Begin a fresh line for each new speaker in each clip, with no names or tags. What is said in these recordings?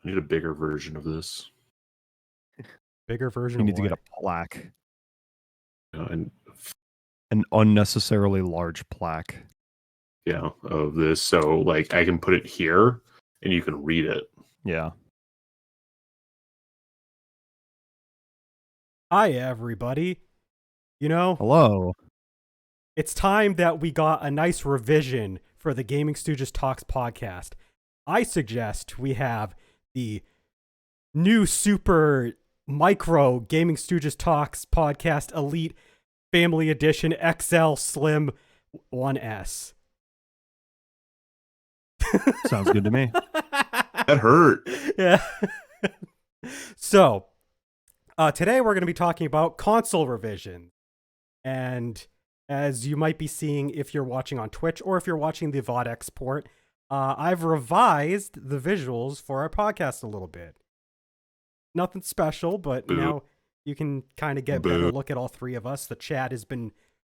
I need a bigger version of this.
Bigger version.
You need to
what?
get a plaque,
And
an unnecessarily large plaque.
yeah, of this. So like I can put it here and you can read it.
Yeah.
Hi, everybody. You know,
Hello.
it's time that we got a nice revision for the Gaming Stooges Talks podcast. I suggest we have the new super micro Gaming Stooges Talks podcast Elite Family Edition XL Slim 1S.
Sounds good to me.
That hurt.
Yeah. So, today we're going to be talking about console revision. And as you might be seeing if you're watching on Twitch or if you're watching the VOD export, I've revised the visuals for our podcast a little bit. Nothing special, but now you can kind of get a better look at all three of us. The chat has been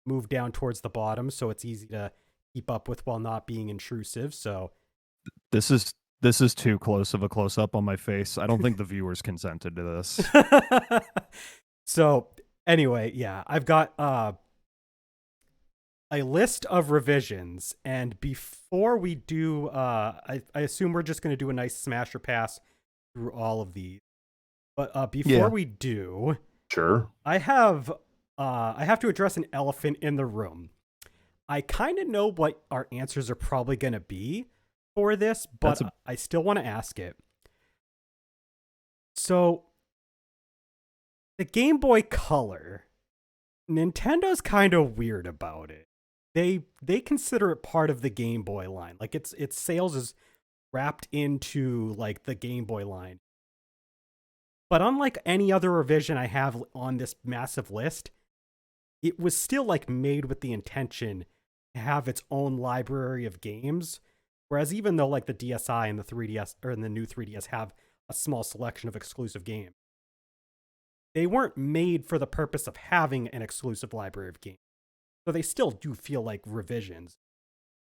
moved down towards the bottom, so it's easy to keep up with while not being intrusive. So
This is too close of a close-up on my face. I don't think the viewers consented to this.
So anyway, yeah, I've got a list of revisions, and before we do, I assume we're just going to do a nice smasher pass through all of these. But before we do,
Sure.
I have to address an elephant in the room. I kind of know what our answers are probably going to be for this, but I still want to ask it. So, the Game Boy Color, Nintendo's kind of weird about it. They consider it part of the Game Boy line. Like its sales is wrapped into like the Game Boy line. But unlike any other revision I have on this massive list, it was still like made with the intention to have its own library of games. Whereas even though like the DSi and the 3DS or the new 3DS have a small selection of exclusive games, they weren't made for the purpose of having an exclusive library of games. So they still do feel like revisions.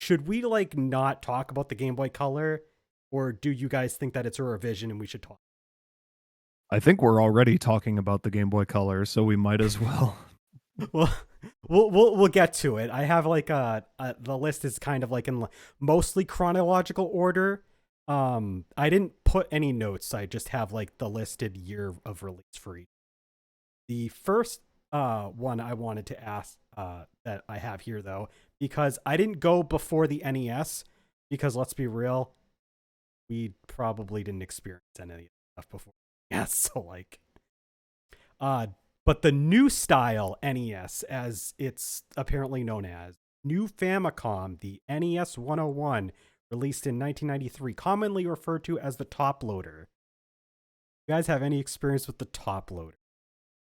Should we like not talk about the Game Boy Color, or do you guys think that it's a revision and we should talk?
I think we're already talking about the Game Boy Color, so we might as well.
Well, we'll get to it. I have like the list is kind of like in mostly chronological order. I didn't put any notes. I just have like the listed year of release for each. The first one I wanted to ask that I have here though, because I didn't go before the NES, because let's be real, we probably didn't experience any of that stuff before. Yeah, so like, but the new style NES, as it's apparently known as, New Famicom, the NES 101, released in 1993, commonly referred to as the top loader. You guys have any experience with the top loader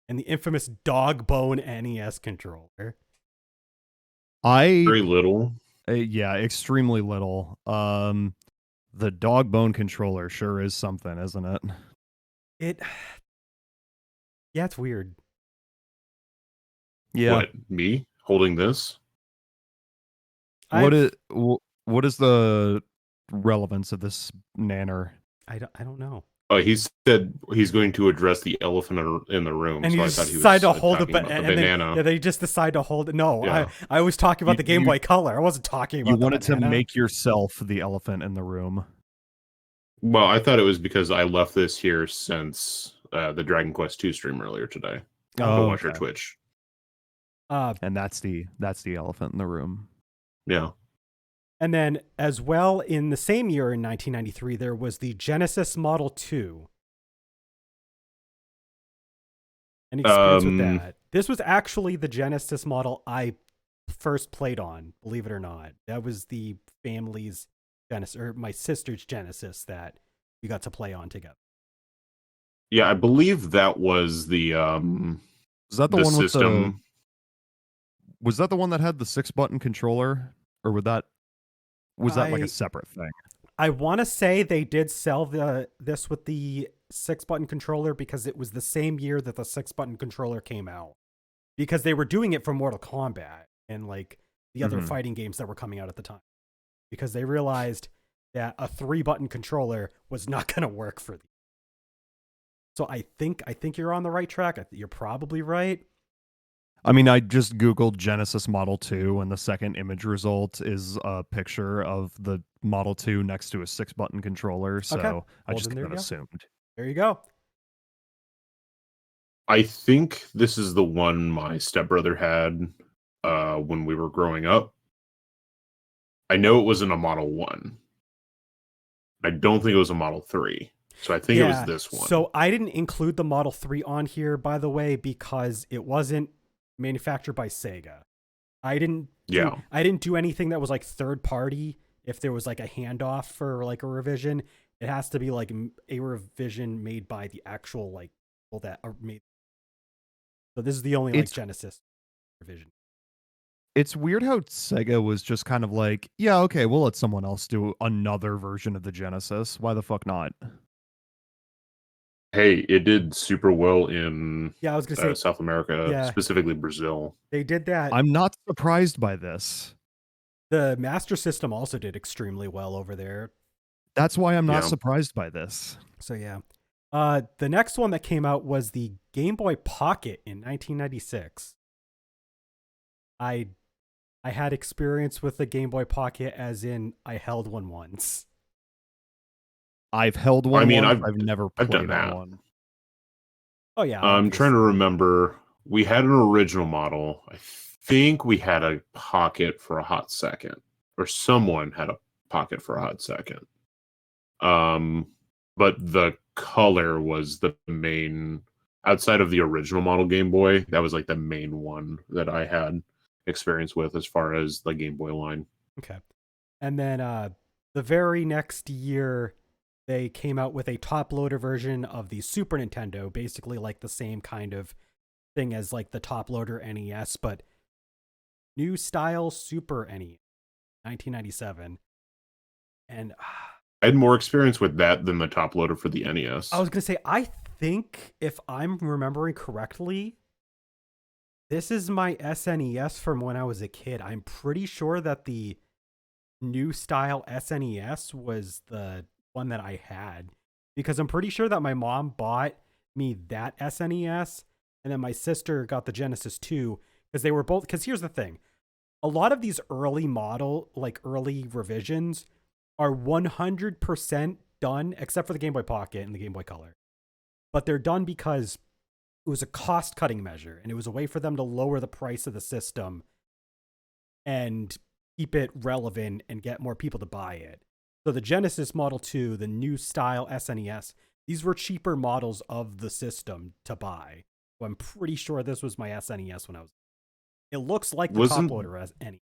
and the infamous dog bone NES controller?
Very little.
Yeah, extremely little. The dog bone controller sure is something, isn't it?
Yeah, it's weird.
Yeah.
What, me holding this?
What is the relevance of this nanner?
I don't know.
He said he's going to address the elephant in the room,
and
so
he
I thought he was
decided to hold
talking about the banana.
Then, they just decide to hold it. No,
Yeah.
I was talking about the Game Boy Color. I wasn't talking about.
You wanted to make yourself the elephant in the room.
Well, I thought it was because I left this here since the Dragon Quest II stream earlier today.
Oh,
watch your Twitch.
And that's the elephant in the room.
Yeah.
And then, as well, in the same year in 1993, there was the Genesis Model 2. Any experience with that? This was actually the Genesis model I first played on, believe it or not. That was the family's Genesis, or my sister's Genesis, that we got to play on together.
Yeah, I believe that was the
was that the one
system.
With was that the one that had the 6-button controller, or was that like a separate thing?
I want to say they did sell this with the 6-button controller, because it was the same year that the 6-button controller came out, because they were doing it for Mortal Kombat and like the other fighting games that were coming out at the time, because they realized Yeah, a 3-button controller was not going to work for these. So I think you're on the right track. You're probably right.
I mean, I just Googled Genesis Model 2, and the second image result is a picture of the Model 2 next to a 6-button controller. So
Okay.
I
Well,
just
then there
kind
you
of
go.
assumed.
There you go.
I think this is the one my stepbrother had when we were growing up. I know it wasn't a Model 1. I don't think it was a Model 3. So I think it was this one.
So I didn't include the Model 3 on here, by the way, because it wasn't manufactured by Sega. I didn't do anything that was like third party. If there was like a handoff for like a revision, it has to be like a revision made by the actual like people that are made. So this is the only like Genesis revision.
It's weird how Sega was just kind of like, yeah, okay, we'll let someone else do another version of the Genesis. Why the fuck not?
Hey, it did super well in
I was gonna say
South America, specifically Brazil.
They did that.
I'm not surprised by this.
The Master System also did extremely well over there.
That's why I'm not surprised by this.
So yeah. The next one that came out was the Game Boy Pocket in 1996. I had experience with the Game Boy Pocket, as in I held one once.
I've held one.
I mean,
I've never played
done that.
one.
Oh yeah.
I'm trying to remember. We had an original model. I think we had a Pocket for a hot second, or someone had a Pocket for a hot second. But the color was the main, outside of the original model Game Boy, that was like the main one that I had experience with as far as the Game Boy line.
Okay. And then the very next year, they came out with a top loader version of the Super Nintendo, basically like the same kind of thing as like the top loader NES, but new style Super NES, 1997. And
I had more experience with that than the top loader for the NES.
I was going to say, I think if I'm remembering correctly, this is my SNES from when I was a kid. I'm pretty sure that the new style SNES was the one that I had, because I'm pretty sure that my mom bought me that SNES and then my sister got the Genesis 2, because they were both, because here's the thing. A lot of these early model, like early revisions, are 100% done, except for the Game Boy Pocket and the Game Boy Color. But they're done because it was a cost-cutting measure, and it was a way for them to lower the price of the system and keep it relevant and get more people to buy it. So the Genesis Model 2, the new style SNES, these were cheaper models of the system to buy. So I'm pretty sure this was my SNES when I was... It looks like the top loader as any.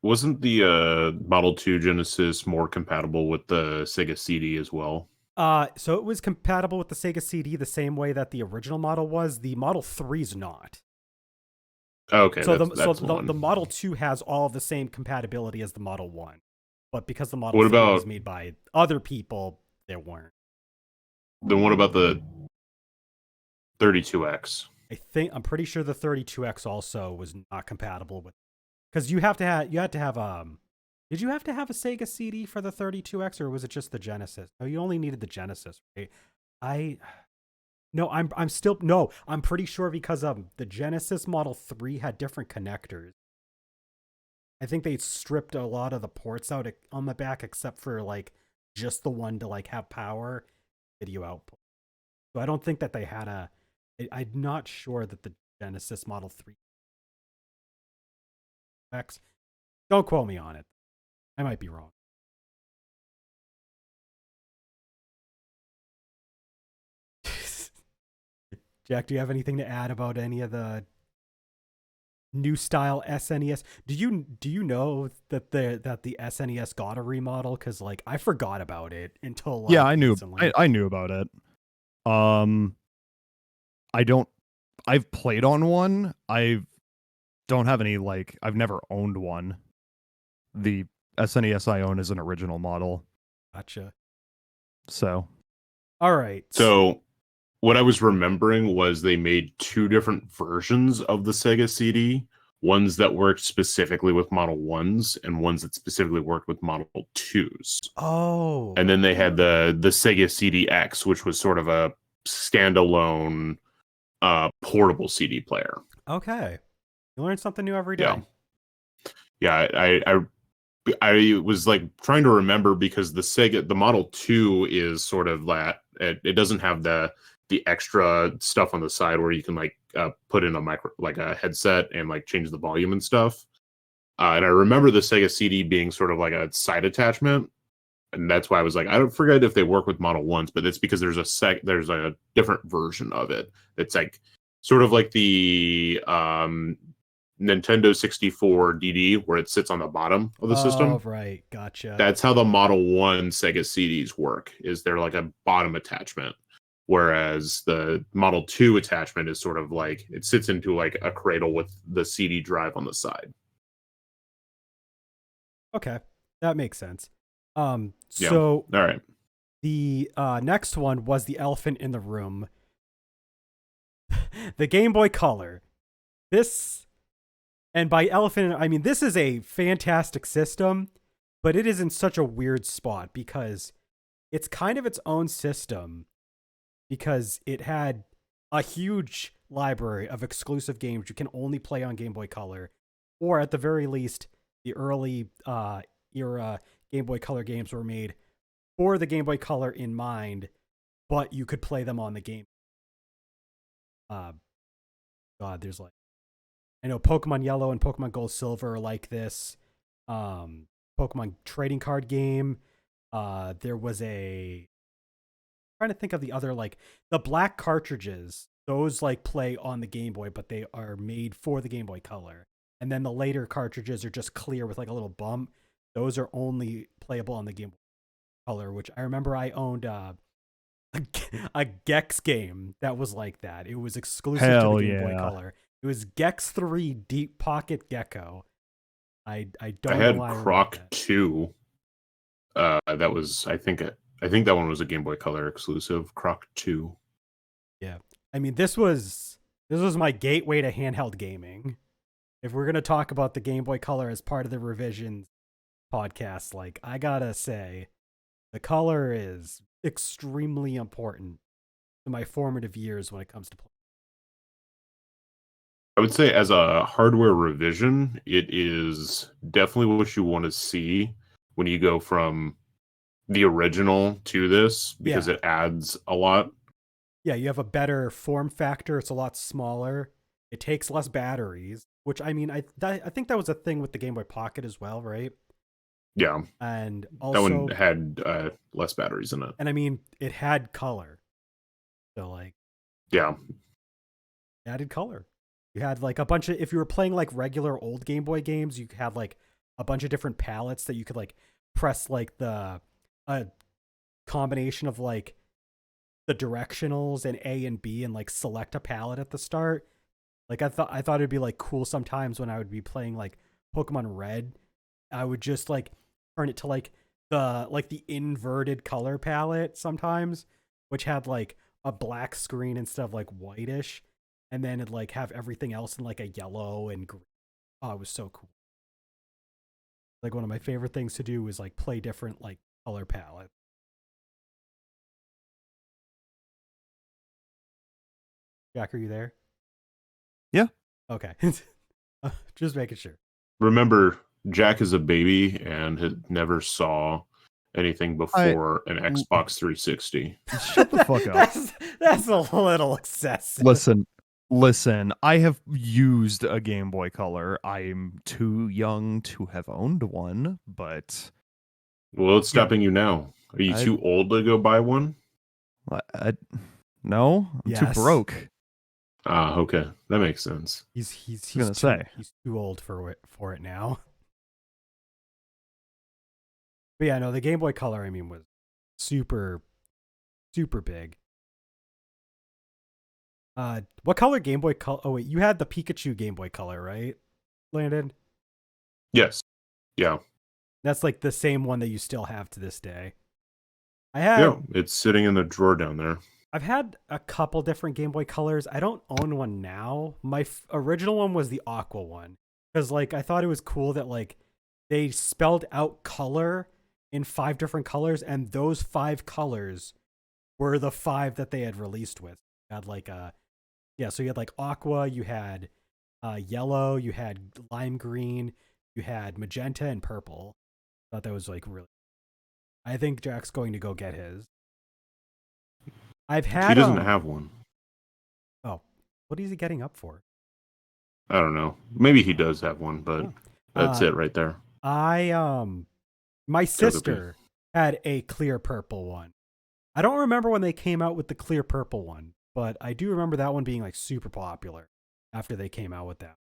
Wasn't the Model 2 Genesis more compatible with the Sega CD as well?
So it was compatible with the Sega CD the same way that the original model was. The Model 3's not.
Okay,
so the Model 2 has all of the same compatibility as the Model 1. But because the Model 3 was made by other people, there weren't.
Then what about the 32X?
I'm pretty sure the 32X also was not compatible with, because you had to have did you have to have a Sega CD for the 32X, or was it just the Genesis? No, you only needed the Genesis, right? I'm pretty sure, because the Genesis Model 3 had different connectors. I think they stripped a lot of the ports out on the back, except for like just the one to like have power video output. So I don't think that they had I'm not sure that the Genesis Model 3 X. Don't quote me on it. I might be wrong. Jack, do you have anything to add about any of the new style SNES? Do you know that the SNES got a remodel? Because like I forgot about it until like,
I knew
recently.
I knew about it. I've played on one. I don't have any, like, I've never owned one. The SNES I own is an original model.
Gotcha.
So,
all right.
So what I was remembering was they made two different versions of the Sega CD. ones that worked specifically with Model 1s and ones that specifically worked with Model 2s.
Oh.
And then they had the Sega CD-X, which was sort of a standalone portable CD player.
Okay. You learn something new every day.
Yeah. I was like trying to remember because the Model 2 is sort of that it doesn't have the extra stuff on the side where you can like put in a headset and like change the volume and stuff. And I remember the Sega CD being sort of like a side attachment, and that's why I was like, I don't forget if they work with Model 1s, but it's because there's a different version of it. It's like sort of like the Nintendo 64 DD where it sits on the bottom of the system.
Oh, right. Gotcha.
That's how the Model 1 Sega CDs work, is they're like a bottom attachment. Whereas the Model 2 attachment is sort of like, it sits into like a cradle with the CD drive on the side.
Okay. That makes sense.
Yeah.
So
All right.
the next one was the elephant in the room. The Game Boy Color. This, and by elephant, I mean this is a fantastic system, but it is in such a weird spot because it's kind of its own system because it had a huge library of exclusive games you can only play on Game Boy Color, or at the very least, the early era Game Boy Color games were made for the Game Boy Color in mind, but you could play them on the game. God, there's like, I know Pokemon Yellow and Pokemon Gold Silver are like this. Pokemon trading card game. There was I'm trying to think of the other, like the black cartridges. Those like play on the Game Boy, but they are made for the Game Boy Color. And then the later cartridges are just clear with like a little bump. Those are only playable on the Game Boy Color, which I remember I owned a Gex game that was like that. It was exclusive to the Game Boy Color. It was Gex 3 Deep Pocket Gecko. I don't
I
know
had
why
Croc 2. That was I think that one was a Game Boy Color exclusive. Croc 2.
Yeah. I mean this was my gateway to handheld gaming. If we're gonna talk about the Game Boy Color as part of the revisions podcast, like I gotta say, the color is extremely important to my formative years when it comes to play.
I would say as a hardware revision, it is definitely what you want to see when you go from the original to this, because it adds a lot.
Yeah, you have a better form factor. It's a lot smaller. It takes less batteries, which I mean, I think that was a thing with the Game Boy Pocket as well, right?
Yeah.
And also
that one had less batteries in it.
And I mean, it had color. So like,
yeah,
added color. You had like a bunch of, if you were playing like regular old Game Boy games, you had like a bunch of different palettes that you could like press like a combination of like the directionals and A and B and like select a palette at the start. Like I thought it'd be like cool sometimes when I would be playing like Pokemon Red, I would just like turn it to like the inverted color palette sometimes, which had like a black screen instead of like whitish, and then it'd like have everything else in like a yellow and green. Oh, it was so cool. Like one of my favorite things to do was like play different like color palettes. Jack, are you there?
Yeah.
Okay. Just making sure.
Remember, Jack is a baby and had never saw anything before an Xbox 360.
Shut the fuck up.
That's a little excessive.
Listen, I have used a Game Boy Color. I'm too young to have owned one, but...
Well, it's stopping you now. Are you too old to go buy one?
No, I'm too broke.
Ah, okay. That makes sense.
He's too old for it now. But yeah, no, the Game Boy Color, I mean, was super, super big. What color Game Boy Color? Oh wait, you had the Pikachu Game Boy Color, right, Landon?
Yes. Yeah.
That's like the same one that you still have to this day. Yeah,
it's sitting in the drawer down there.
I've had a couple different Game Boy Colors. I don't own one now. My original one was the Aqua one. because like I thought it was cool that like they spelled out color in 5 different colors, and those 5 colors were the 5 that they had released with. You had like so you had like aqua, you had yellow, you had lime green, you had magenta and purple. I thought that was like really. I think Jack's going to go get his. I've had.
He doesn't have one.
Oh, what is he getting up for?
I don't know. Maybe he does have one, but that's it right there.
My sister had a clear purple one. I don't remember when they came out with the clear purple one, but I do remember that one being like super popular after they came out with that.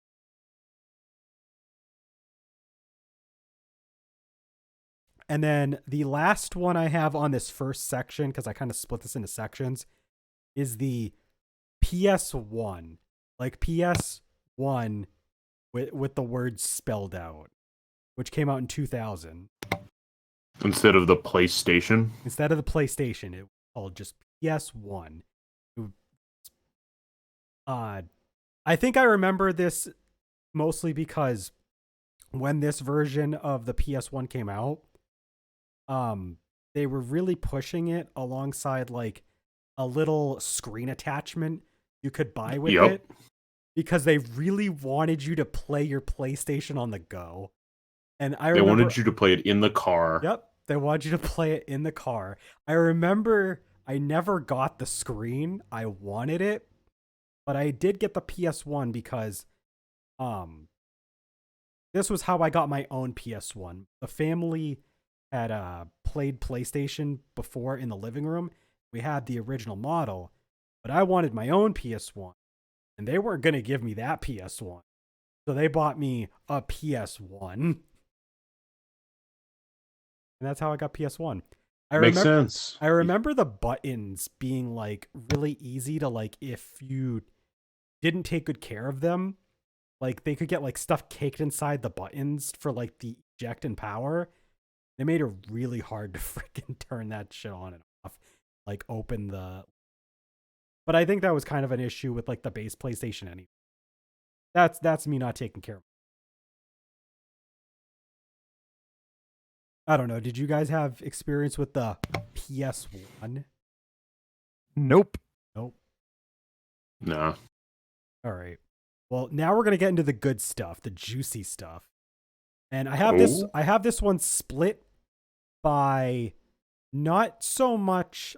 And then the last one I have on this first section, because I kind of split this into sections, is the PS1. Like PS1 with the words spelled out, which came out in 2000.
Instead of the PlayStation?
Instead of the PlayStation, it was called just PS1. I think I remember this mostly because when this version of the PS1 came out, they were really pushing it alongside like a little screen attachment you could buy with it, because they really wanted you to play your PlayStation on the go. And they
wanted you to play it in the car.
Yep, they wanted you to play it in the car. I remember I never got the screen. I wanted it, but I did get the PS1 because this was how I got my own PS1. The family had played PlayStation before in the living room. We had the original model, but I wanted my own PS1, and they weren't going to give me that PS1. So they bought me a PS1. And that's how I got PS1.
Makes sense.
I remember the buttons being like really easy to like, if you didn't take good care of them, like they could get like stuff caked inside the buttons for like the eject and power. They made it really hard to freaking turn that shit on and off. Like open the. But I think that was kind of an issue with like the base PlayStation anyway. That's me not taking care of. I don't know. Did you guys have experience with the PS1?
Nope.
Nope.
Nah.
All right. Well, now we're gonna get into the good stuff, the juicy stuff. And I have this one split by not so much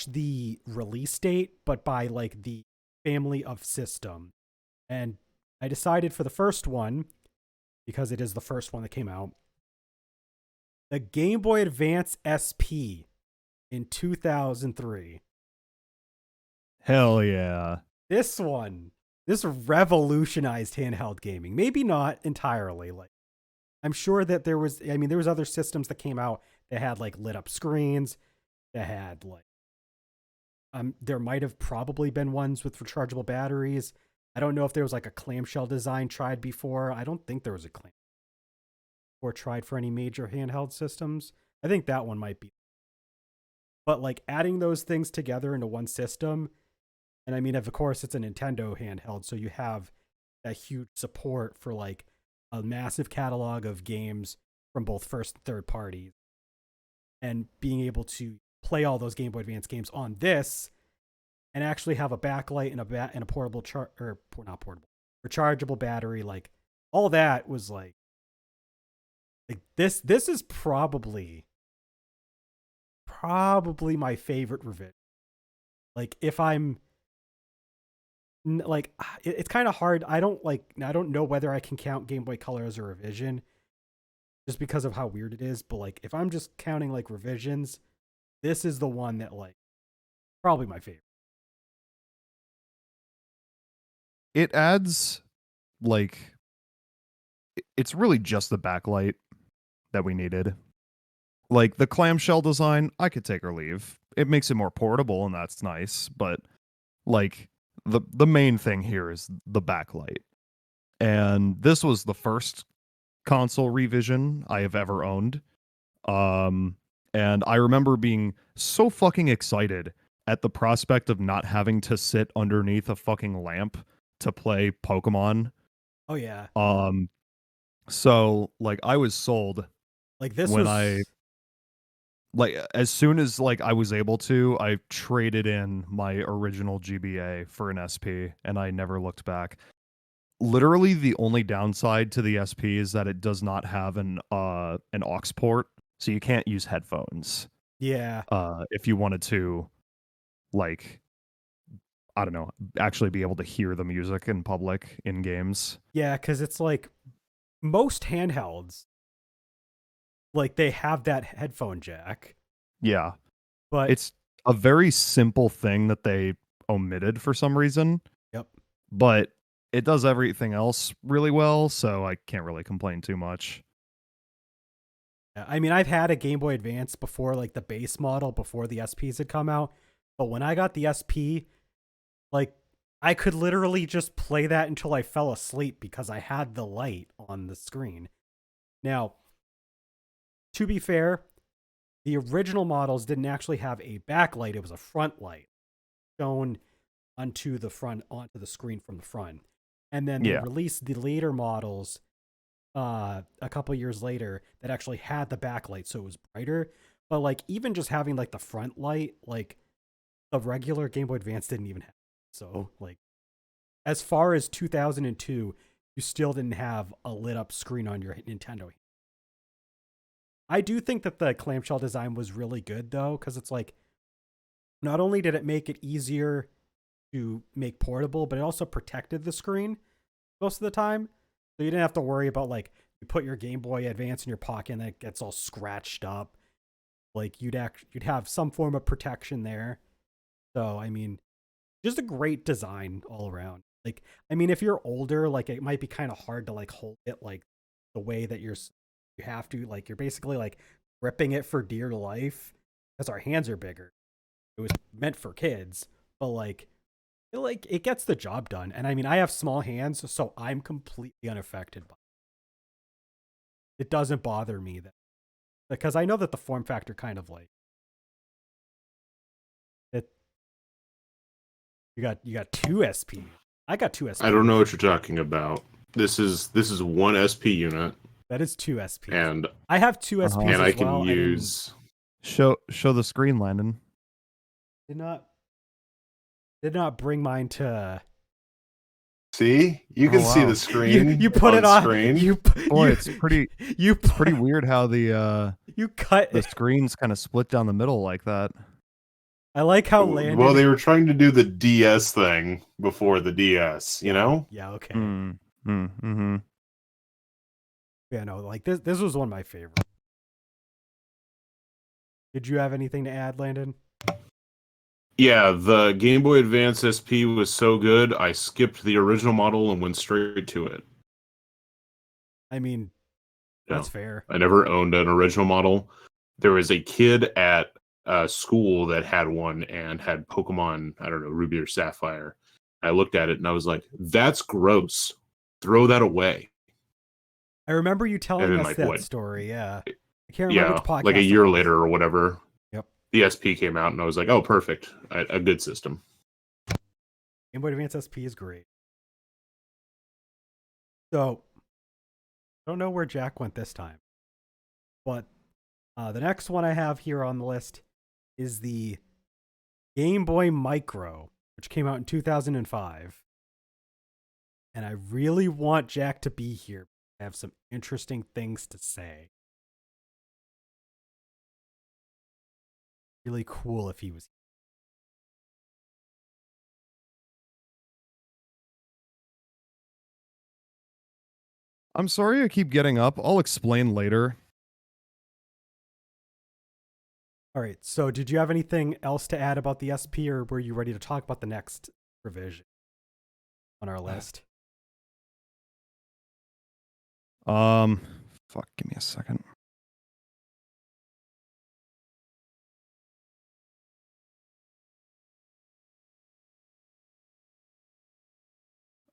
the release date, but by like the family of system. And I decided for the first one, because it is the first one that came out, the Game Boy Advance SP in 2003.
Hell yeah.
This revolutionized handheld gaming. Maybe not entirely. Like, I'm sure that there was other systems that came out that had like lit up screens, that had like, there might have probably been ones with rechargeable batteries. I don't know if there was like a clamshell design tried before. I don't think there was a clamshell or tried for any major handheld systems. I think that one might be. But like adding those things together into one system, and I mean, of course, it's a Nintendo handheld, so you have that huge support for like a massive catalog of games from both first and third parties, and being able to play all those Game Boy Advance games on this, and actually have a backlight and a portable rechargeable battery, like all that was like this is probably my favorite revision. Like if I'm like, it's kind of hard. I don't know whether I can count Game Boy Color as a revision just because of how weird it is. But like, if I'm just counting like revisions, this is the one that like probably my favorite.
It adds like, it's really just the backlight that we needed. Like the clamshell design, I could take or leave. It makes it more portable, and that's nice. But like the main thing here is the backlight. And this was the first console revision I have ever owned. And I remember being so fucking excited at the prospect of not having to sit underneath a fucking lamp to play Pokemon.
Oh yeah.
So like I was sold
Like this
when
was
like as soon as like I was able to, I traded in my original GBA for an SP and I never looked back. Literally the only downside to the SP is that it does not have an aux port, so you can't use headphones.
yeah.
If you wanted to like I don't know, actually be able to hear the music in public in games.
Yeah, cuz it's like most handhelds like they have that headphone jack.
Yeah.
But
It's a very simple thing that they omitted for some reason.
yep.
But it does everything else really well, so I can't really complain too much.
I mean, I've had a Game Boy Advance before, like the base model before the SPs had come out. But when I got the SP, like I could literally just play that until I fell asleep because I had the light on the screen. Now, to be fair, the original models didn't actually have a backlight, it was a front light shown onto the screen from the front. And then they
Yeah.
released the later models a couple years later that actually had the backlight, so it was brighter. But like even just having like the front light, like the regular Game Boy Advance didn't even have. So like as far as 2002, you still didn't have a lit up screen on your Nintendo. I do think that the clamshell design was really good though, because it's like not only did it make it easier to make portable, but it also protected the screen most of the time. So you didn't have to worry about like you put your Game Boy Advance in your pocket and it gets all scratched up. Like you'd have some form of protection there. So I mean, just a great design all around. Like I mean, if you're older, like it might be kind of hard to like hold it like the way that you have to. Like you're basically like gripping it for dear life because our hands are bigger. It was meant for kids, but like it gets the job done. And I mean, I have small hands, so I'm completely unaffected by it. It doesn't bother me that because I know that the form factor kind of like it. You got two SP. I got two SP.
I don't know what you're talking about. This is one SP unit,
That is two SP.
and
I have two SPs
and
as
I can
well.
use.
Show the screen, Landon.
Did not bring mine to.
See, you can see
wow.
the screen.
You put it on
screen.
Boy, it's pretty weird how the
you cut
the screen's kind of split down the middle like that.
I like how Landon.
Well, they were trying to do the DS thing before the DS, you know?
Yeah, okay.
Mm-hmm.
Yeah, no, like this was one of my favorites. Did you have anything to add, Landon?
Yeah, the Game Boy Advance SP was so good, I skipped the original model and went straight to it.
I mean,
Yeah.
that's fair.
I never owned an original model. There was a kid at school that had one and had Pokemon, I don't know, Ruby or Sapphire. I looked at it and I was like, that's gross. Throw that away.
I remember you telling
then,
us
like,
that
what?
story, yeah. I can't remember which podcast.
Like a year later or whatever.
Yep.
The SP came out and I was like, oh, perfect. A good system.
Game Boy Advance SP is great. So, I don't know where Jack went this time. But the next one I have here on the list is the Game Boy Micro, which came out in 2005. And I really want Jack to be here. I have some interesting things to say. Really cool if he was here.
I'm sorry I keep getting up. I'll explain later.
All right. So, did you have anything else to add about the SP, or were you ready to talk about the next revision on our list?
Fuck, give me a second.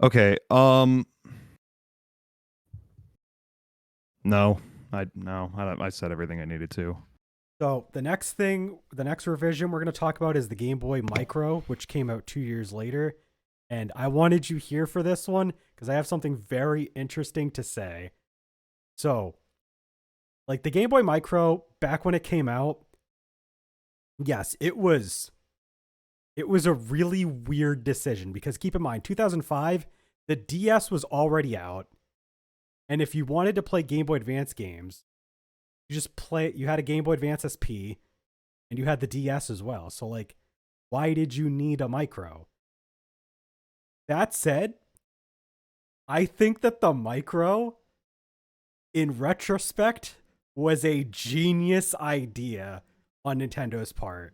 Okay, no, I said everything I needed to.
So the next revision we're going to talk about is the Game Boy Micro, which came out 2 years later. And I wanted you here for this one because I have something very interesting to say. So, like the Game Boy Micro, back when it came out, yes, it was a really weird decision because keep in mind, 2005, the DS was already out. And if you wanted to play Game Boy Advance games, you had a Game Boy Advance SP and you had the DS as well. So like, why did you need a micro? That said, I think that the micro, in retrospect, was a genius idea on Nintendo's part.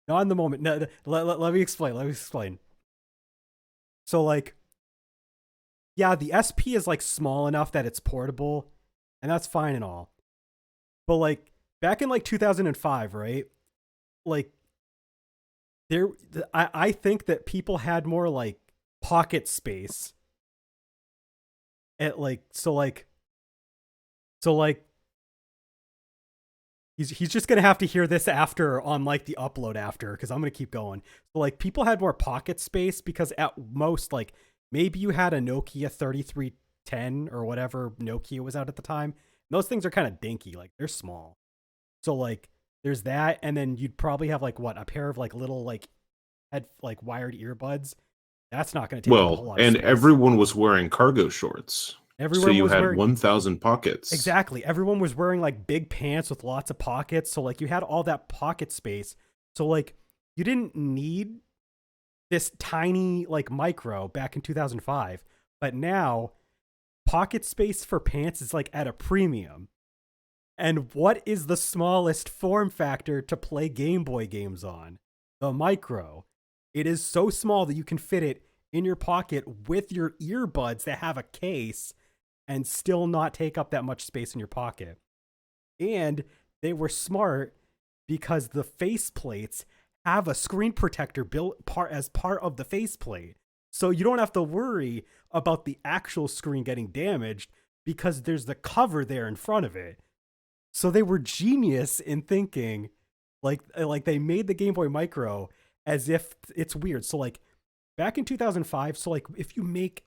Not in the moment. No, let me explain. So like, yeah, the SP is like small enough that it's portable, and that's fine and all. But like back in like 2005, right? Like I think that people had more like pocket space. At like so like he's just gonna have to hear this after on like the upload after because I'm gonna keep going. So like people had more pocket space because at most like maybe you had a Nokia 3310 or whatever Nokia was out at the time. Those things are kind of dinky, like they're small. So like there's that, and then you'd probably have like a pair of like little like wired earbuds. That's not going to take up a whole lot of
and
space.
everyone was wearing cargo shorts. So you had 1,000 pockets.
Exactly. Everyone was wearing like big pants with lots of pockets. So like you had all that pocket space. So like you didn't need this tiny like micro back in 2005. But now pocket space for pants is like at a premium. And what is the smallest form factor to play Game Boy games on? The micro. It is so small that you can fit it in your pocket with your earbuds that have a case and still not take up that much space in your pocket. And they were smart because the face plates have a screen protector built as part of the faceplate. So you don't have to worry about the actual screen getting damaged because there's the cover there in front of it. So they were genius in thinking like they made the Game Boy Micro as if it's weird. So like back in 2005, so like if you make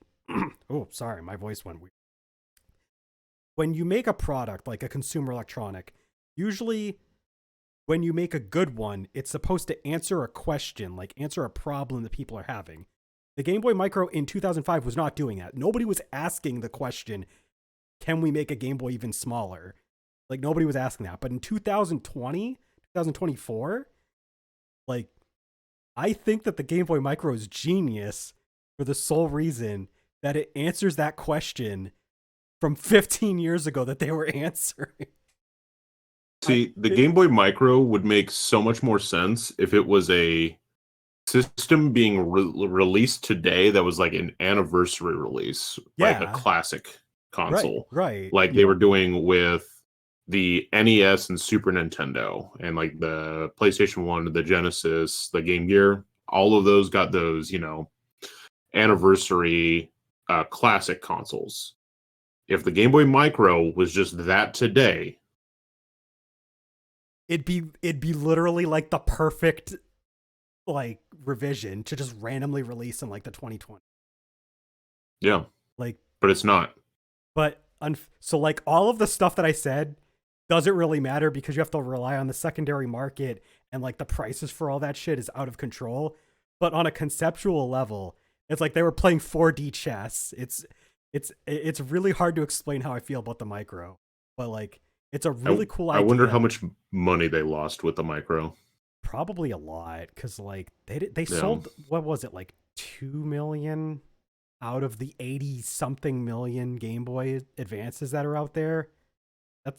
oh, sorry, my voice went weird. When you make a product like a consumer electronic, usually when you make a good one, it's supposed to answer a question, like answer a problem that people are having. The Game Boy Micro in 2005 was not doing that. Nobody was asking the question, can we make a Game Boy even smaller? Like nobody was asking that. But in 2020, 2024, like I think that the Game Boy Micro is genius for the sole reason that it answers that question from 15 years ago that they were answering.
See, the Game Boy Micro would make so much more sense if it was a system being released today that was like an anniversary release, like a classic console.
Right.
Like they were doing with the NES and Super Nintendo and like the PlayStation 1, the Genesis, the Game Gear. All of those got those, anniversary classic consoles. If the Game Boy Micro was just that today,
it'd be literally like the perfect like revision to just randomly release in like the 2020.
Yeah.
Like,
but it's not.
But so like all of the stuff that I said doesn't really matter because you have to rely on the secondary market and like the prices for all that shit is out of control. But on a conceptual level, it's like they were playing 4D chess. It's really hard to explain how I feel about the micro, but like it's a really cool idea.
I wonder how much money they lost with the micro.
Probably a lot because like they sold, what was it, like 2 million out of the 80 something million Game Boy Advances that are out there.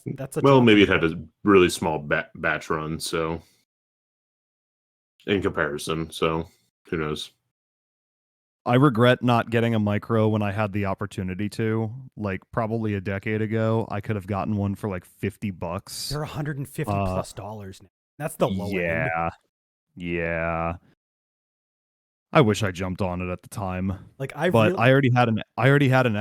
That's a
well, maybe it had a really small batch run, so in comparison, so who knows.
I regret not getting a micro when I had the opportunity to. Like probably a decade ago, I could have gotten one for like $50.
They're $150 plus now. That's the low end.
Yeah. I wish I jumped on it at the time.
Like
I already had an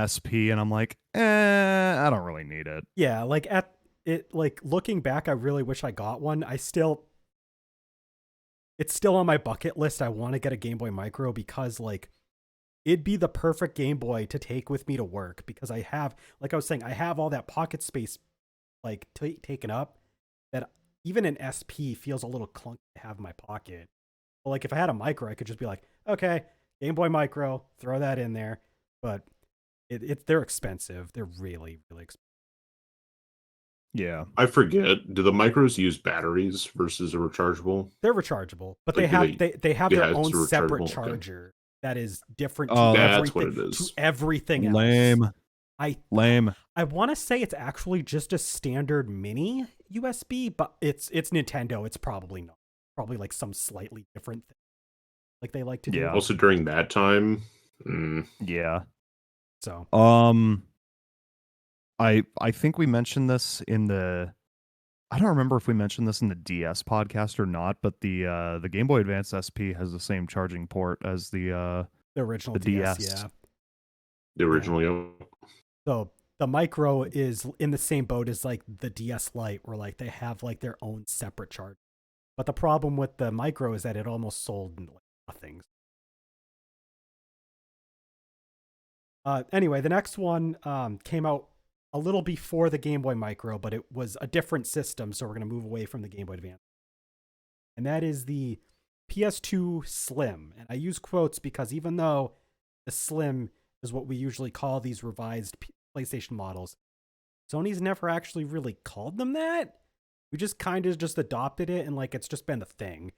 SP, and I'm like, I don't really need it.
Yeah, like at it, like looking back, I really wish I got one. It's still on my bucket list. I want to get a Game Boy Micro because like it'd be the perfect Game Boy to take with me to work because I have, like I was saying, I have all that pocket space like taken up that even an SP feels a little clunky to have in my pocket. But like if I had a micro, I could just be like, okay, Game Boy Micro, throw that in there. But they're expensive. They're really, really expensive.
Yeah.
I forget. Do the micros use batteries versus a rechargeable?
They're rechargeable, but
Like,
they have their
it's
own
a
separate
rechargeable, okay.
charger that is different to
Oh,
That's what
everything
it
to
is.
everything else.
Lame. Lame.
I want to say it's actually just a standard mini USB, but it's Nintendo. It's probably not. Probably like some slightly different thing, like they like to do.
Yeah.
Also, during that time,
Yeah.
So
I think we mentioned this in the, I don't remember if we mentioned this in the DS podcast or not, but the Game Boy Advance SP has the same charging port as the
original
the
DS,
DS.
yeah.
the original.
So the micro is in the same boat as like the DS Lite, where like they have like their own separate charger. But the problem with the micro is that it almost sold like nothing. Anyway, the next one came out a little before the Game Boy Micro, but it was a different system, so we're going to move away from the Game Boy Advance. And that is the PS2 Slim. And I use quotes because even though the Slim is what we usually call these revised PlayStation models, Sony's never actually really called them that. We just kind of just adopted it and like it's just been the thing.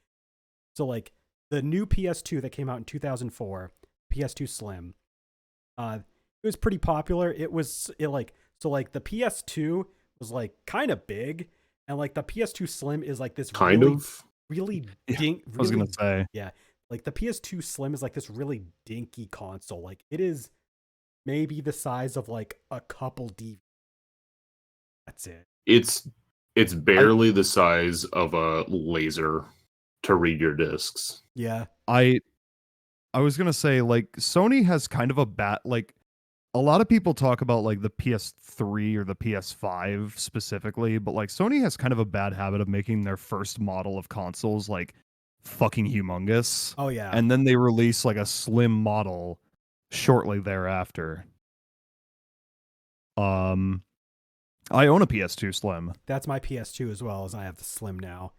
So like the new PS2 that came out in 2004, PS2 Slim, it was pretty popular. It like the PS2 was like kind of big, and like the PS2 Slim is like this really
I was gonna say,
yeah, like the PS2 Slim is like this really dinky console. Like it is maybe the size of like a couple DVDs. That's it.
It's barely the size of a laser to read your discs.
Yeah.
I was gonna say, like, Sony has kind of a like, a lot of people talk about like the PS3 or the PS5 specifically, but like Sony has kind of a bad habit of making their first model of consoles like fucking humongous.
Oh yeah.
And then they release like a slim model shortly thereafter. I own a PS2 Slim.
That's my PS2 as well, as I have the Slim now.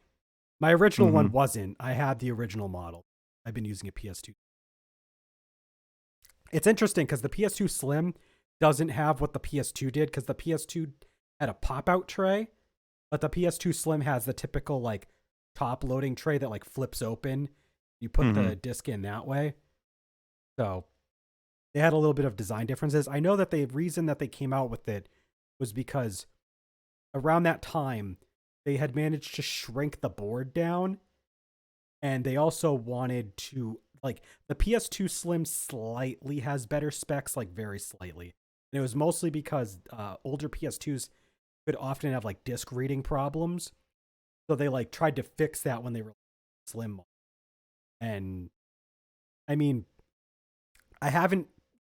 My original one wasn't. I had the original model. I've been using a PS2. It's interesting because the PS2 Slim doesn't have what the PS2 did, because the PS2 had a pop-out tray, but the PS2 Slim has the typical like top loading tray that like flips open. You put the disc in that way. So they had a little bit of design differences. I know that the reason that they came out with it was because around that time they had managed to shrink the board down, and they also wanted to, like, the PS2 Slim slightly has better specs, like very slightly. And it was mostly because older PS2s could often have like disc reading problems. So they like tried to fix that when they were Slim. And I mean, I haven't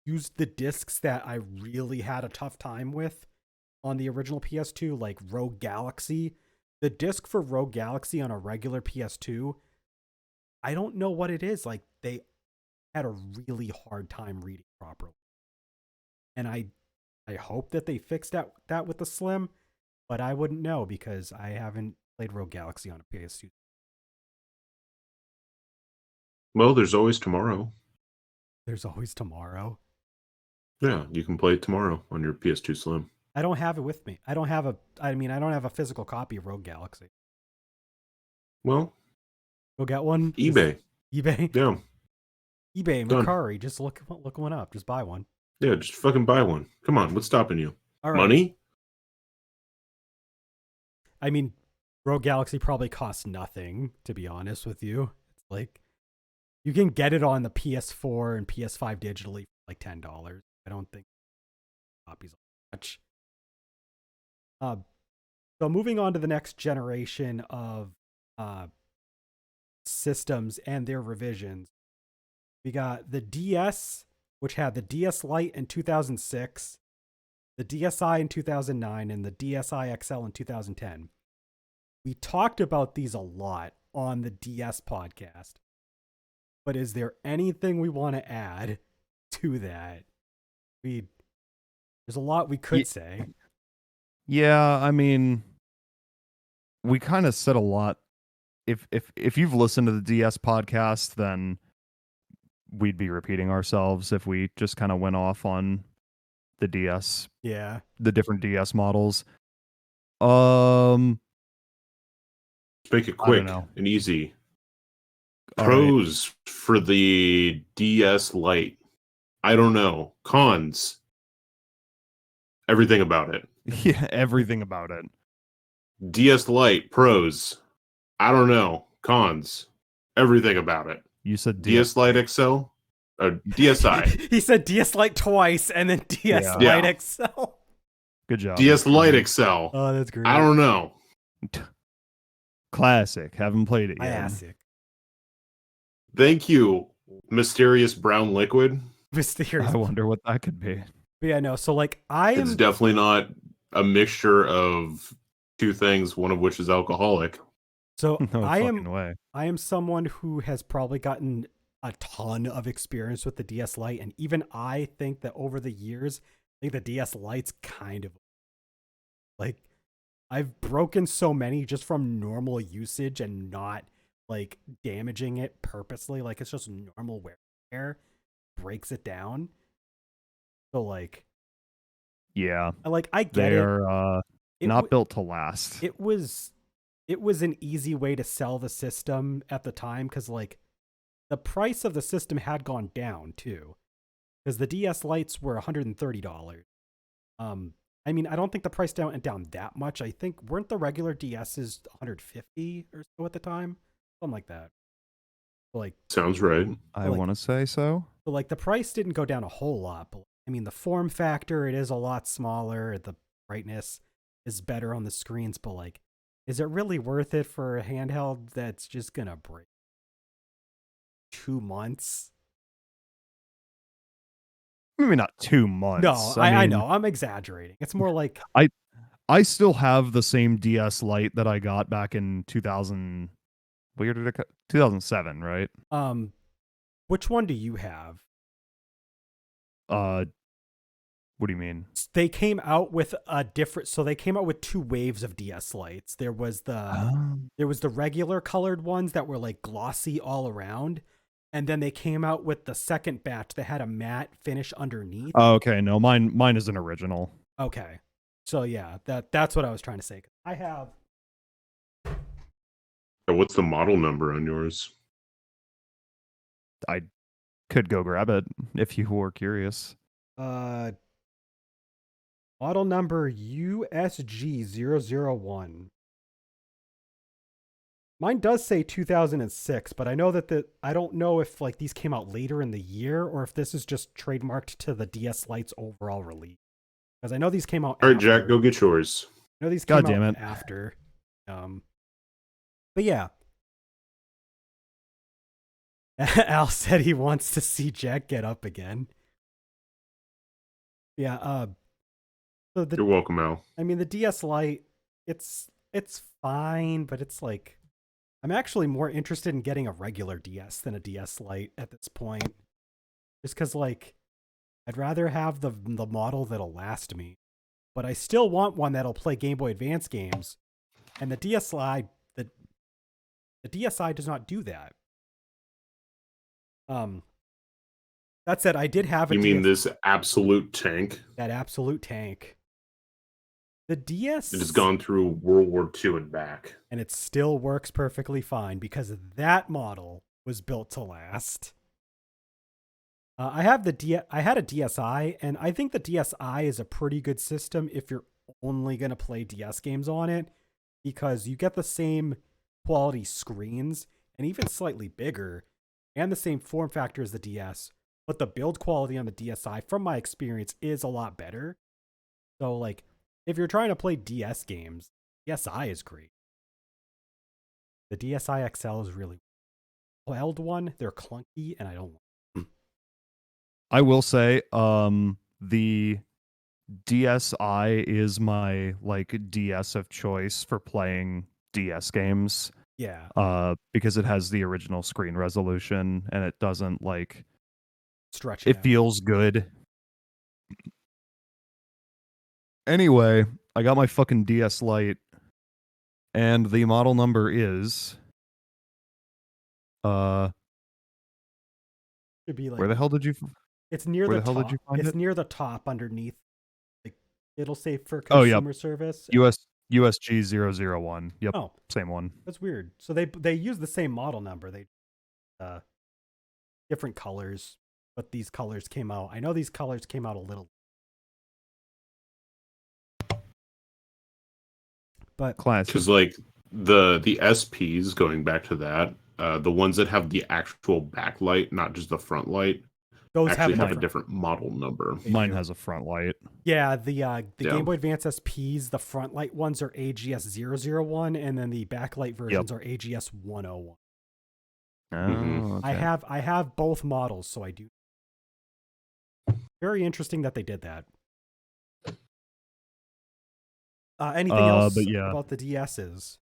used the discs that I really had a tough time with on the original PS2, like Rogue Galaxy. The disc for Rogue Galaxy on a regular PS2, I don't know what it is. Like, they had a really hard time reading properly. And I hope that they fixed that with the Slim, but I wouldn't know because I haven't played Rogue Galaxy on a PS2.
Well, there's always tomorrow.
There's always tomorrow.
Yeah, you can play it tomorrow on your PS2 Slim.
I don't have it with me. I don't have a physical copy of Rogue Galaxy.
Well,
go get one.
eBay.
eBay.
Yeah.
eBay, Mercari. Just look one up. Just buy one.
Yeah, just fucking buy one. Come on, what's stopping you?
All right.
Money?
I mean, Rogue Galaxy probably costs nothing, to be honest with you. It's like, you can get it on the PS4 and PS5 digitally for like $10. I don't think copies much. So moving on to the next generation of systems and their revisions, we got the DS, which had the DS Lite in 2006, the DSi in 2009, and the DSi XL in 2010. We talked about these a lot on the DS podcast, but is there anything we want to add to that. There's a lot we could say.
Yeah, I mean, we kind of said a lot. If you've listened to the DS podcast, then we'd be repeating ourselves if we just kind of went off on the DS,
Yeah.
the different DS models. Um,
Make it
I don't
quick
know.
and easy.
All right.
Pros for the DS Lite. I don't know. Cons. Everything about it.
Yeah, everything about it.
DS Lite. Pros. I don't know. Cons. Everything about it.
You said
DS Lite XL? DSi.
He said DS Lite twice and then DS
Yeah.
Lite XL.
Good job.
DS Lite XL.
Oh, that's great.
I don't know.
Classic. Haven't played it yet.
Classic.
Thank you, mysterious brown liquid.
Mysterious.
I wonder what that could be.
But yeah, no. So like
It's definitely not a mixture of two things, one of which is alcoholic.
So
No
I
fucking way.
am someone who has probably gotten a ton of experience with the DS Lite, and even I think that over the years, I think the DS Lite's kind of like I've broken so many just from normal usage and not like damaging it purposely. Like it's just normal wear breaks it down. So like,
Yeah,
I get it.
they're not built to last.
It was an easy way to sell the system at the time because like the price of the system had gone down too, because the DS Lites were $130. I mean, I don't think the price went down that much. I think weren't the regular DSs $150 or so at the time, something like that. So, like
Sounds right.
I
like-
want to say so.
So like the price didn't go down a whole lot, but I mean the form factor, it is a lot smaller. The brightness is better on the screens, but like, is it really worth it for a handheld that's just gonna break 2 months?
Maybe not 2 months.
No, I know. I'm exaggerating. It's more like
I still have the same DS Lite that I got back in 2000. Where did it? 2007, right?
which one do you have?
What do you mean?
They came out with they came out with 2 waves of DS Lites. There was the regular colored ones that were like glossy all around, and then they came out with the second batch that had a matte finish underneath.
Oh, okay. No, mine is an original.
Okay. So yeah, that's what I was trying to say. I have
What's the model number on yours?
I could go grab it if you were curious.
model number USG001. Mine does say 2006, but I know that I don't know if like these came out later in the year or if this is just trademarked to the DS Lite's overall release. Because I know these came out
All right,
after.
Jack, go get yours.
I know these came
God damn
out
it.
after. But yeah. Al said he wants to see Jack get up again. Yeah, so
You're welcome, Al.
I mean the DS Lite, it's fine, but it's like I'm actually more interested in getting a regular DS than a DS Lite at this point. Just cuz like I'd rather have the model that'll last me. But I still want one that'll play Game Boy Advance games. And the DSi the DSi does not do that. That said, I did have a
You mean this absolute tank?
that absolute tank. The DS
It has gone through World War II and back.
and it still works perfectly fine because that model was built to last. I had a DSi, and I think the DSi is a pretty good system if you're only going to play DS games on it, because you get the same quality screens and even slightly bigger and the same form factor as the DS, but the build quality on the DSi, from my experience, is a lot better. So like, if you're trying to play DS games, DSi is great. The DSi XL is really wild one. They're clunky, and I don't like.
I will say, the DSi is my like DS of choice for playing DS games.
Yeah.
Because it has the original screen resolution and it doesn't like
stretching
It
out.
feels good. Anyway, I got my fucking DS Lite, and the model number is
Should be like
where the hell did you
it's near
where
the
the hell did you
top.
find
It's
it?
near the top underneath. Like it'll say for
Oh, yep.
consumer service.
USG 001. Yep,
Oh,
same one.
that's weird. So they use the same model number. They different colors, but these colors came out. I know these colors came out a little, but
Classic.
Because like the SPs, going back to that, the ones that have the actual backlight, not just the front light,
those
actually have a
different.
different model number.
They
Mine
do.
has a front light.
Yeah, the
Yeah.
Game Boy Advance SPs, the front light ones are AGS 001, and then the backlight versions are AGS 101.
Oh,
Mhm.
okay.
I have both models, so I do. Very interesting that they did that. Anything else
but yeah.
about the DSs?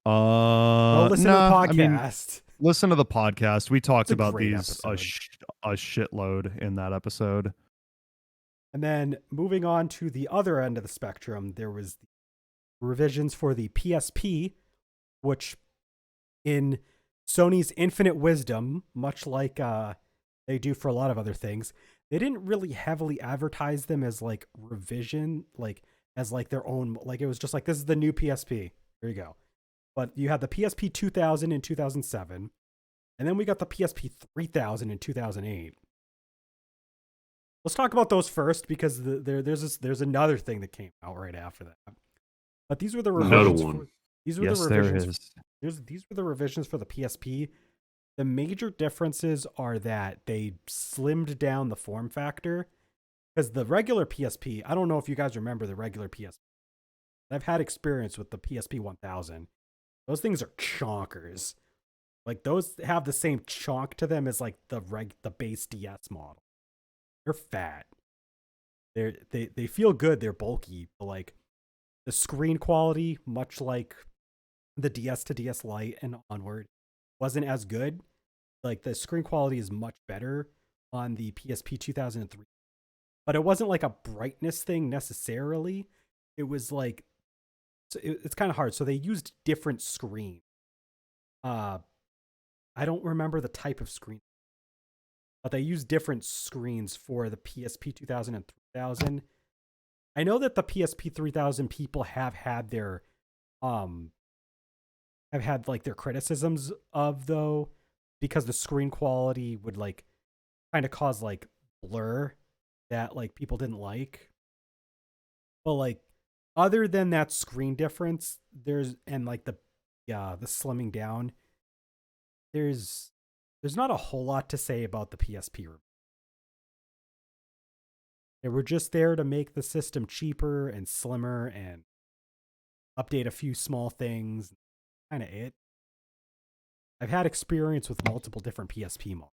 Go
listen to the
I mean,
podcast.
listen to the podcast. We talked
It's a
about
great
these a shitload in that episode.
And then moving on to the other end of the spectrum, there was the revisions for the PSP, which in Sony's infinite wisdom, much like they do for a lot of other things, they didn't really heavily advertise them as like revision, like as like their own, like it was just like, this is the new PSP. Here you go. But you had the PSP 2000 in 2007, and then we got the PSP 3000 in 2008. Let's talk about those first because there's another thing that came out right after that. But these were the
Another
revisions.
one.
These were
Yes,
the
there
revisions.
is.
These were the revisions for the PSP. The major differences are that they slimmed down the form factor because the regular PSP. I don't know if you guys remember the regular PSP. I've had experience with the PSP 1000. Those things are chonkers. Like those have the same chonk to them as like the base DS model. They're fat. They feel good. They're bulky, but like the screen quality, much like the DS to DS Lite and onward, wasn't as good. Like the screen quality is much better on the PSP 2003, but it wasn't like a brightness thing necessarily. It was like it's kind of hard. So they used different screen. I don't remember the type of screen, but they use different screens for the PSP 2000 and 3000. I know that the PSP 3000 people have had their like their criticisms of though, because the screen quality would like kind of cause like blur that like people didn't like. But like other than that screen difference, there's and like the slimming down, there's not a whole lot to say about the PSP. They were just there to make the system cheaper and slimmer and update a few small things. Kind of it. I've had experience with multiple different PSP models.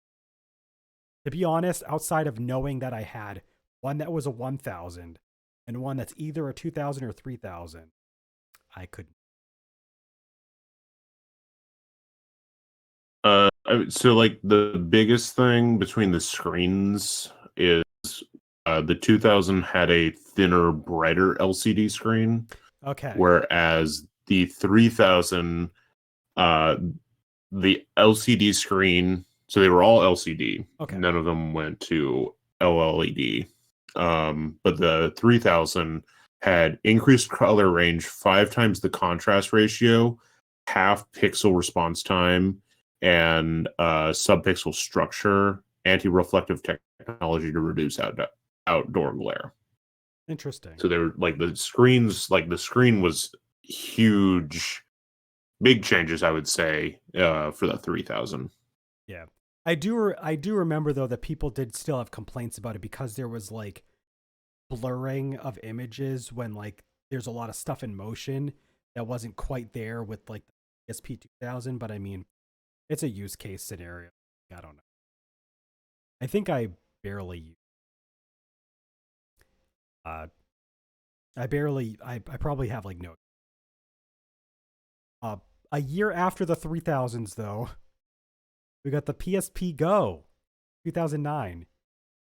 To be honest, outside of knowing that I had one that was a 1000 and one that's either a 2000 or 3000, I couldn't.
So like the biggest thing between the screens is the 2000 had a thinner, brighter LCD screen,
Okay.
whereas the 3000, the LCD screen, so they were all LCD.
Okay.
None of them went to OLED. But the 3000 had increased color range, 5 times the contrast ratio, half pixel response time, and subpixel structure, anti-reflective technology to reduce outdoor glare.
Interesting.
So they were like the screen was huge, big changes, I would say, for the 3000.
Yeah. I do remember though that people did still have complaints about it because there was like blurring of images when like there's a lot of stuff in motion that wasn't quite there with like the PSP 2000, but I mean, it's a use case scenario. I don't know. I think I barely I probably have like no. A year after the 3000s though, we got the PSP Go. 2009.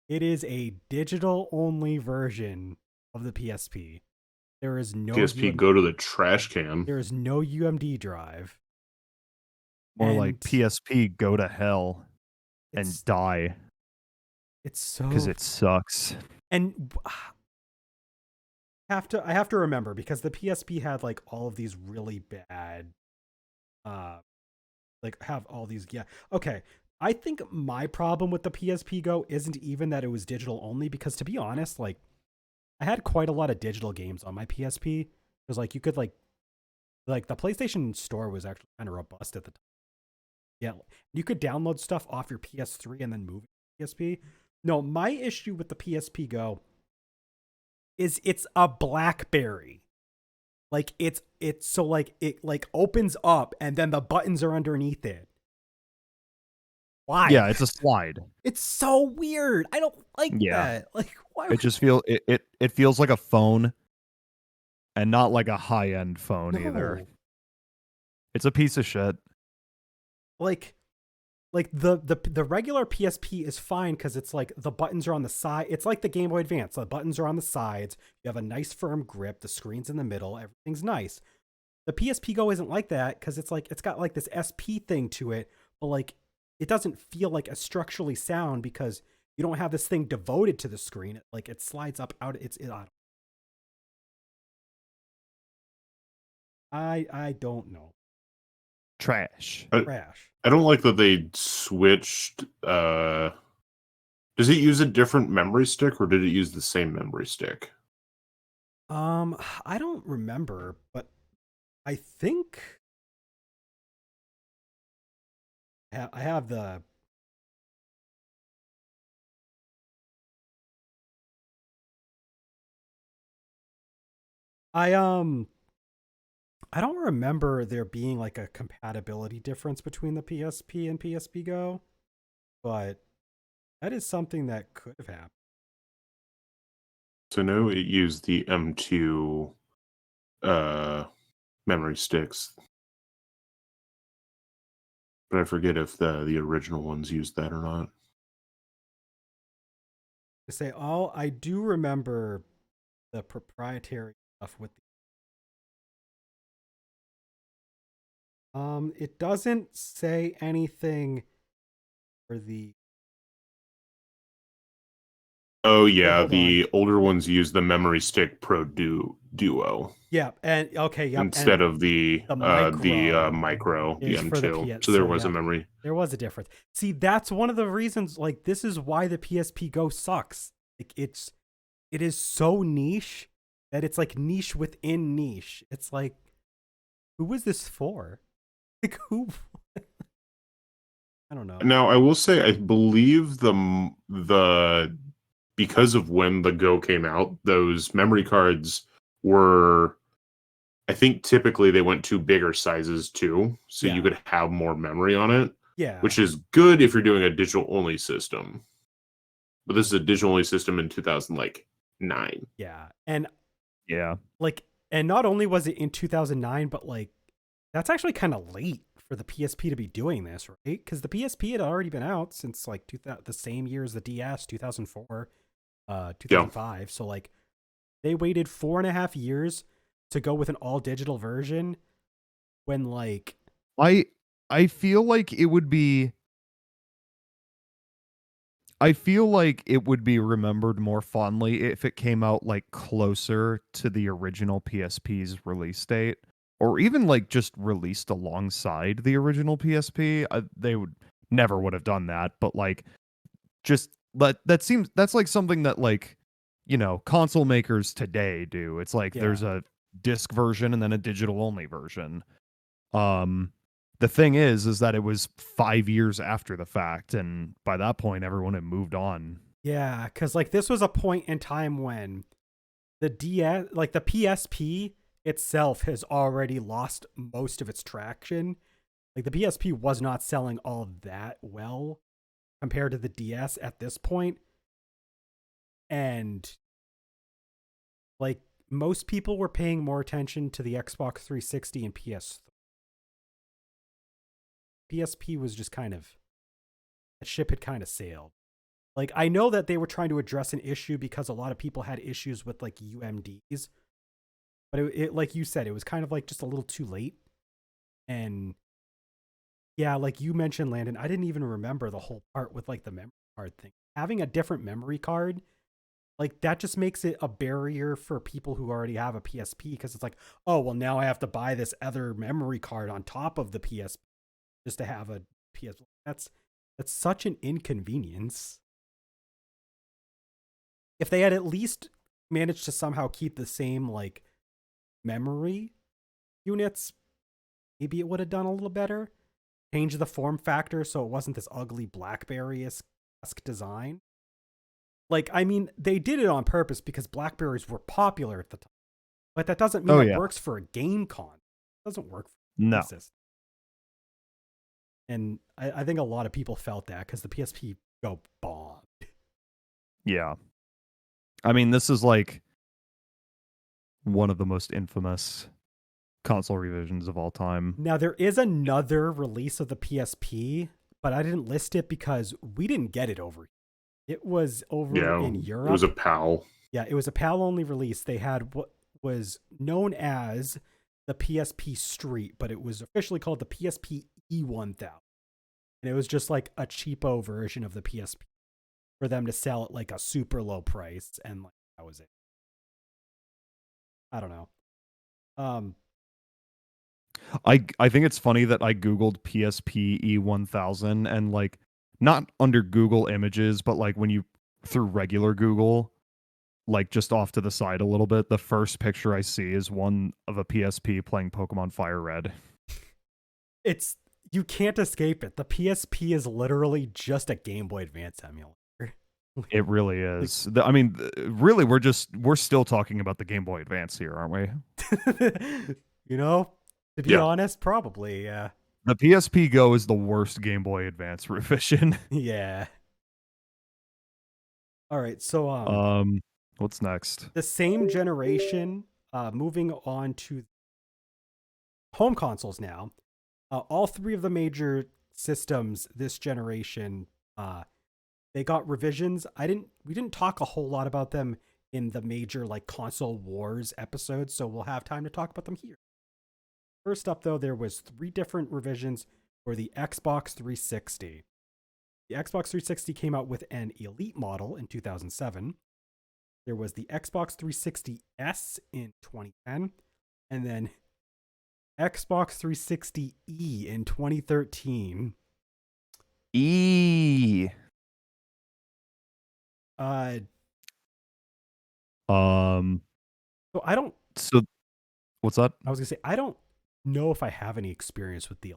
It is a digital only version of the PSP. There is no
PSP go to the trash can.
There is no UMD drive.
More like
And
PSP go to hell and
it's
die
it's so
because it sucks.
and I have to remember because the PSP had like all of these really bad like have all these okay. I think my problem with the PSP Go isn't even that it was digital only, because to be honest, like I had quite a lot of digital games on my PSP, because like you could like the PlayStation Store was actually kind of robust at the time. Yeah, you could download stuff off your PS3 and then move it to PSP. No, my issue with the PSP Go is it's a BlackBerry. Like it's so like it like opens up and then the buttons are underneath it. Why?
Yeah, it's a slide.
It's so weird. I don't like
Yeah.
that. Like why?
It just it feels like a phone and not like a high-end phone either.
No.
It's a piece of shit.
Like the regular PSP is fine because it's like the buttons are on the side. It's like the Game Boy Advance. The buttons are on the sides. You have a nice firm grip. The screen's in the middle. Everything's nice. The PSP Go isn't like that because it's like it's got like this SP thing to it, but like it doesn't feel like as structurally sound because you don't have this thing devoted to the screen. Like it slides up out. I don't know.
Trash.
Trash.
I don't like that they switched. Does it use a different memory stick or did it use the same memory stick?
I don't remember, but I think I have the. I don't remember there being like a compatibility difference between the PSP and PSP Go, but that is something that could have happened.
So no, it used the M2 memory sticks. But I forget if the original ones used that or not.
To say, oh, I do remember the proprietary stuff with the. It doesn't say anything for the.
Oh yeah,
hold
the older ones use the Memory Stick Pro Duo.
Yeah, and okay, yep,
Instead of the micro, the
is for the
M2.
PS.
So there
So
was
yeah,
a memory.
there was a difference. See, that's one of the reasons. Like, this is why the PSP Go sucks. Like, it is so niche that it's like niche within niche. It's like, who is this for? Like, who? I don't know.
Now I will say, I believe the because of when the Go came out, those memory cards were, I think typically they went to bigger sizes too, so you
Yeah.
could have more memory on it.
Yeah.
Which is good if you're doing a digital only system. But this is a digital only system in 2009.
Yeah. And
Yeah.
like, and not only was it in 2009, but like, that's actually kind of late for the PSP to be doing this, right? Because the PSP had already been out since like the same year as the DS, 2004. 2005. Yeah. So like they waited 4.5 years to go with an all digital version when like
I feel like it would be remembered more fondly if it came out like closer to the original PSP's release date, or even like just released alongside the original PSP. They would have done that, but like just that's like something that like, you know, console makers today do. It's like there's a disc version and then a digital only version. The thing is that it was 5 years after the fact, and by that point everyone had moved on.
Yeah, because like this was a point in time when the DS, like the PSP itself, has already lost most of its traction. Like the PSP was not selling all that well compared to the DS at this point. And like most people were paying more attention to the Xbox 360 and PS3. PSP was just kind of, that ship had kind of sailed. Like, I know that they were trying to address an issue because a lot of people had issues with like UMDs, but it like you said, it was kind of like just a little too late. And yeah, like you mentioned, Landon, I didn't even remember the whole part with like the memory card thing. Having a different memory card, like that just makes it a barrier for people who already have a PSP, because it's like, oh, well, now I have to buy this other memory card on top of the PSP just to have a PS. That's such an inconvenience. If they had at least managed to somehow keep the same like memory units, maybe it would have done a little better. Change the form factor so it wasn't this ugly BlackBerry-esque design. Like, I mean, they did it on purpose because Blackberries were popular at the time, but that doesn't mean it works for a game con. It doesn't work for a system. And I think a lot of people felt that because the PSP go bombed.
Yeah. I mean, this is like one of the most infamous console revisions of all time.
Now, there is another release of the PSP, but I didn't list it because we didn't get it over. It was over in Europe.
It was a PAL.
Yeah, it was a PAL-only release. They had what was known as the PSP Street, but it was officially called the PSP E1000. And it was just like a cheapo version of the PSP for them to sell at like a super low price, and like that was it. I don't know.
I think it's funny that I googled PSP E1000 and like not under Google Images, but like when you through regular Google, like just off to the side a little bit, the first picture I see is one of a PSP playing Pokemon Fire Red.
You can't escape it. The PSP is literally just a Game Boy Advance emulator.
It really is. I mean, really, we're still talking about the Game Boy Advance here, aren't we?
You know, to be honest, probably, yeah.
The PSP Go is the worst Game Boy Advance revision.
Yeah. All right, so
what's next?
The same generation, moving on to home consoles now. All three of the major systems this generation, they got revisions. We didn't talk a whole lot about them in the major like console wars episodes, so we'll have time to talk about them here. First up, though, there was 3 different revisions for the Xbox 360. The Xbox 360 came out with an Elite model in 2007. There was the Xbox 360S in 2010, and then Xbox 360E in 2013.
E.
So I don't.
So, what's that?
I was gonna say I don't know if I have any experience with the.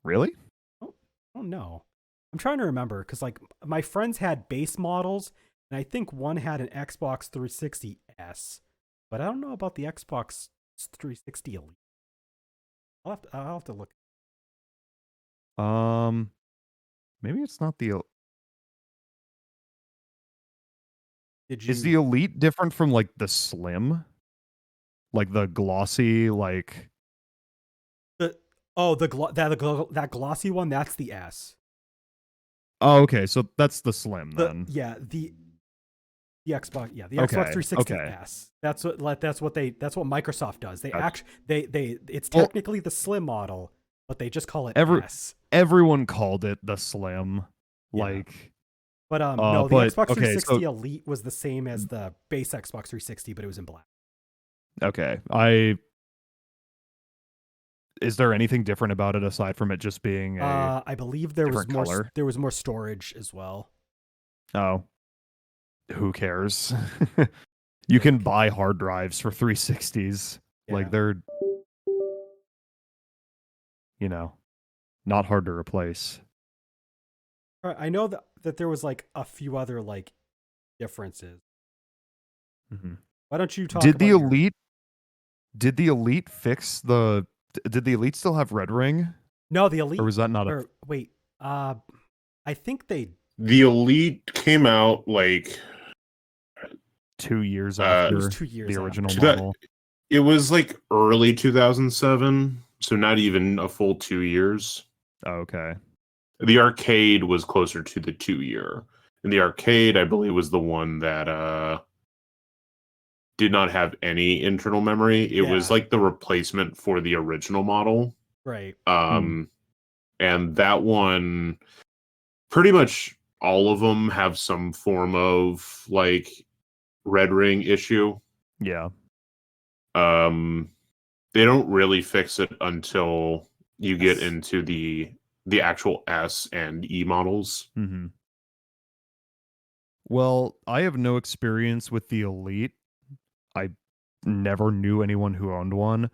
Really?
Oh no, I'm trying to remember because like my friends had base models, and I think one had an Xbox 360S, but I don't know about the Xbox 360 Elite. I'll have to look.
Maybe it's not the.
Is
the Elite different from like the Slim? Like the glossy, like
that glossy one, that's the S.
Oh, okay, so that's the Slim then.
The Xbox, the Xbox 360 S. That's what Microsoft does. It's technically the Slim model, but they just call it S.
Everyone called it the Slim, like.
But no, the Xbox 360 Elite was the same as the base Xbox 360, but it was in black.
Okay, is there anything different about it aside from it just being
I believe there was more
color?
There was more storage as well.
Oh, who cares? You can buy hard drives for 360s.
Yeah.
Like they're, not hard to replace.
I know that there was like a few other like differences.
Mm-hmm.
Why don't you talk?
Did the Elite fix the? Did the Elite still have Red Ring?
No, the Elite.
Or was that not a?
Wait, I think they.
The Elite came out like
2 years after.
It was 2 years
the original
after.
model.
It was like early 2007, so not even a full 2 years.
Oh, okay.
The arcade was closer to the 2-year. And the arcade, I believe, was the one that did not have any internal memory. It was
Yeah.
like the replacement for the original model.
Right.
And that one, pretty much all of them have some form of like red ring issue.
Yeah.
They don't really fix it until you get into the actual S and E models.
Mm-hmm. Well, I have no experience with the Elite. I never knew anyone who owned one.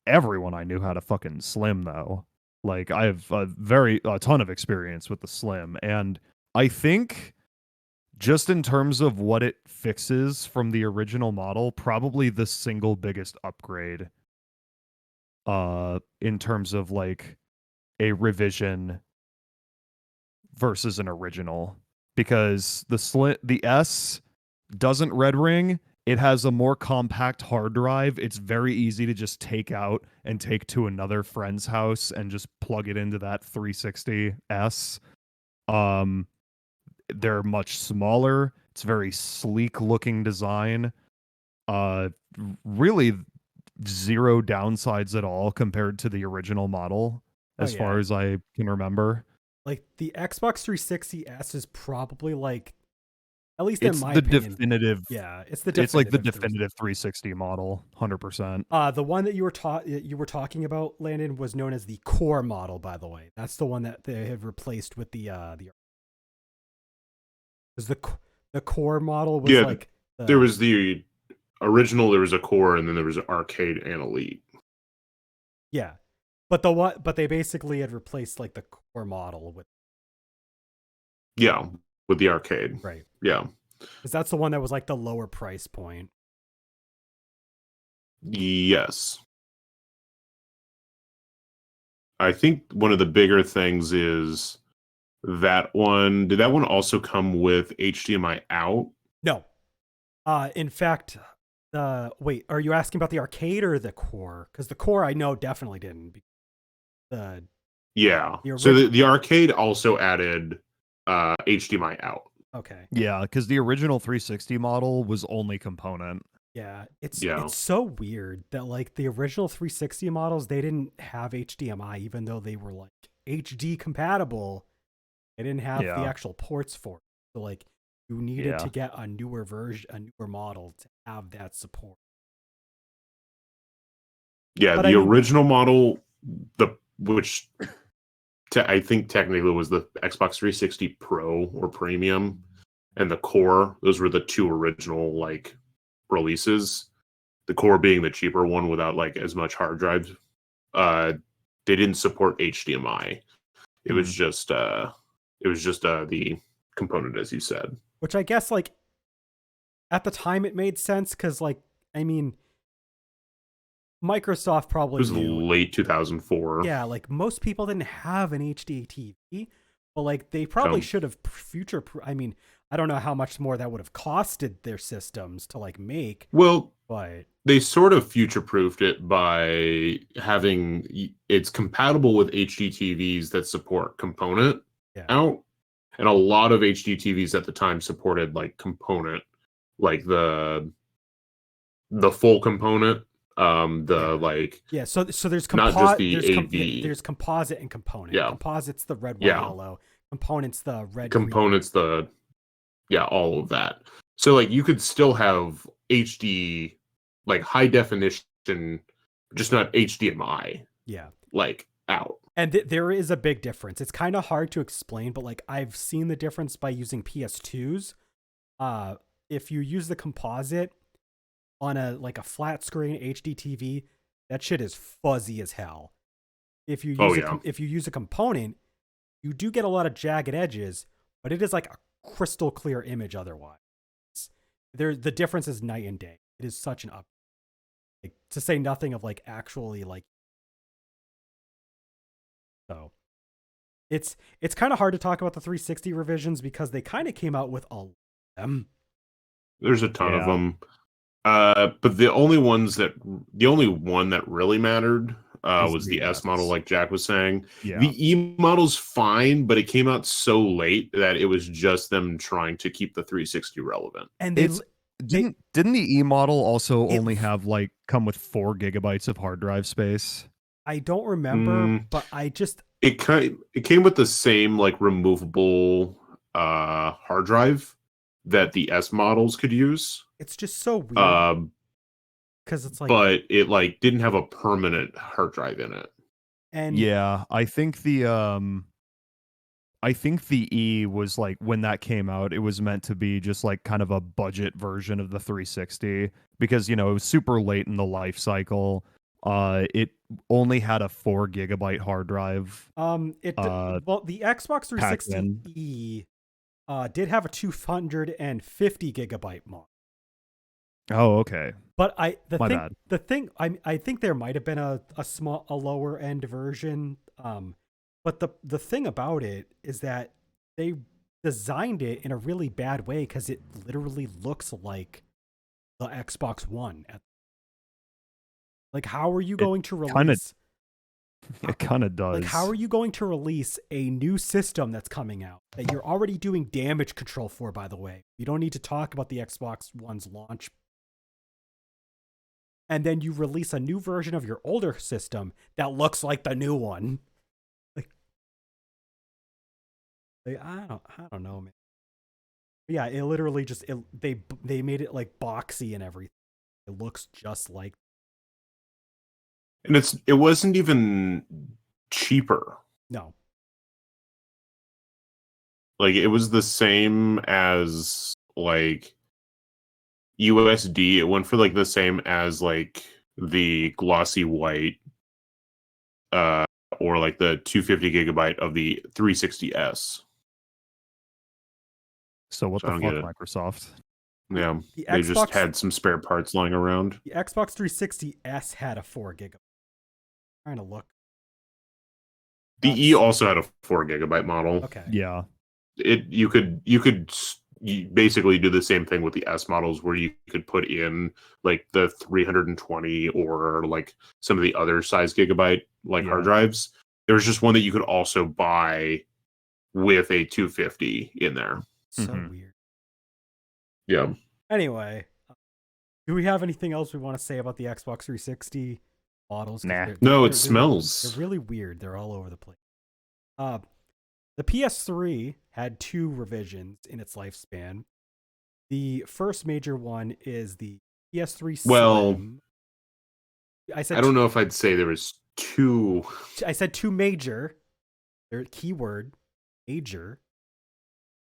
Everyone I knew had a fucking Slim, though. Like, I have a ton of experience with the Slim, and I think just in terms of what it fixes from the original model, probably the single biggest upgrade in terms of like a revision versus an original, because the S doesn't red ring. It has a more compact hard drive. It's very easy to just take out and take to another friend's house and just plug it into that 360S. They're much smaller. It's very sleek looking design. Really zero downsides at all compared to the original model, as far as I can remember.
Like the Xbox 360S is probably like, at least
It's
in my
the
opinion,
definitive.
Yeah, it's the definitive.
It's like the definitive 360 model, 100%.
The one that you were talking about, Landon, was known as the Core model. By the way, that's the one that they have replaced with the. Because the Core model was like
there was the original. There was a Core, and then there was an Arcade and Elite.
Yeah, but they basically had replaced like the Core model with.
Yeah, with the Arcade.
Right.
Yeah.
Because that's the one that was like the lower price point.
Yes. I think one of the bigger things is that one. Did that one also come with HDMI out?
No. In fact, wait, are you asking about the Arcade or the Core? Because the Core I know definitely didn't.
Yeah. So the Arcade also added HDMI out.
Okay.
Yeah, because the original 360 model was only component.
Yeah, it's so weird that like the original 360 models, they didn't have HDMI, even though they were like HD compatible. They didn't have the actual ports for it. So like you needed to get a newer version, a newer model to have that support.
Yeah, but original model, which I think technically was the Xbox 360 Pro or Premium, and the Core. Those were the two original like releases. The Core being the cheaper one without like as much hard drives. They didn't support HDMI. It was just the component, as you said.
Which I guess like at the time it made sense because like I mean, Microsoft probably
it was late 2004.
Yeah, like most people didn't have an HD TV, but like they probably should have I mean, I don't know how much more that would have costed their systems to like make.
Well,
but
they sort of future-proofed it by having it's compatible with HD TVs that support component out, and a lot of HD TVs at the time supported like component, like the full component. Like
so there's
not just the AV.
There's composite and component.
Yeah,
composite's the red, white, yellow. Component's the red.
Component's
green.
all of that. So like you could still have HD, like high definition, just not HDMI.
Yeah,
like out.
And there is a big difference. It's kind of hard to explain, but like I've seen the difference by using PS2s. If you use the composite on a flat screen HD TV, that shit is fuzzy as hell. If you use if you use a component, you do get a lot of jagged edges, but it is like a crystal clear image otherwise. The difference is night and day. It is such an up, like, to say nothing of like actually like. So it's kind of hard to talk about the 360 revisions because they kind of came out with all of them.
There's a ton of them. But the only one that really mattered was the S model, like Jack was saying.
Yeah.
The E model's fine, but it came out so late that it was just them trying to keep the 360 relevant.
And
didn't the E model also only have like come with 4 gigabytes of hard drive space?
I don't remember, but
it came with the same like removable hard drive that the S models could use.
It's just so weird. Because it's like,
but it like didn't have a permanent hard drive in it.
And
yeah, I think the E was like, when that came out, it was meant to be just like kind of a budget version of the 360 because, you know, it was super late in the life cycle. It only had a 4 gigabyte hard drive.
well, the Xbox 360 did have a 250 gigabyte mod.
Oh, okay.
But I think there might have been a lower end version. But the thing about it is that they designed it in a really bad way because it literally looks like the Xbox One. Like, how are you going to release?
It kind of does.
Like, how are you going to release a new system that's coming out that you're already doing damage control for, by the way? You don't need to talk about the Xbox One's launch. And then you release a new version of your older system that looks like the new one. Like I don't know, man. But yeah, it literally just they made it like boxy and everything. It looks just like.
And it wasn't even cheaper.
No.
Like it was the same as like USD. It went for like the same as like the glossy white or like the 250 gigabyte of the 360S.
So what the fuck, Microsoft?
Yeah, they just had some spare parts lying around.
The Xbox 360S had a 4 gigabyte. I'm trying to look.
The E also had a 4 gigabyte model.
Okay.
Yeah.
You could basically do the same thing with the S models where you could put in like the 320 or like some of the other size gigabyte like hard drives. There was just one that you could also buy with a 250 in there.
So weird.
Yeah.
Anyway, do we have anything else we want to say about the Xbox 360 models?
Nah.
No, it smells.
They're really weird. They're all over the place. The PS3 had 2 revisions in its lifespan. The first major one is the PS3 Slim.
Well, I don't know if I'd say there was 2.
I said 2 major. They're keyword major.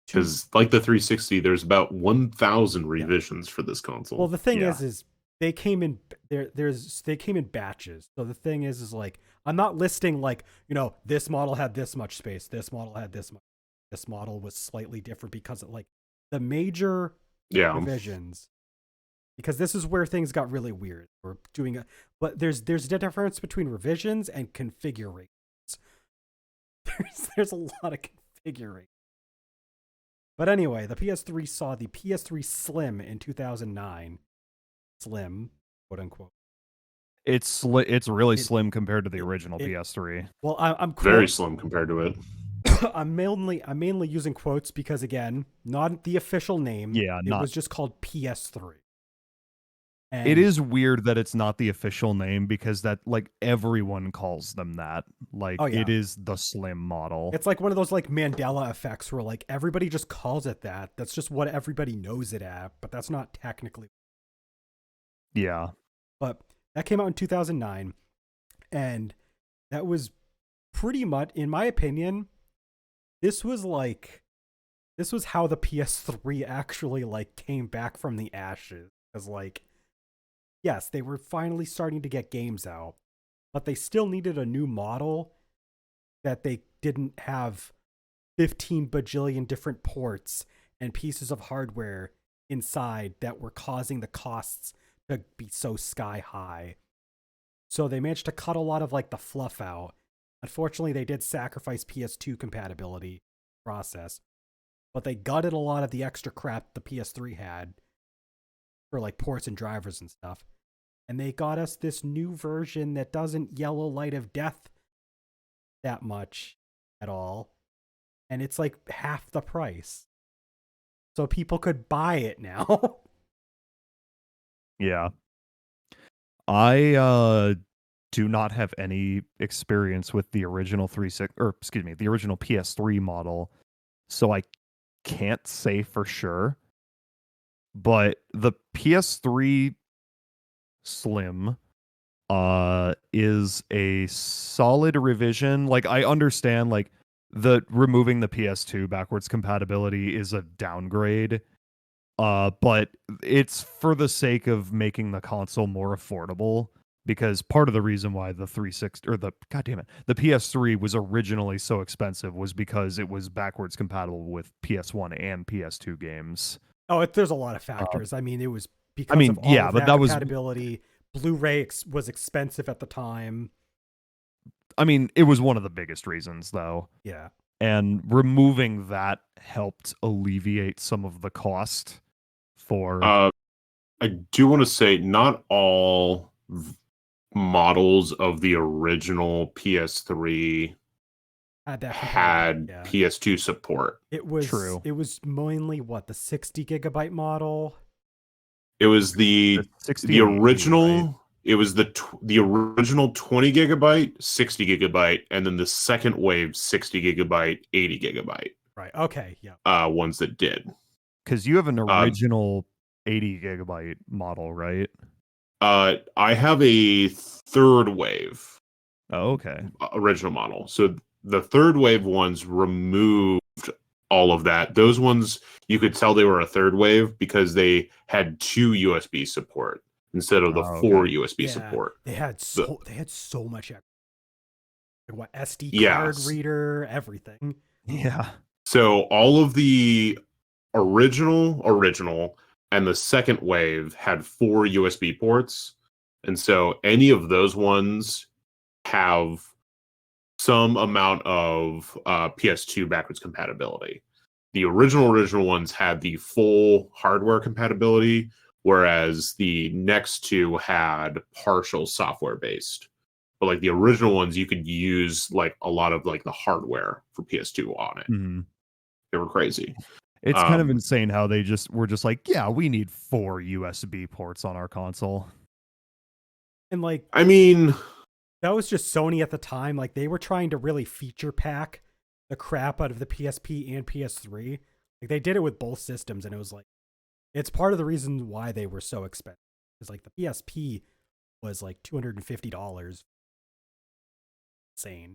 Because like the 360, there's about 1,000 revisions for this console.
Well, the thing is they came in they came in batches. So the thing is like I'm not listing like, you know, this model had this much space, this model had this much. This model was slightly different because of like the major revisions. Because this is where things got really weird. We're doing but there's a difference between revisions and configurations. There's a lot of configuring. But anyway, the PS3 saw the PS3 Slim in 2009. Slim, quote unquote.
It's really slim compared to the original PS3.
Well, I'm
very slim compared to it.
I'm mainly using quotes because again, not the official name.
Yeah,
it was just called PS3. And
it is weird that it's not the official name because that like everyone calls them that. Like it is the Slim model.
It's like one of those like Mandela effects where like everybody just calls it that. That's just what everybody knows it at, but that's not technically.
Yeah.
But that came out in 2009 and that was pretty much, in my opinion, this was how the PS3 actually like came back from the ashes. Because like, yes, they were finally starting to get games out, but they still needed a new model that they didn't have 15 bajillion different ports and pieces of hardware inside that were causing the costs to be so sky high. So they managed to cut a lot of like the fluff out. Unfortunately, they did sacrifice PS2 compatibility process, but they gutted a lot of the extra crap the PS3 had for like ports and drivers and stuff. and they got us this new version that doesn't yellow light of death that much at all, and it's like half the price, so people could buy it now.
Yeah. I do not have any experience with the original the original PS3 model, so I can't say for sure. But the PS3 Slim is a solid revision. Like, I understand, like, the removing the PS2 backwards compatibility is a downgrade. But it's for the sake of making the console more affordable, because part of the reason why the 360 or the the PS3 was originally so expensive was because it was backwards compatible with PS1 and PS2 games.
There's a lot of factors. I mean, it was because of all
yeah,
of
but
that
that was
compatibility. Blu-ray was expensive at the time.
I mean, it was one of the biggest reasons, though.
Yeah.
And removing that helped alleviate some of the cost for
I do want to say not all models of the original PS3
Had that
had
yeah.
PS2 support.
It was
True.
It was mainly what, the 60 gigabyte model.
It was the
60 and 80,
original.
right?
It was the original 20 gigabyte, 60 gigabyte, and then the second wave 60 gigabyte, 80 gigabyte.
Right. Okay. Yeah.
Ones that did.
Because you have an original 80 gigabyte model, right?
I have a third wave.
Oh, okay.
Original model. So the third wave ones removed all of that. Those ones, you could tell they were a third wave because they had 2 USB support instead of the 4 USB support.
They had so much. What, SD card
Yes.
reader, everything.
Yeah.
So all of the original and the second wave had 4 USB ports. And so any of those ones have some amount of PS2 backwards compatibility. The original ones had the full hardware compatibility, whereas the next 2 had partial software based. But like the original ones, you could use like a lot of like the hardware for PS2 on it.
Mm-hmm.
They were crazy.
It's kind of insane how they were just like, yeah, we need 4 USB ports on our console.
And like,
I mean,
that was just Sony at the time. Like, they were trying to really feature pack the crap out of the PSP and PS3. Like, they did it with both systems, and it was like, it's part of the reason why they were so expensive. Because like the PSP was like $250. Insane.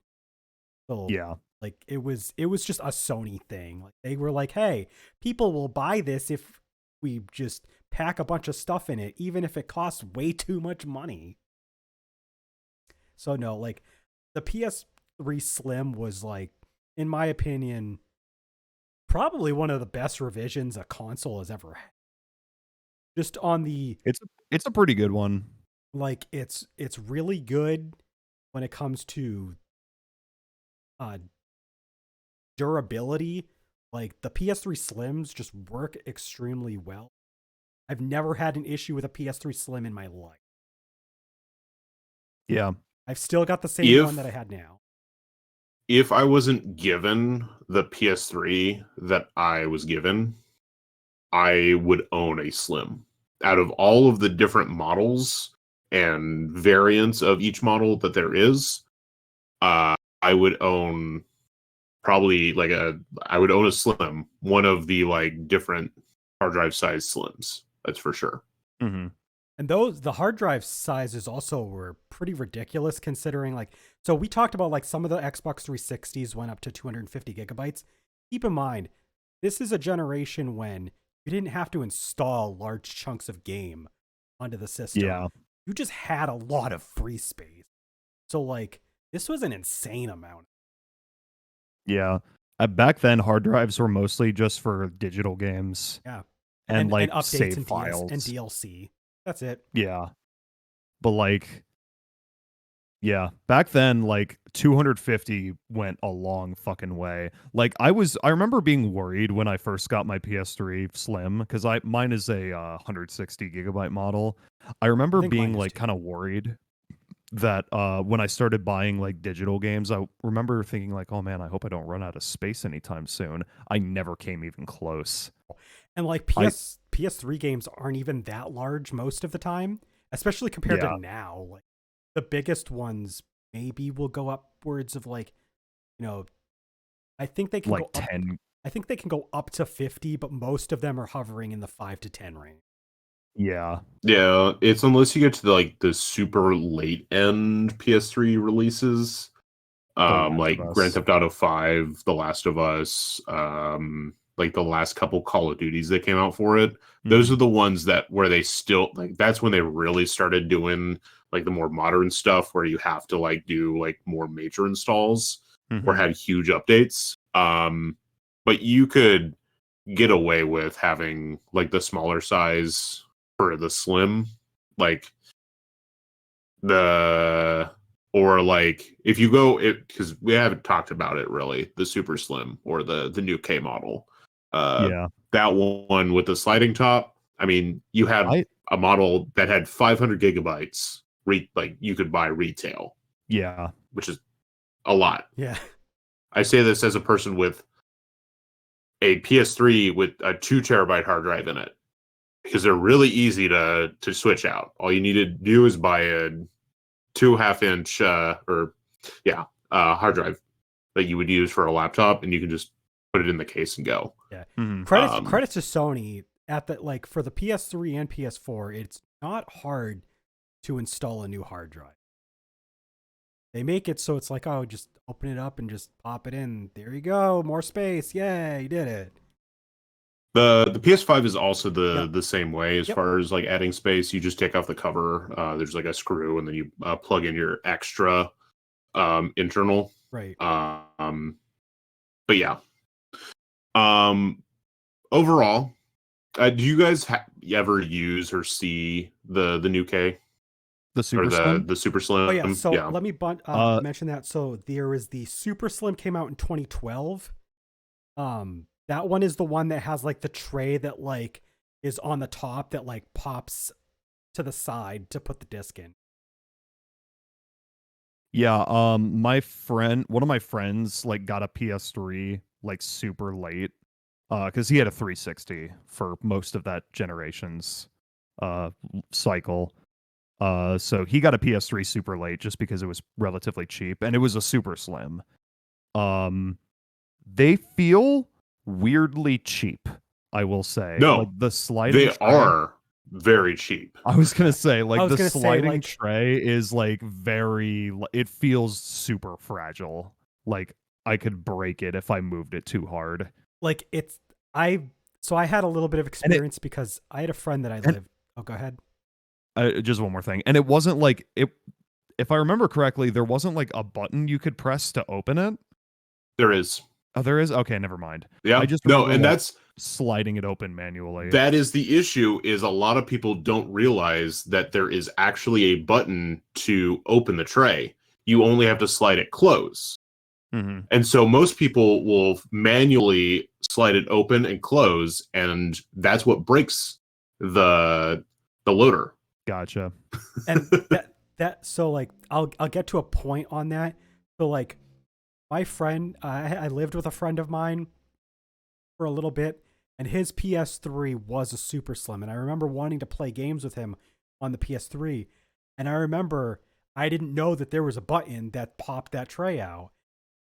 So
Yeah.
like it was just a Sony thing. Like, they were like, hey, people will buy this if we just pack a bunch of stuff in it, even if it costs way too much money. So no, like the PS3 Slim was, like, in my opinion, probably one of the best revisions a console has ever had. Just on the,
it's a pretty good one.
like, it's really good when it comes to durability. Like, the PS3 Slims just work extremely well. I've never had an issue with a PS3 Slim in my life.
Yeah.
I've still got the same one that I had now.
If I wasn't given the PS3 that I was given, I would own a Slim. Out of all of the different models and variants of each model that there is, I would own probably like I would own a Slim, one of the like different hard drive size Slims. That's for sure.
Mm-hmm.
And the hard drive sizes also were pretty ridiculous, considering, like, so we talked about like some of the Xbox 360s went up to 250 gigabytes. Keep in mind, this is a generation when you didn't have to install large chunks of game onto the system.
Yeah.
You just had a lot of free space. So like, this was an insane amount.
Yeah. Back then, hard drives were mostly just for digital games.
Yeah.
And like
updates
save
and
files
and DLC. That's it.
Yeah. But like Yeah, back then, like 250 went a long fucking way. Like I remember being worried when I first got my PS3 Slim because mine is a 160 gigabyte model. I
I
remember
think mine
being
is
like
too.
kind of worried that when I started buying like digital games, I remember thinking like, oh man, I hope I don't run out of space anytime soon. I never came even close.
And like
I
PS3 games aren't even that large most of the time, especially compared to
yeah,
now. Like the biggest ones maybe will go upwards of like, you know, I think they can
like
go up
10.
I think they can go up to 50, but most of them are hovering in the 5 to 10 range.
Yeah,
Yeah, it's unless you get to the super late end PS3 releases,
The Last of
like Grand
Us.
Theft Auto 5, The Last of Us, like the last couple Call of Duties that came out for it. Those
Mhm.
are the ones that where they still like that's when they really started doing like the more modern stuff where you have to like do like more major installs or
Mhm.
had huge updates. But you could get away with having like the smaller size for the slim, like the or like if you go it because we haven't talked about it really, the super slim or the new K model. Uh
Yeah.
that one with the sliding top, I mean, you had
I
a model that had 500 gigabytes like you could buy retail,
yeah.
which is a lot.
Yeah.
I say this as a person with a PS3 with a 2 terabyte hard drive in it because they're really easy to switch out. All you need to do is buy a 2.5 inch hard drive that you would use for a laptop, and you can just put it in the case and go.
Yeah.
Mhm.
Credits to Sony at the like for the PS3 and PS4, it's not hard to install a new hard drive. They make it so it's like, oh, just open it up and just pop it in. There you go, more space. Yay, you did it.
The PS5 is also the
Yep.
the same way as
Yep.
far as like adding space. You just take off the cover. There's like a screw, and then you plug in your extra internal.
Right.
Um, but yeah. Um, overall, do you guys ever use or see the new K
The
or
Super Slim?
the Super
Oh yeah,
Slim?
so
Yeah,
let me
Uh
mention that. So there is the Super Slim came out in 2012. That one is the one that has like the tray that like is on the top that like pops to the side to put the disc in.
yeah, one of my friends like got a PS3 like super late cuz he had a 360 for most of that generation's cycle. So he got a PS3 super late just because it was relatively cheap and it was a super slim. Um they feel weirdly cheap, I will say. Like
no,
the sliding
they
tray.
are very cheap.
I was gonna say,
I
like
was
the
gonna say
sliding
like
tray is like it feels super fragile. Like I could break it if I moved it too hard.
it's I so I had a little bit of
And it
experience because I had a friend that I
and
lived. Oh, go ahead.
just one more thing. And it wasn't like it. If I remember correctly, there wasn't like a button you could press to open it.
There is.
Oh, there is. Okay, never mind. I
Yeah.
just
No,
remember
and
like sliding it open manually.
that is the issue is a lot of people don't realize that there is actually a button to open the tray. You only have to slide it close.
Hmm.
And so most people will manually slide it open and close, and that's what breaks the loader.
Gotcha.
And that so like I'll get to a point on that. So like my friend, I lived with a friend of mine for a little bit, and his PS3 was a super slim. And I remember wanting to play games with him on the PS3. And I remember I didn't know that there was a button that popped that tray out.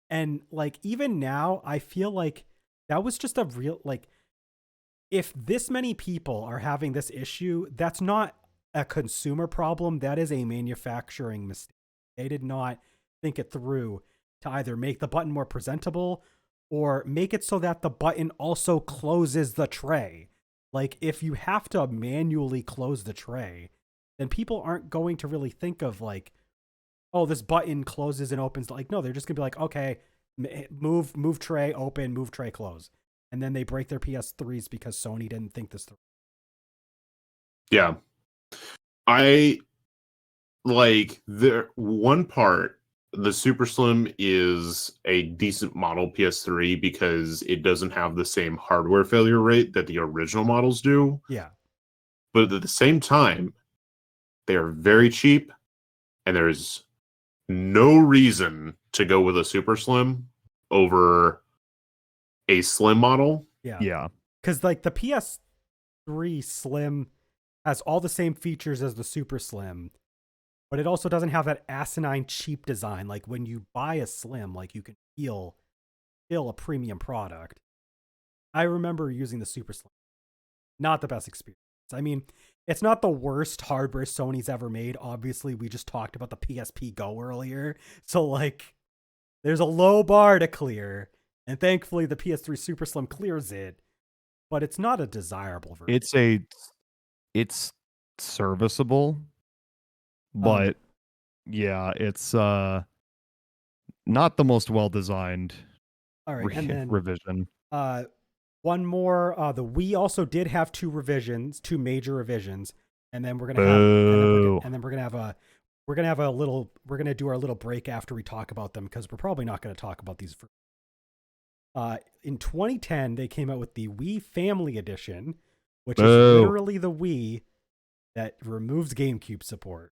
And like even now, I feel like that was just a real like if this many people are having this issue, that's not a consumer problem. That is a manufacturing mistake. They did not think it through to either make the button more presentable or make it so that the button also closes the tray. Like, if you have to manually close the tray, then people aren't going to really think of, like, oh, this button closes and opens. Like, no, they're just going to be like, okay, move tray, open, move tray, close. And then they break their PS3s because Sony didn't think this through.
Yeah. I like there one part, the Super Slim is a decent model PS3 because it doesn't have the same hardware failure rate that the original models do.
Yeah.
But at the same time, they are very cheap, and there's no reason to go with a Super Slim over a Slim model.
Yeah.
Yeah.
Because like the PS3 Slim has all the same features as the Super Slim, but it also doesn't have that asinine cheap design. Like when you buy a Slim, like you can feel a premium product. I remember using the Super Slim. Not the best experience. I mean, it's not the worst hardware Sony's ever made. Obviously, we just talked about the PSP Go earlier. So like there's a low bar to clear, and thankfully the PS3 Super Slim clears it, but it's not a desirable version.
It's serviceable, but yeah, it's not the most well designed
All right, and then
revision.
one more. The Wii also did have two major revisions, and then we're gonna
Boo.
we're gonna do our little break after we talk about them because we're probably not gonna talk about these. In 2010, they came out with the Wii Family Edition, which is literally the Wii that removes GameCube support.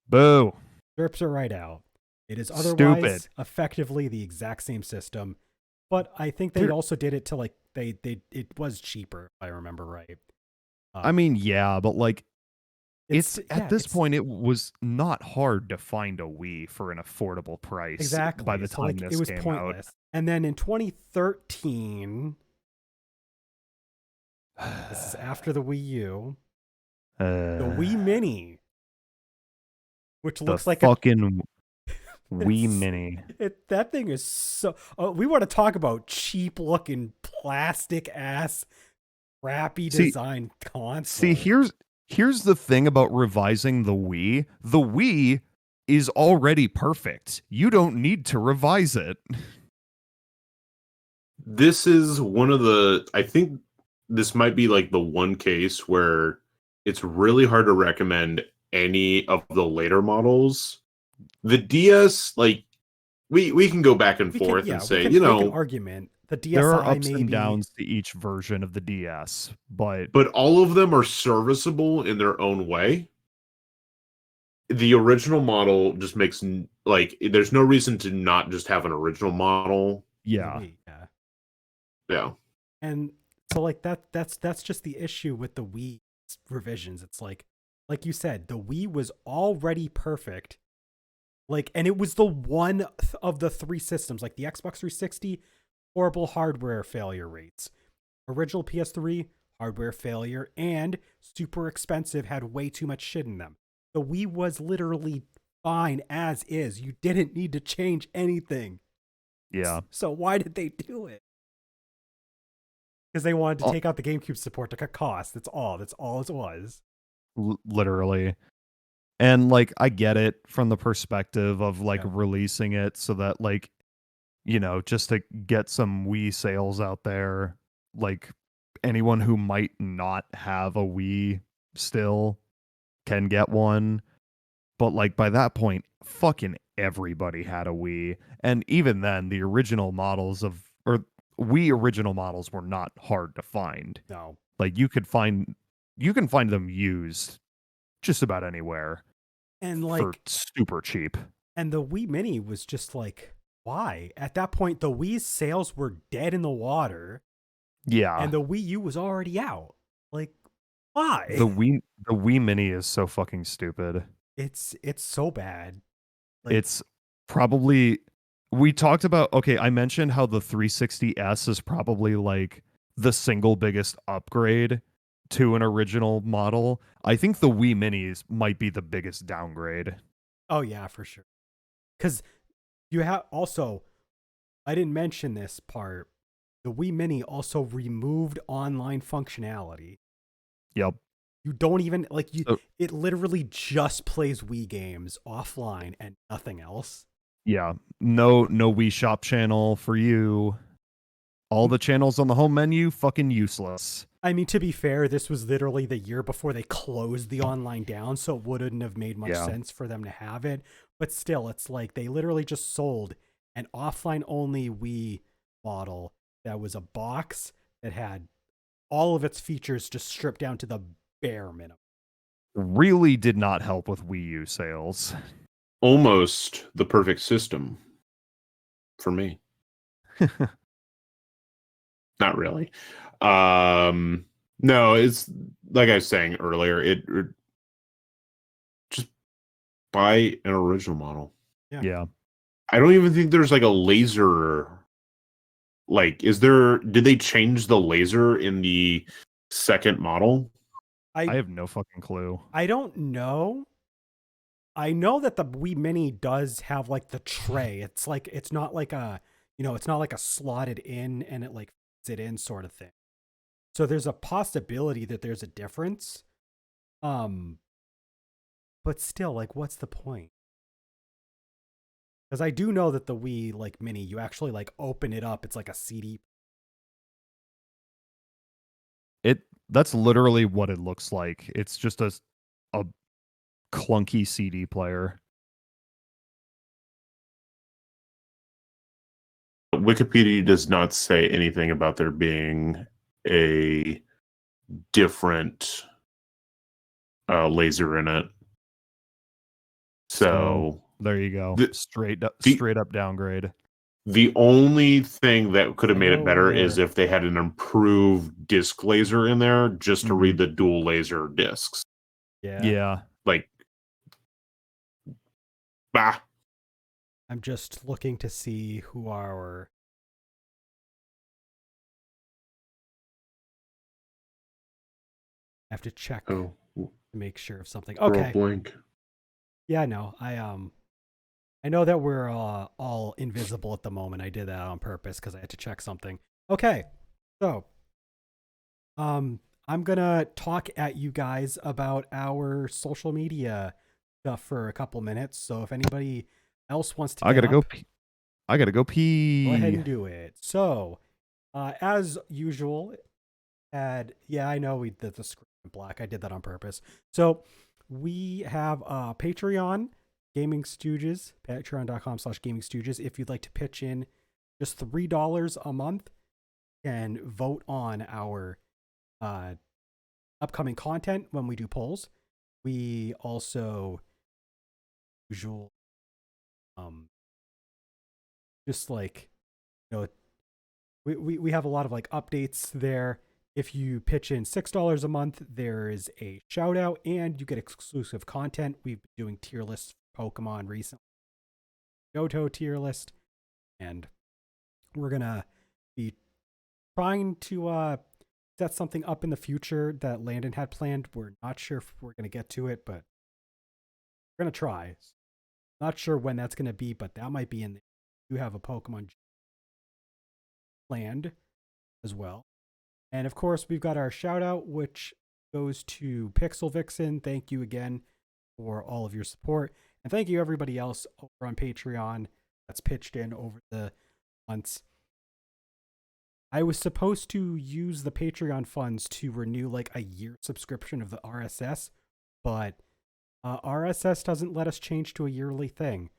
Boo.
Strips are right out. It is otherwise
Stupid.
effectively the exact same system, but I think they also did it to like it was cheaper if I remember right.
I mean, yeah, but like it's at this point it was not hard to find a Wii for an affordable price.
Exactly.
By the time
like,
this
it was
came
pointless.
out.
And then in 2013, this is after the Wii U, the Wii Mini, which looks like
fucking Wii Mini.
That thing is so. We want to talk about cheap looking plastic ass, crappy design console.
See, here's the thing about revising the Wii. The Wii is already perfect. You don't need to revise it.
This is one of the. I think this might be like the one case where it's really hard to recommend any of the later models. The DS, like we can go back and forth and say,
make an argument. The DSi,
there are ups and downs to each version of the DS, but
all of them are serviceable in their own way. The original model just makes like there's no reason to not just have an original model.
Yeah.
Yeah.
And so like that's just the issue with the Wii revisions. It's like you said, the Wii was already perfect. Like, and it was the one of the three systems, like the Xbox 360, horrible hardware failure rates. Original PS3, hardware failure, and super expensive, had way too much shit in them. The Wii was literally fine as is. You didn't need to change anything.
Yeah.
So why did they do it? Because they wanted to take out the GameCube support to cut costs. That's all it was.
Literally. And like I get it from the perspective of like releasing it so that like, you know, just to get some Wii sales out there, like anyone who might not have a Wii still can get one. But like by that point, fucking everybody had a Wii. And even then, the original models Wii original models were not hard to find.
No.
Like you can find them used just about anywhere.
And like
for super cheap.
And the Wii Mini was just like, why? At that point, the Wii's sales were dead in the water.
Yeah.
And the Wii U was already out. Like, why?
The Wii Mini is so fucking stupid.
It's so bad.
Like, it's probably we talked about I mentioned how the 360S is probably like the single biggest upgrade to an original model. I think the Wii Minis might be the biggest downgrade.
Oh yeah, for sure. Because you have also, I didn't mention this part, the Wii Mini also removed online functionality.
Yep.
You don't even it literally just plays Wii games offline and nothing else.
Yeah. No Wii Shop channel for you. All the channels on the home menu, fucking useless.
I mean, to be fair, this was literally the year before they closed the online down, so it wouldn't have made much
Yeah.
sense for them to have it. But still, it's like they literally just sold an offline only Wii model that was a box that had all of its features just stripped down to the bare minimum.
Really did not help with Wii U sales.
Almost the perfect system for me. Not really. No, it's like I was saying earlier, it just buy an original model.
Yeah.
I don't even think there's like a laser. Like, did they change the laser in the second model?
I have no fucking clue.
I don't know. I know that the Wii Mini does have like the tray. It's like it's not like a it's not like a slotted in and it like fits it in sort of thing. So there's a possibility that there's a difference. But still, like, what's the point? Because I do know that the Wii like Mini, you actually like open it up. It's like a CD.
That's literally what it looks like. It's just a clunky CD player.
Wikipedia does not say anything about there being a different laser in it. So
there you go.
The-
straight up downgrade.
the only thing that could have
I
made it
know
better is
where-
if they had an improved disc laser in there just to read the dual laser discs.
Yeah.
Like, bah.
I'm just looking to see who our I have to check to
Oh,
make sure of something.
throw a
Okay.
blank.
Yeah, no. I know that we're all invisible at the moment. I did that on purpose because I had to check something. Okay. So I'm gonna talk at you guys about our social media stuff for a couple minutes. So if anybody else wants to
I gotta
get
go
up,
pee. I gotta go pee.
go ahead and do it. So as usual, I know we did the screen in black. I did that on purpose. So we have Patreon, GamingStooges, patreon.com/GamingStooges. If you'd like to pitch in just $3 a month and vote on our upcoming content when we do polls. We also usual just like we have a lot of like updates there. If you pitch in $6 a month, there is a shout out and you get exclusive content. We've been doing tier lists for Pokemon recently, Johto tier list, and we're gonna be trying to set something up in the future that Landon had planned. We're not sure if we're gonna get to it, but we're gonna try. Not sure when that's gonna be, but that might be in there. You have a Pokemon planned as well. And of course, we've got our shout out, which goes to Pixel Vixen. Thank you again for all of your support. And thank you everybody else over on Patreon that's pitched in over the months. I was supposed to use the Patreon funds to renew like a year subscription of the RSS, but RSS doesn't let us change to a yearly thing.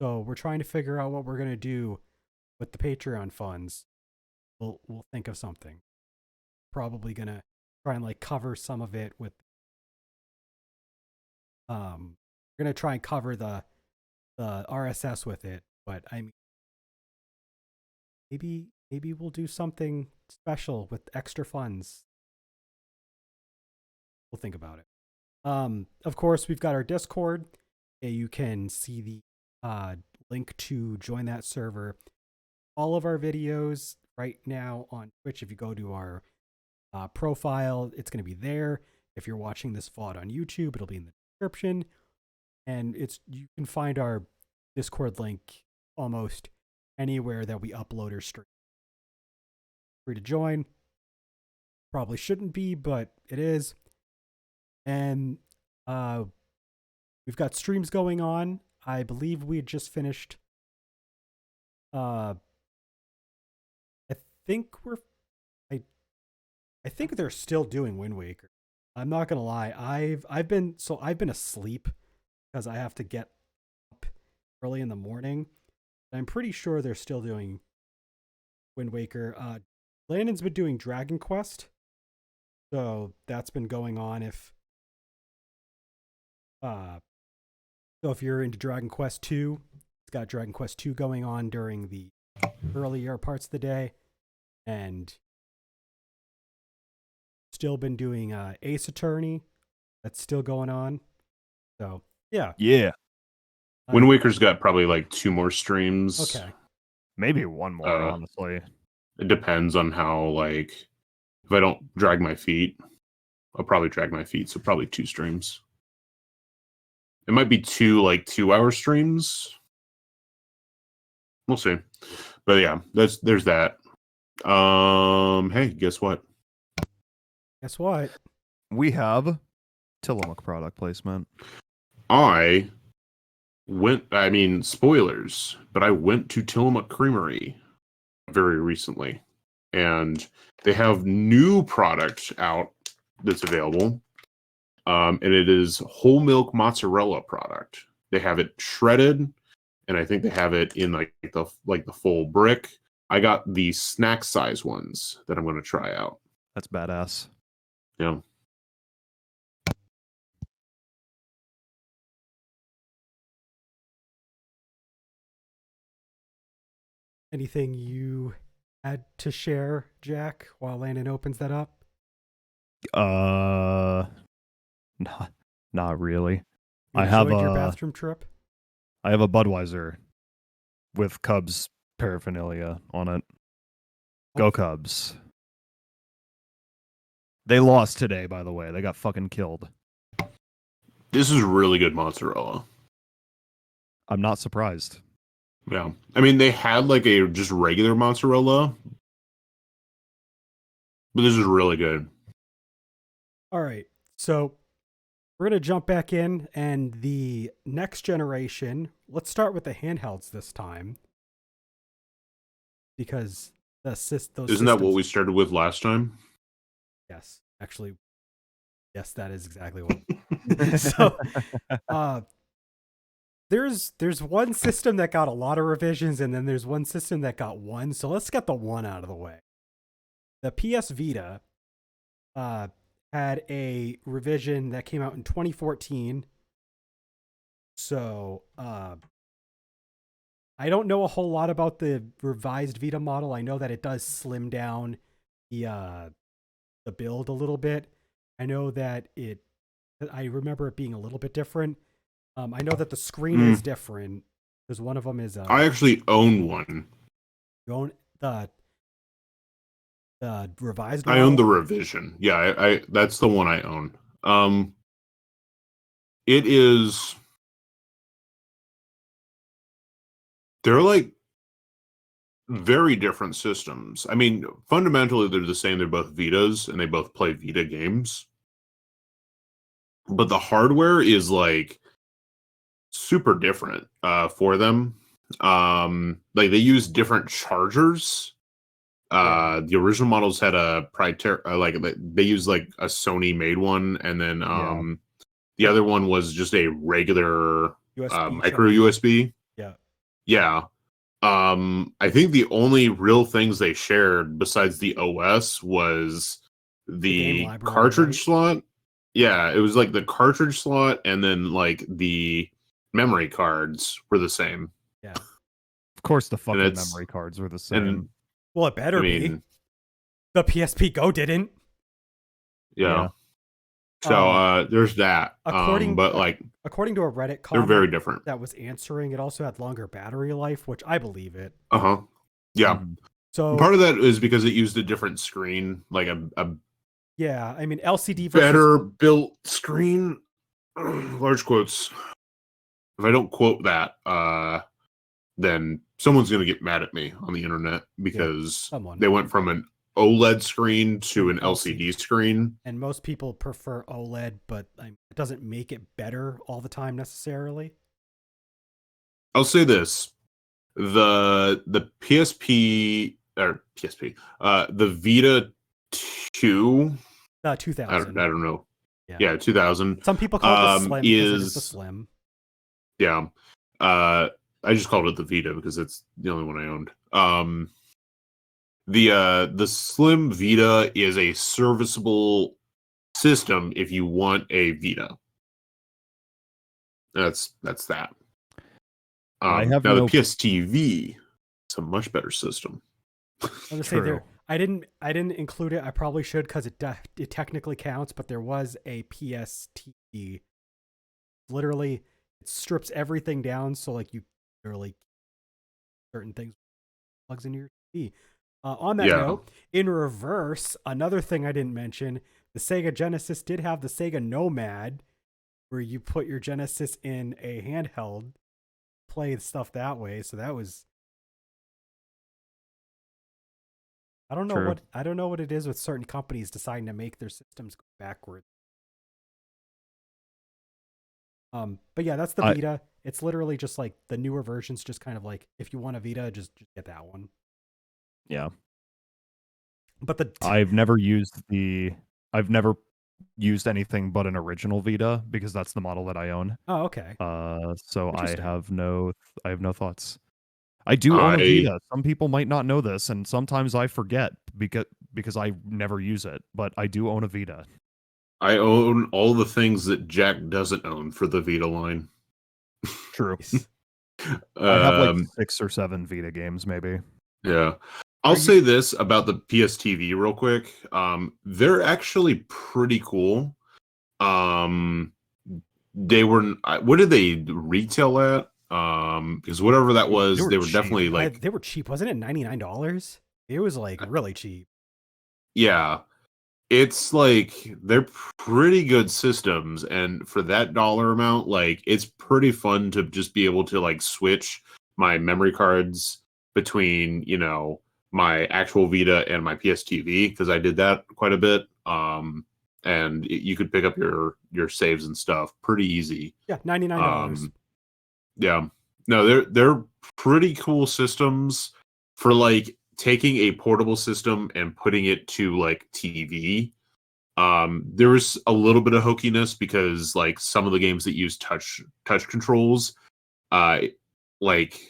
So we're trying to figure out what we're going to do with the Patreon funds. We'll think of something. Probably gonna try and like cover some of it with we're gonna try and cover the RSS with it, but I mean maybe we'll do something special with extra funds. We'll think about it. Of course we've got our Discord. You can see the link to join that server. All of our videos right now on Twitch, if you go to our profile, it's going to be there. If you're watching this VOD on YouTube, it'll be in the description. And you can find our Discord link almost anywhere that we upload or stream. Free to join. Probably shouldn't be, but it is. And we've got streams going on. I believe we had just finished. I think I think they're still doing Wind Waker. I'm not gonna lie. I've been asleep because I have to get up early in the morning. I'm pretty sure they're still doing Wind Waker. Landon's been doing Dragon Quest, so that's been going on. If you're into Dragon Quest 2, it's got Dragon Quest 2 going on during the earlier parts of the day, and still been doing Ace Attorney. That's still going on. So yeah.
Wind Waker's got probably like 2 more streams.
Okay.
Maybe one more, honestly.
It depends on how, like, if I don't drag my feet, I'll probably drag my feet. So probably 2 streams. It might be 2 like 2-hour streams. We'll see. But yeah, there's that. Hey, guess what?
Guess what?
We have Tillamook product placement.
I mean, spoilers, but I went to Tillamook Creamery very recently, and they have new product out that's available. And it is whole milk mozzarella product. They have it shredded, and I think they have it in like the full brick. I got the snack size ones that I'm going to try out.
That's badass.
Yeah.
Anything you had to share, Jack, while Landon opens that up?
Not really.
You
I have
enjoyed your bathroom trip?
I have a Budweiser with Cubs paraphernalia on it. Go Cubs. They lost today, by the way. They got fucking killed.
This is really good mozzarella.
I'm not surprised.
Yeah. I mean, they had like a just regular mozzarella, but this is really good.
All right. So we're going to jump back in, and the next generation, let's start with the handhelds this time. Because those
Isn't that what we started with last time?
Yes. Actually, yes, that is exactly what. So, there's one system that got a lot of revisions, and then there's one system that got one. So let's get the one out of the way. The PS Vita had a revision that came out in 2014. So I don't know a whole lot about the revised Vita model. I know that it does slim down the build a little bit. I know that I remember it being a little bit different. I know that the screen is different because one of them is.
I actually own one.
You own the revised
model? I own the revision. Yeah, I that's the one I own. It is. They're like very different systems. I mean, fundamentally, they're the same. They're both Vitas, and they both play Vita games. But the hardware is like super different for them. Like they use different chargers. The original models had a proprietary, like they used like a Sony made one, and then the other one was just a regular micro USB. Yeah. I think the only real things they shared besides the OS was the cartridge slot. Yeah, it was like the cartridge slot, and then like the memory cards were the same.
Yeah.
Of course the fucking memory cards were the same.
Well, it better be. The PSP Go didn't.
Yeah. So there's that.
According
to a
Reddit comment,
they're very different.
That was answering, it also had longer battery life, which I believe it.
Yeah.
Mm-hmm.
So part of that is because it used a different screen, like a
yeah, I mean LCD versus
better built screen. Large quotes. If I don't quote that, then someone's gonna get mad at me on the internet because they went from an OLED screen to an LCD screen.
And most people prefer OLED, but it doesn't make it better all the time necessarily.
I'll say this. The PSP or PSP, the Vita 2002. I
2000.
don't know.
Yeah.
Yeah, 2000.
Some people call it the Slim because it is the Slim.
Yeah. I just called it the Vita because it's the only one I owned. The Slim Vita is a serviceable system if you want a Vita. That's that.
I have
now
no-
the PSTV is a much better system.
I was gonna say there. I didn't include it. I probably should because it technically counts. But there was a PSTV. Literally, it strips everything down, so like you literally certain things plugs into your TV. On that note, in reverse, another thing I didn't mention: the Sega Genesis did have the Sega Nomad, where you put your Genesis in a handheld, play stuff that way. So that was. I don't know what it is with certain companies deciding to make their systems go backward. But yeah, that's the Vita. It's literally just like the newer versions, just kind of like if you want a Vita, just get that one.
Yeah.
But
I've never used anything but an original Vita because that's the model that I own.
Oh, okay.
So I have no thoughts. I do own a Vita. Some people might not know this, and sometimes I forget because I never use it. But I do own a Vita.
I own all the things that Jack doesn't own for the Vita line.
True. I have like 6 or 7 Vita games, maybe.
Yeah. I'll say this about the PSTV real quick. They're actually pretty cool. They were, what did they retail at? Because whatever that was, they were definitely like,
they were cheap. Wasn't it $99? It was like really cheap.
Yeah. It's like they're pretty good systems, and for that dollar amount, like it's pretty fun to just be able to like switch my memory cards between, you know, my actual Vita and my PSTV, because I did that quite a bit. And you could pick up your saves and stuff pretty easy.
Yeah, $99.
Yeah. No, they're pretty cool systems for like taking a portable system and putting it to like TV. There was a little bit of hokiness because like some of the games that use touch controls, like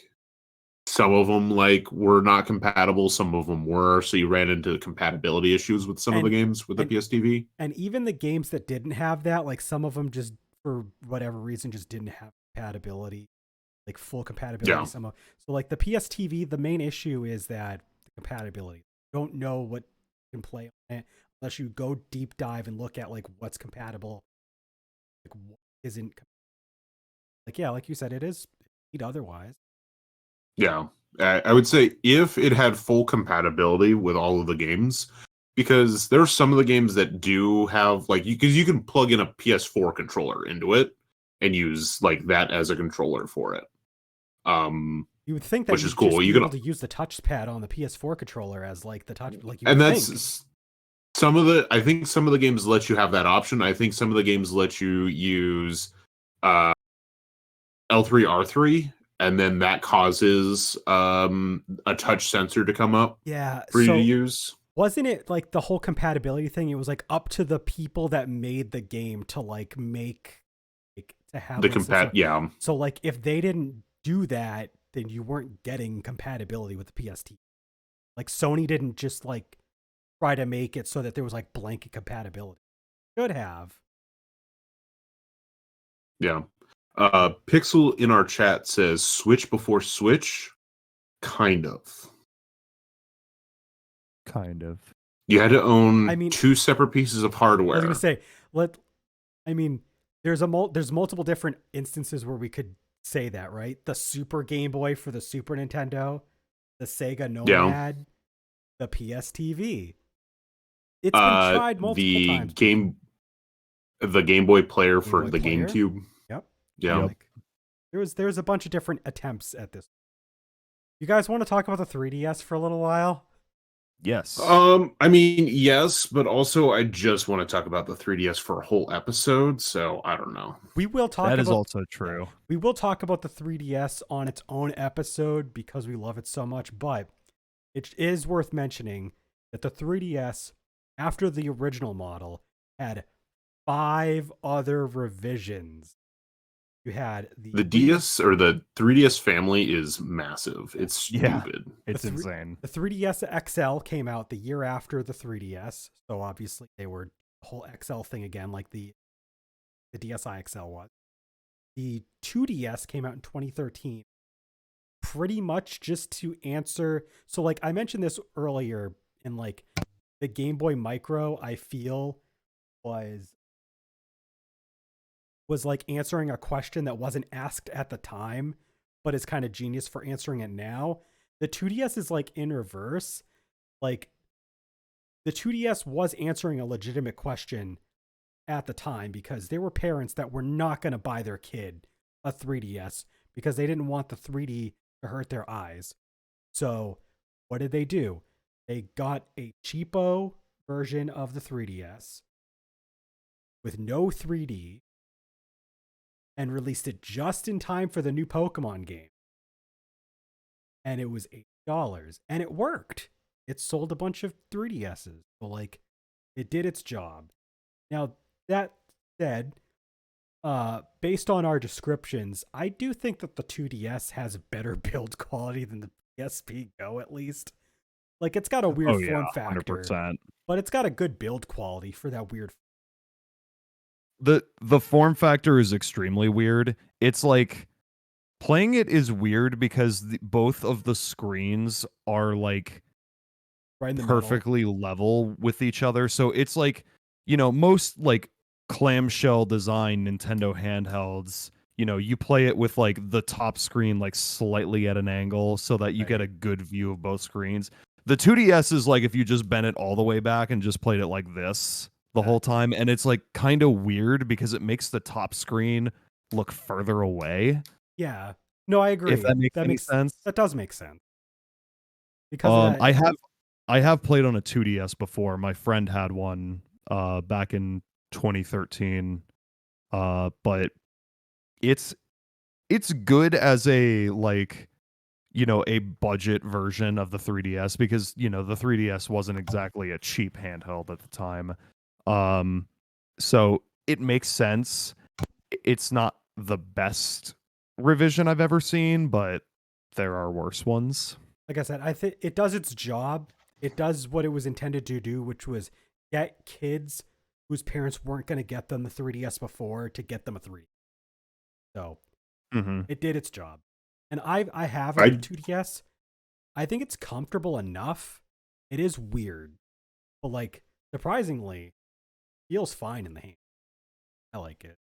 some of them like were not compatible, some of them were, so you ran into compatibility issues with some of the games with the PSTV.
And even the games that didn't have that, like some of them just for whatever reason just didn't have compatibility, like full compatibility.
Yeah.
So like the PSTV, the main issue is that the compatibility. You don't know what you can play on it unless you go deep dive and look at like what's compatible, like what isn't. Like yeah, like you said, it is otherwise.
Yeah, I would say if it had full compatibility with all of the games, because there are some of the games that do have like because you can plug in a PS4 controller into it and use like that as a controller for it.
You would think that
which is cool.
Just
you
be
can
able to use the touchpad on the PS4 controller as like the touch, like you
and
would
that's
think.
some of the. I think some of the games let you have that option. I think some of the games let you use L3 R3, and then that causes a touch sensor to come up.
Yeah,
for you to use.
Wasn't it like the whole compatibility thing? It was like up to the people that made the game to like make to have
the yeah.
So like if they didn't do that, then you weren't getting compatibility with the PST. Like Sony didn't just like try to make it so that there was like blanket compatibility. Should have.
Yeah. Pixel in our chat says Switch before Switch. Kind of. You had to own 2 separate pieces of hardware.
I was gonna say, there's multiple different instances where we could say that, right? The Super Game Boy for the Super Nintendo, the Sega Nomad, the PSTV. It's been tried multiple times.
The Game Boy player for the GameCube.
Yep.
Yeah.
Like, there's a bunch of different attempts at this. You guys want to talk about the 3DS for a little while?
Yes.
I mean, yes, but also I just want to talk about the 3DS for a whole episode, so I don't know.
We will talk
That
about,
is also true.
We will talk about the 3DS on its own episode because we love it so much, but it is worth mentioning that the 3DS after the original model, had 5 other revisions. You had
The DS or the 3DS family is massive. It's
Yeah.
stupid.
It's insane.
The 3DS XL came out the year after the 3DS, so obviously they were the whole XL thing again, like the DSi XL was. The 2DS came out in 2013, pretty much just to answer. So, like I mentioned this earlier, in like the Game Boy Micro, I feel was like answering a question that wasn't asked at the time, but is kind of genius for answering it now. The 2DS is like in reverse. Like the 2DS was answering a legitimate question at the time because there were parents that were not going to buy their kid a 3DS because they didn't want the 3D to hurt their eyes. So what did they do? They got a cheapo version of the 3DS with no 3D and released it just in time for the new Pokemon game. And it was $8. And it worked. It sold a bunch of 3DSs. So, like, it did its job. Now, that said, based on our descriptions, I do think that the 2DS has better build quality than the PSP Go, at least. Like, it's got a weird form factor,
100%.
but it's got a good build quality for that weird.
The form factor is extremely weird. It's like playing it is weird because both of the screens are like
Right in the
perfectly level with each other. So it's like, most like clamshell design Nintendo handhelds, you play it with like the top screen like slightly at an angle so that you get a good view of both screens. The 2DS is like if you just bent it all the way back and just played it like this the whole time, and it's like kind of weird because it makes the top screen look further away.
Yeah. No, I agree.
If that makes any sense.
That does make sense. Because of that,
I have played on a 2DS before. My friend had one back in 2013. But it's good as a like a budget version of the 3DS because the 3DS wasn't exactly a cheap handheld at the time. So it makes sense. It's not the best revision I've ever seen, but there are worse ones.
like I said, I think it does its job. It does what it was intended to do, which was get kids whose parents weren't going to get them the 3DS before to get them a 3. So it did its job. And I have a 2DS. I think it's comfortable enough. It is weird, but like surprisingly, feels fine in the hand. I like it.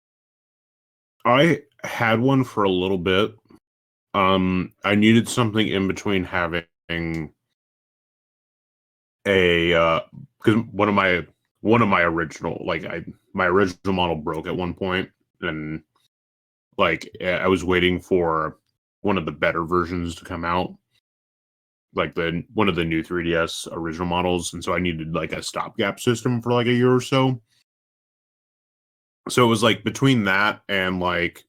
I had one for a little bit. I needed something in between having a because one of my original my original model broke at one point, and like I was waiting for one of the better versions to come out, like one of the new 3DS original models, and so I needed like a stopgap system for like a year or so. So it was like between that and like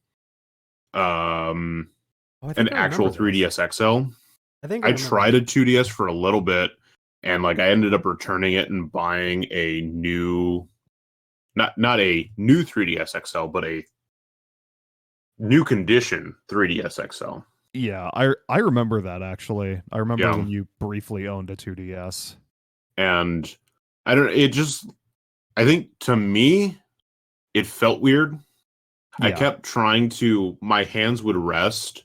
an actual 3DS XL. I tried a 2DS for a little bit, and like I ended up returning it and buying a new, not a new 3DS XL, but a new condition 3DS XL.
Yeah, I remember that actually. I remember when you briefly owned a 2DS.
And I think to me, it felt weird. Yeah. I kept trying to, my hands would rest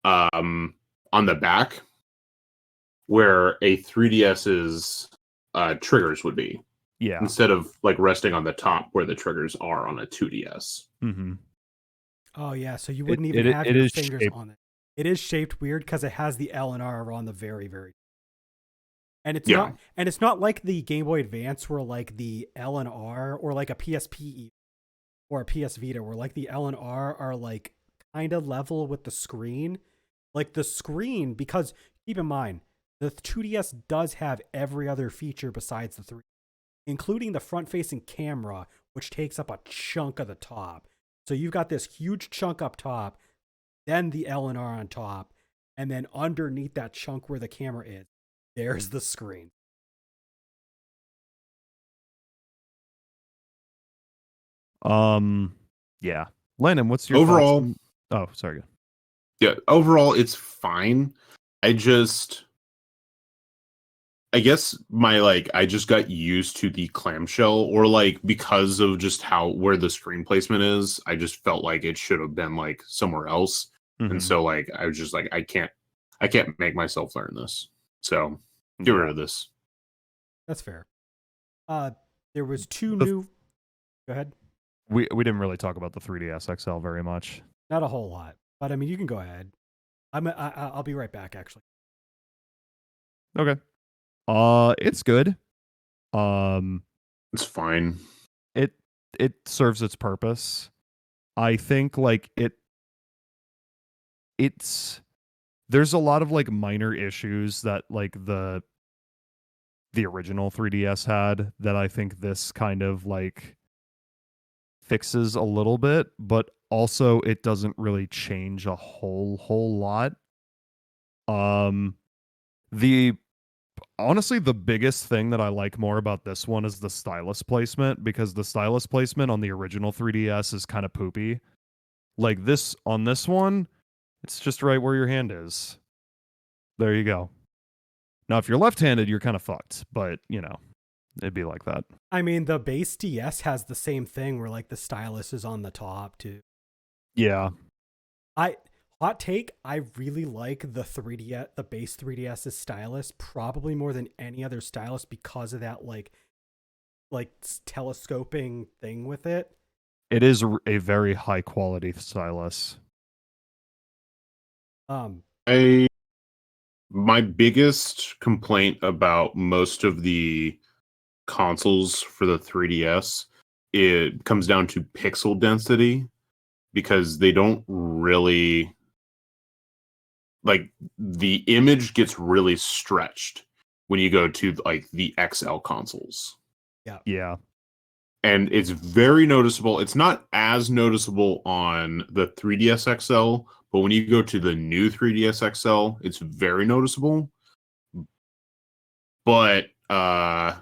on the back where a 3DS's triggers would be.
Yeah.
Instead of like resting on the top where the triggers are on a 2DS.
Mm-hmm.
Oh yeah, so you wouldn't even have your fingers on it. It is shaped weird because it has the L and R on the very, very. And it's not like the Game Boy Advance where like the L and R, or like a PSP or a PS Vita where like the L and R are like kind of level with the screen. Like the screen, because keep in mind, the 2DS does have every other feature besides the 3, including the front-facing camera, which takes up a chunk of the top. So you've got this huge chunk up top, then the L and R on top, and then underneath that chunk where the camera is, there's the screen.
Yeah. Landon, what's your thoughts
Overall,
on... Oh, sorry.
yeah, overall it's fine. I guess I just got used to the clamshell, or like because of just where the screen placement is, I just felt like it should have been like somewhere else. And
Mhm.
so like I was just like I can't make myself learn this. So get
Yeah.
rid of this.
That's fair. There was two
The-
new. Go ahead.
We didn't really talk about the 3DS XL very much.
Not a whole lot, but I mean, you can go ahead. I'll be right back. Actually,
Okay. It's good. Um,
It's fine.
it it serves its purpose. I think like it's there's a lot of like minor issues that like the original 3DS had that I think this kind of like fixes a little bit, but also it doesn't really change a whole lot. Um the Honestly, the biggest thing that I like more about this one is the stylus placement, because the stylus placement on the original 3DS is kind of poopy. Like this on this one, it's just right where your hand is. There you go. Now, if you're left-handed, you're kind of fucked, but you know, it'd be like that.
I mean, the base DS has the same thing where like the stylus is on the top too.
Yeah.
I hot take. I really like the 3DS, the base 3DS's stylus, probably more than any other stylus because of that like telescoping thing with it.
It is a very high quality stylus.
Um,
I My biggest complaint about most of the consoles for the 3DS, it comes down to pixel density, because they don't really like the image gets really stretched when you go to like the XL consoles.
Yeah.
And it's very noticeable. It's not as noticeable on the 3DS XL, but when you go to the new 3DS XL, it's very noticeable. But yeah,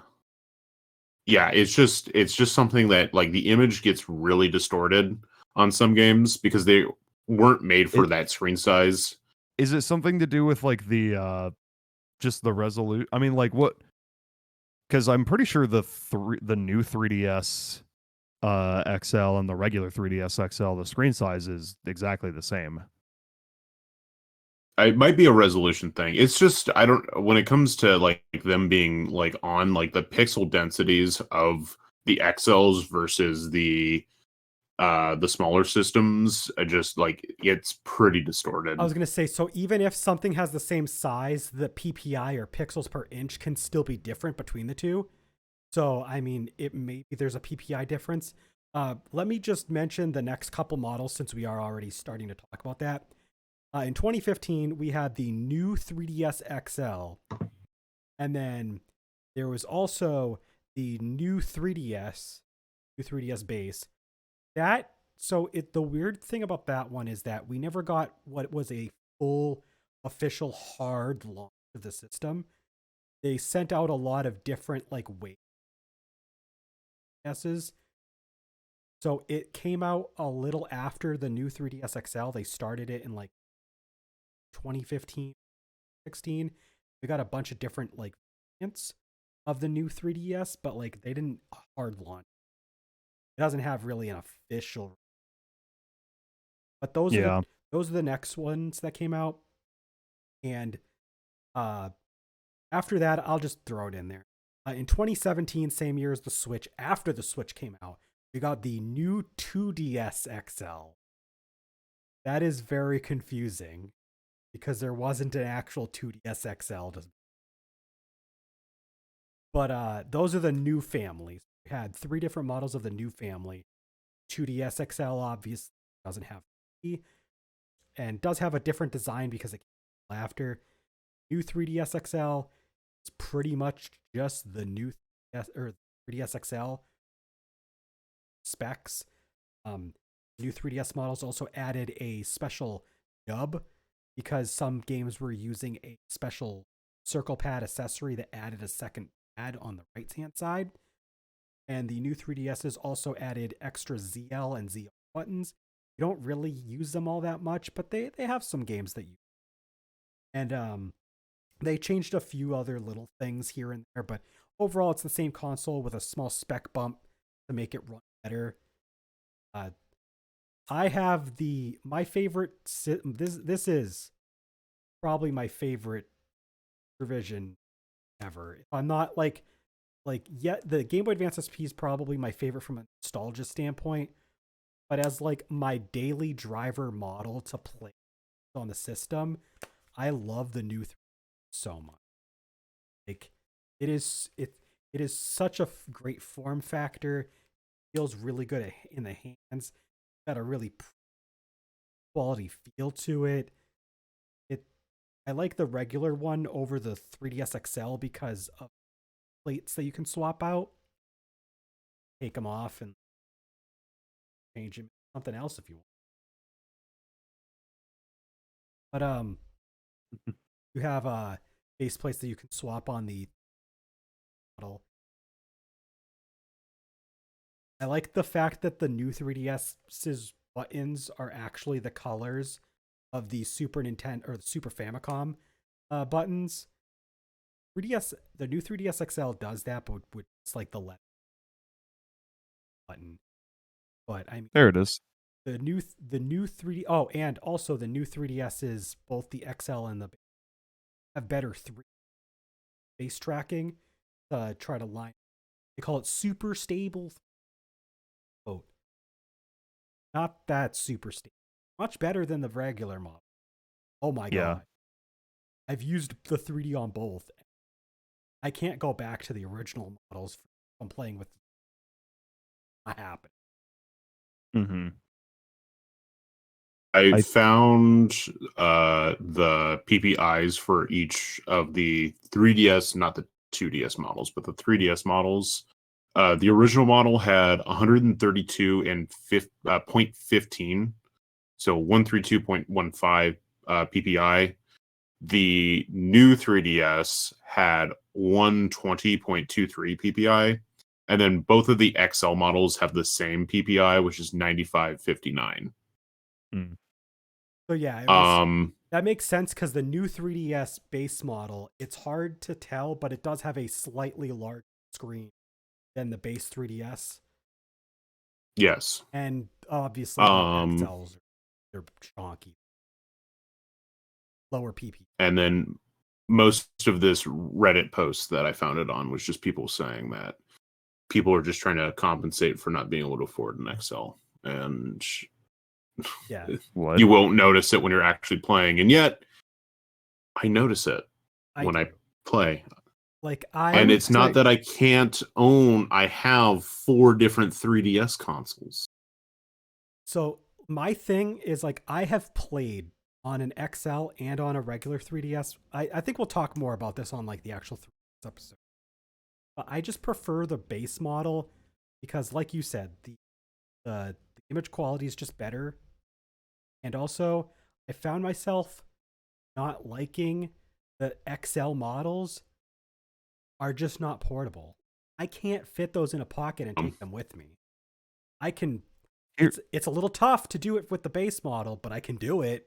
it's just something that like the image gets really distorted on some games because they weren't made for
It
that screen size.
is it something to do with like the just the resolution? I mean, like what? Because I'm pretty sure the new 3DS XL and the regular 3DS XL, the screen size is exactly the same.
It might be a resolution thing. It's just I don't when it comes to like them being like on like the pixel densities of the XLs versus the smaller systems, just like it's pretty distorted.
I was gonna say, so even if something has the same size, the PPI or pixels per inch can still be different between the two. So I mean, it maybe there's a PPI difference. Let me just mention the next couple models since we are already starting to talk about that. In 2015, we had the new 3DS XL, and then there was also the new 3DS base. The weird thing about that one is that we never got what was a full official hard launch of the system. They sent out a lot of different like weight S's. So it came out a little after the new 3DS XL. They started it in like 2015, 16. We got a bunch of different like variants of the new 3DS, but like they didn't hard launch. It doesn't have really an official. But
Yeah.
those are the next ones that came out. And after that, I'll just throw it in there. In 2017, same year as the Switch, after the Switch came out, we got the new 2DS XL. That is very confusing because there wasn't an actual 2DS XL. But those are the new families. We had 3 different models of the new family. 2DS XL obviously doesn't have and does have a different design because it came after. New 3DS XL is pretty much just the new 3DS XL specs. New 3DS models also added a special nub because some games were using a special circle pad accessory that added a second pad on the right hand side. And the new 3DSs also added extra ZL and ZL buttons. You don't really use them all that much, but they have some games that you. And they changed a few other little things here and there, but overall it's the same console with a small spec bump to make it run better. I have my favorite. This is probably my favorite revision ever. If I'm not like yet, the Game Boy Advance SP is probably my favorite from a nostalgia standpoint. But as like my daily driver model to play on the system, I love the new so much. Like it is such a great form factor. Feels really good in the hands. Got a really quality feel to it. I like the regular one over the 3DS XL because of plates that you can swap out. Take them off and change them something else if you want. But you have base plates that you can swap on the model. I like the fact that the new 3DS's buttons are actually the colors of the Super Nintendo or the Super Famicom buttons. 3DS, the new 3DS XL does that, but it's like the left button. But I mean,
There it is.
the new 3D. Oh, and also the new 3DS's both the XL and the have better base tracking to try to line. They call it super stable. Oh, not that super stable. Much better than the regular model. Oh my god. I've used the 3D on both. I can't go back to the original models from playing with. Not happen.
Mm-hmm.
I found the PPIs for each of the 3DS, not the 2DS models, but the 3DS models. The original model had 132 and 0.15, so 132.15 PPI. The new 3DS had 120.23 PPI, and then both of the XL models have the same PPI, which is 95.59.
So yeah, that makes sense because the new 3DS base model, it's hard to tell, but it does have a slightly larger screen than the base 3DS.
Yes.
And obviously the XLs they're chonky. Lower PP.
And then most of this Reddit post that I found it on was just people saying that people are just trying to compensate for not being able to afford an XL. And
yeah,
you won't notice it when you're actually playing. And yet I notice it when I play.
Like
and it's not that I can't own. I have 4 different 3DS consoles.
So my thing is like I have played on an XL and on a regular 3DS. I think we'll talk more about this on like the actual 3DS episode. But I just prefer the base model because, like you said, the image quality is just better. And also, I found myself not liking the XL models are just not portable. I can't fit those in a pocket and take them with me. I can. It's a little tough to do it with the base model, but I can do it.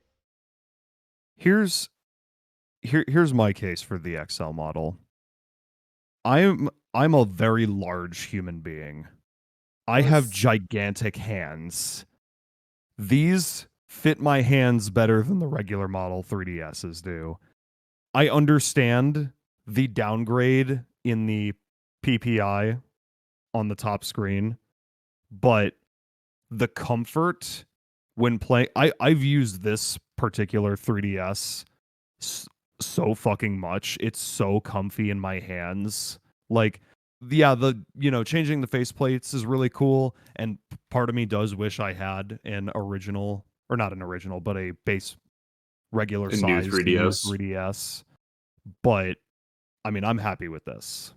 Here's my case for the XL model. I'm a very large human being. I have gigantic hands. These fit my hands better than the regular model 3DSs do. I understand the downgrade in the PPI on the top screen, but the comfort when playing, I've used this particular 3DS so fucking much. It's so comfy in my hands. Like, yeah, changing the faceplates is really cool, and part of me does wish I had an original, or not an original, but a base regular size new 3DS. But I mean, I'm happy with this.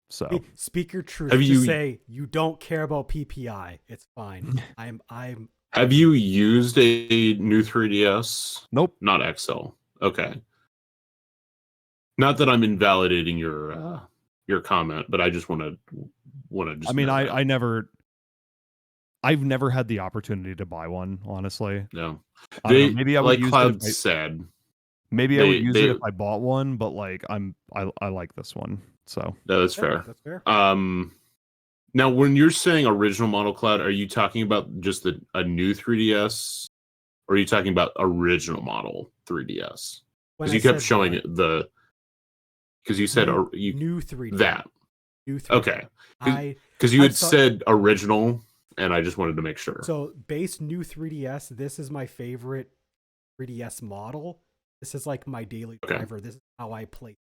So
speak your truth. Just say you don't care about PPI. It's fine. I'm.
Have you used a new 3DS?
Nope.
Not XL. Okay. Not that I'm invalidating your comment, but I just want to want to just.
I mean,
know that.
I've never had the opportunity to buy one, honestly.
No,
I don't know,
they
maybe I would
like
use
Cloud
it if
said.
maybe I would use
They
it if I bought one, but like I like this one. So
no, that's
Yeah,
fair.
that's fair.
Now when you're saying original model Cloud, are you talking about just a new 3DS, or are you talking about original model 3DS?
When
Because
I
you kept
said
showing
what?
it because you said
New 3D.
that.
New 3D.
Okay,
I
because you
I
had
saw,
said original, and I just wanted to make sure.
so base new 3DS. This is my favorite 3DS model. This is like my daily
Okay.
driver. This is how I play,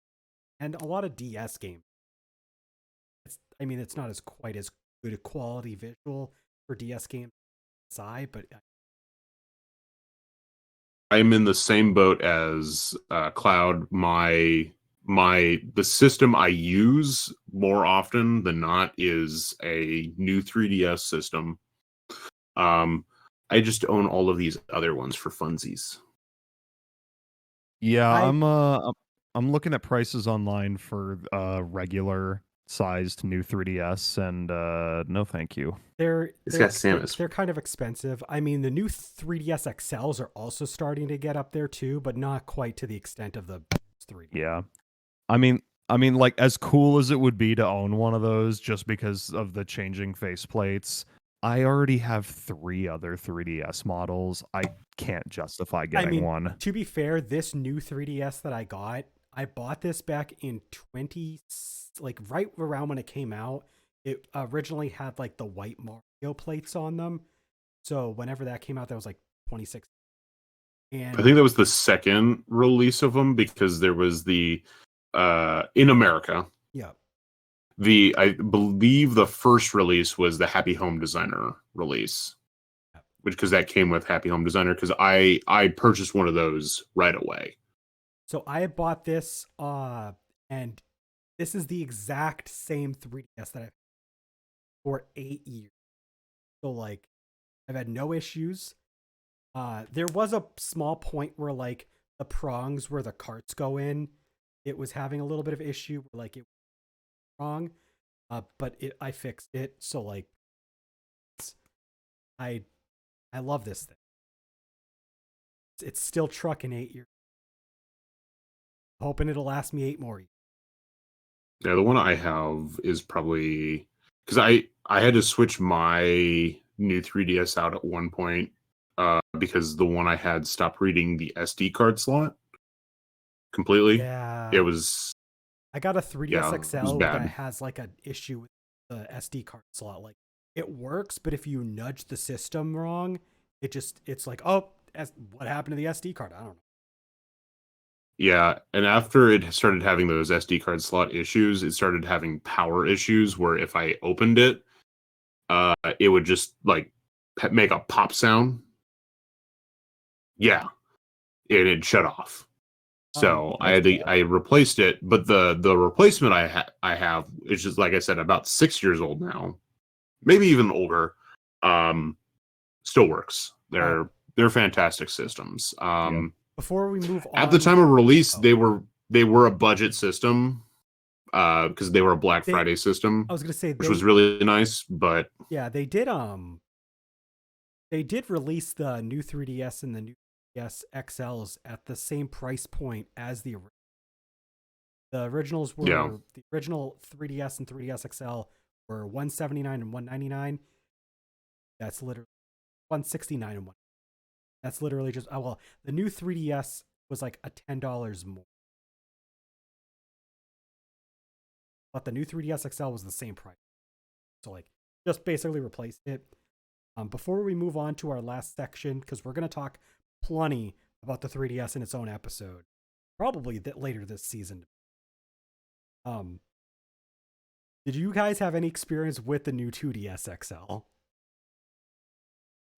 and a lot of DS games. I mean, it's not as quite as good a quality visual for DS games as but
I'm in the same boat as Cloud. The system I use more often than not is a new 3DS system. I just own all of these other ones for funsies.
yeah,
I-
I'm looking at prices online for regular sized new 3DS, and no, thank you.
they're
It's got Samus.
they're kind of expensive. I mean, the new 3DS XLs are also starting to get up there too, but not quite to the extent of the 3.
Yeah, I mean, like as cool as it would be to own one of those, just because of the changing faceplates, I already have 3 other 3DS models. I can't justify getting one.
To be fair, this new 3DS that I bought this back in 20, like right around when it came out. It originally had like the white Mario plates on them. So whenever that came out, that was like 26. And
I think that was the second release of them, because there was the in America.
yeah,
I believe the first release was the Happy Home Designer release, because that came with Happy Home Designer. Because I purchased one of those right away.
so I bought this, and this is the exact same 3DS that I've had for 8 years. So like, I've had no issues. There was a small point where like the prongs where the carts go in, it was having a little bit of issue, like it was wrong. But I fixed it. So like, I I love this thing. It's still trucking 8 years. Hoping it'll last me 8 more years.
Yeah, the one I have is probably because I had to switch my new 3DS out at one point because the one I had stopped reading the SD card slot completely.
Yeah,
It was
I got a 3DS
yeah, it was
XL that
bad.
has like an issue with the SD card slot. Like it works, but if you nudge the system wrong, it's like, oh, what happened to the SD card? I don't know.
Yeah, and after it started having those SD card slot issues, it started having power issues where if I opened it, it would just like make a pop sound. Yeah, it'd shut off. So I replaced it, but the replacement I have is just, like I said, about 6 years old now, maybe even older. Still works. They're fantastic systems.
Before we move on,
At the time of release, they were a budget system because they were a Black Friday system.
I was gonna say,
which was really nice, but
yeah, they did release the new 3DS and the new 3DS XLs at the same price point as the original. The originals were the original 3DS and 3DS XL were $179 and $199. That's literally $169 and $1. That's literally just the new 3DS was like a $10 more. But the new 3DS XL was the same price. So like just basically replaced it. Before we move on to our last section, because we're going to talk plenty about the 3DS in its own episode, probably later this season. Did you guys have any experience with the new 2DS XL?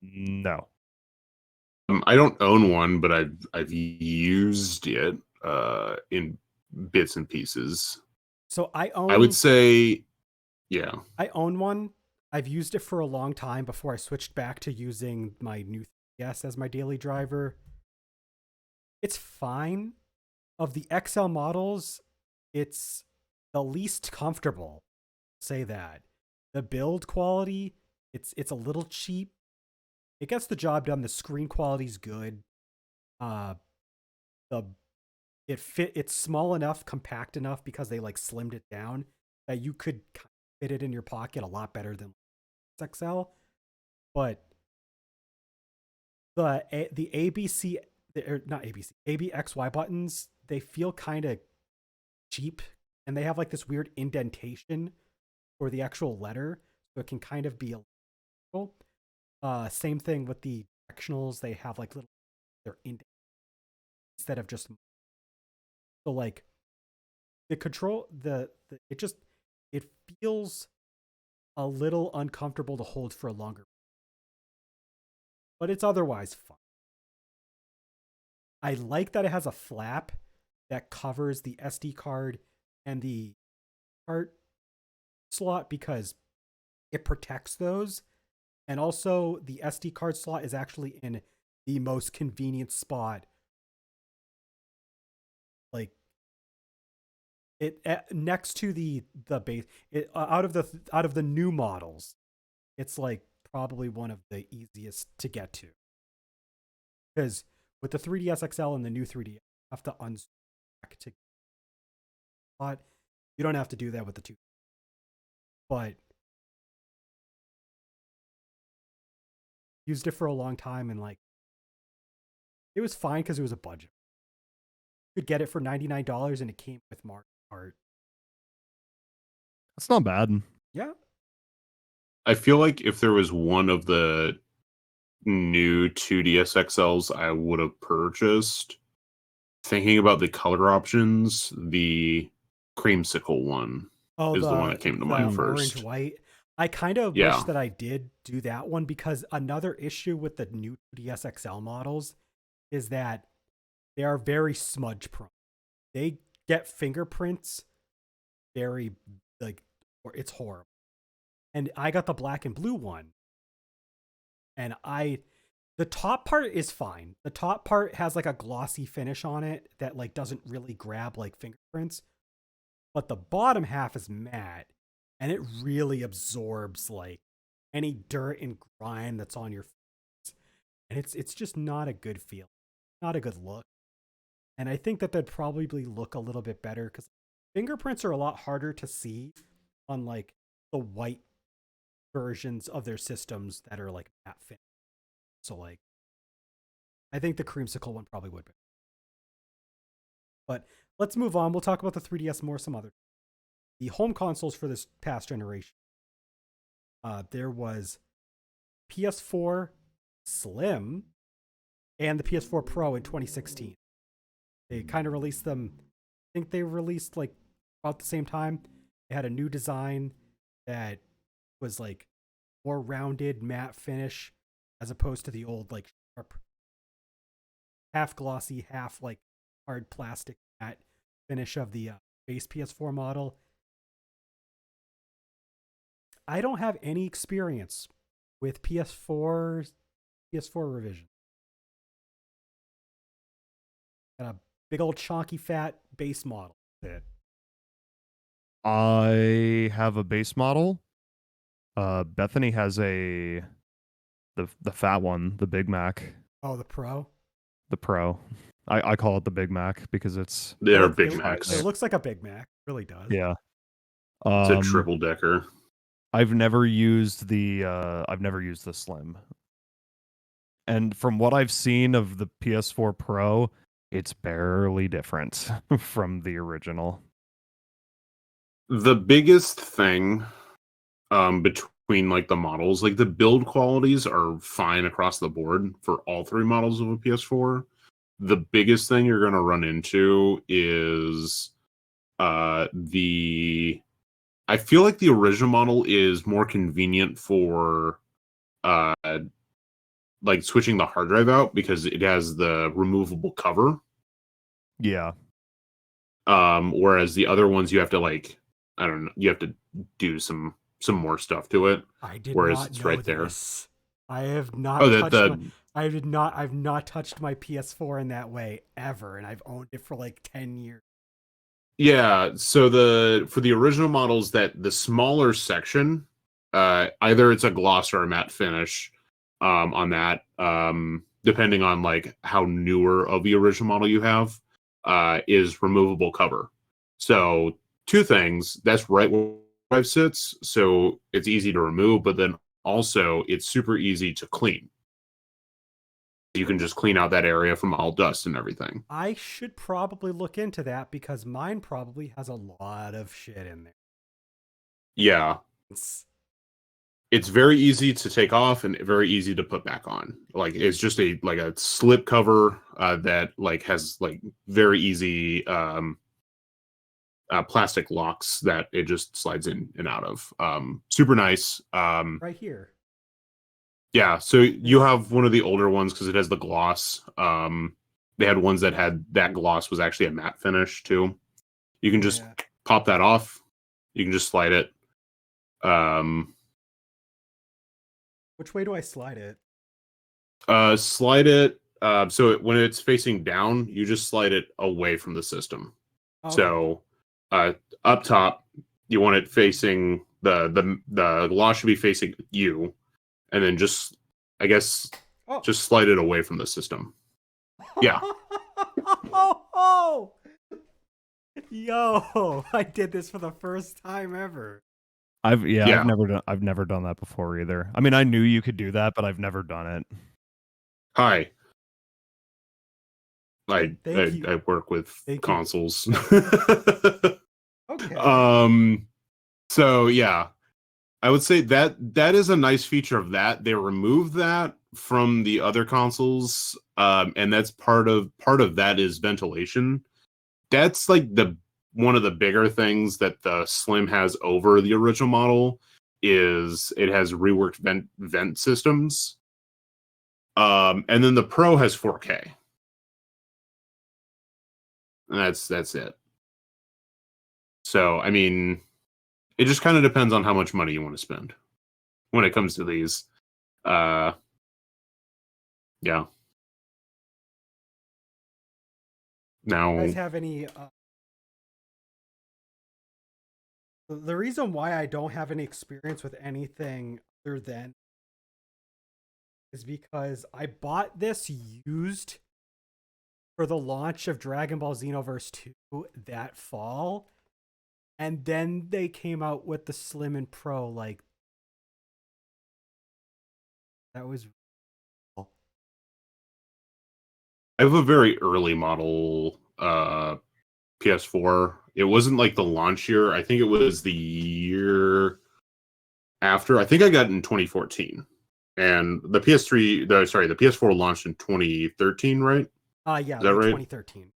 No.
I don't own one, but I've used it in bits and pieces.
So I
would say, yeah.
I own one. I've used it for a long time before I switched back to using my new 3DS as my daily driver. It's fine. Of the XL models, it's the least comfortable. Say that. The build quality, it's a little cheap. It gets the job done. The screen quality's good. Uh, the it's small enough, compact enough because they like slimmed it down that you could fit it in your pocket a lot better than XL. But the ABC, or not ABC, ABXY buttons, they feel kind of cheap, and they have like this weird indentation for the actual letter, so it can kind of be a little. Same thing with the directionals; they have like little they're indent instead of just so like the control it feels a little uncomfortable to hold for a longer, but it's otherwise fun. I like that it has a flap that covers the SD card and the card slot because it protects those. And also, the SD card slot is actually in the most convenient spot. Like it next to the base. Out of the new models, it's like probably one of the easiest to get to. Because with the 3DS XL and the new 3DS, you have to unstack to spot. You don't have to do that with the two. But used it for a long time, and like it was fine because it was a budget. You could get it for $99 and it came with Mario Kart.
That's not bad.
Yeah.
I feel like if there was one of the new 2DS XLs I would have purchased, thinking about the color options, the creamsicle one is the one that came to mind first.
Orange white. I kind of wish that I did do that one, because another issue with the new 2DS XL models is that they are very smudge prone. They get fingerprints very like, or it's horrible. And I got the black and blue one, and the top part is fine. The top part has like a glossy finish on it that like doesn't really grab like fingerprints, but the bottom half is matte, and it really absorbs like any dirt and grime that's on your face. And it's just not a good feel, not a good look. And I think that they'd probably look a little bit better because fingerprints are a lot harder to see on like the white versions of their systems that are like matte finish. So like, I think the creamsicle one probably would be. But let's move on. We'll talk about the 3DS more some other. The home consoles for this past generation. There was PS4 Slim and the PS4 Pro in 2016. They kind of released them. I think they released like about the same time. They had a new design that was like more rounded matte finish as opposed to the old like sharp, half glossy, half like hard plastic matte finish of the base PS4 model. I don't have any experience with PS4 revision. Got a big old chonky fat base model.
I have a base model. Bethany has the fat one, the Big Mac.
Oh, the Pro?
The Pro. I call it the Big Mac because
They're Big Macs.
It looks like a Big Mac. It really does.
Yeah.
It's a triple decker.
I've never used the Slim. And from what I've seen of the PS4 Pro, it's barely different from the original.
The biggest thing between like the models, like the build qualities are fine across the board for all three models of a PS4. The biggest thing you're going to run into is I feel like the original model is more convenient for like switching the hard drive out because it has the removable cover.
Yeah.
Whereas the other ones you have to like, I don't know, you have to do some more stuff to it.
I did
whereas
not
it's
know
right
this. I have not I've not touched my PS4 in that way ever, and I've owned it for like 10 years.
Yeah, so for the original models, that the smaller section Either it's a gloss or a matte finish on that, depending on like how newer of the original model you have, is removable cover. So two things, that's right where drive sits, so it's easy to remove, but then also it's super easy to clean. You can just clean out that area from all dust and everything.
I should probably look into that because mine probably has a lot of shit in there.
Yeah. It's very easy to take off and very easy to put back on. Like it's just a slip cover that like has like very easy plastic locks that it just slides in and out of. Super nice.
Right here.
Yeah, so you have one of the older ones because it has the gloss. They had ones that had that gloss was actually a matte finish too. You can just pop that off. You can just slide it.
Which way do I slide it?
Slide it. So when it's facing down, you just slide it away from the system.
Okay.
So, up top, you want it facing the gloss should be facing you, and then just just slide it away from the system. Yeah.
Yo, I did this for the first time ever.
I've never done that before either. I mean, I knew you could do that, but I've never done it.
Hi.
Thank you.
I work with consoles.
Okay.
So yeah, I would say that is a nice feature of that. They removed that from the other consoles, and that's part of that is ventilation. That's like one of the bigger things that the Slim has over the original model is it has reworked vent systems. And then the Pro has 4K. And that's it. So, I mean, it just kind of depends on how much money you want to spend when it comes to these. Yeah. Now,
Do you guys have any the reason why I don't have any experience with anything other than is because I bought this used for the launch of Dragon Ball Xenoverse 2 that fall, and then they came out with the Slim and Pro. Like, that was
I have a very early model PS4. It wasn't like the launch year. I think it was the year after. I think I got it in 2014. And the PS4 launched in 2013, right?
yeah,
is that right?
2013.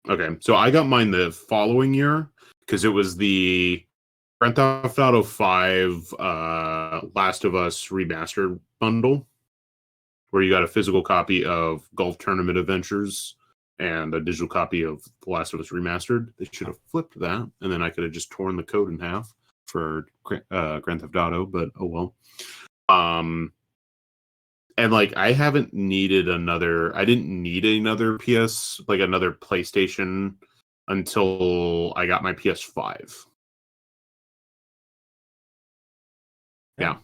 Okay, so I got mine the following year because it was the Grand Theft Auto 5 Last of Us Remastered bundle, where you got a physical copy of Golf Tournament Adventures and a digital copy of The Last of Us Remastered. They should have flipped that, and then I could have just torn the code in half for Grand Theft Auto, but oh well. And like I didn't need another PS, like another PlayStation until I got my PS5. Yeah.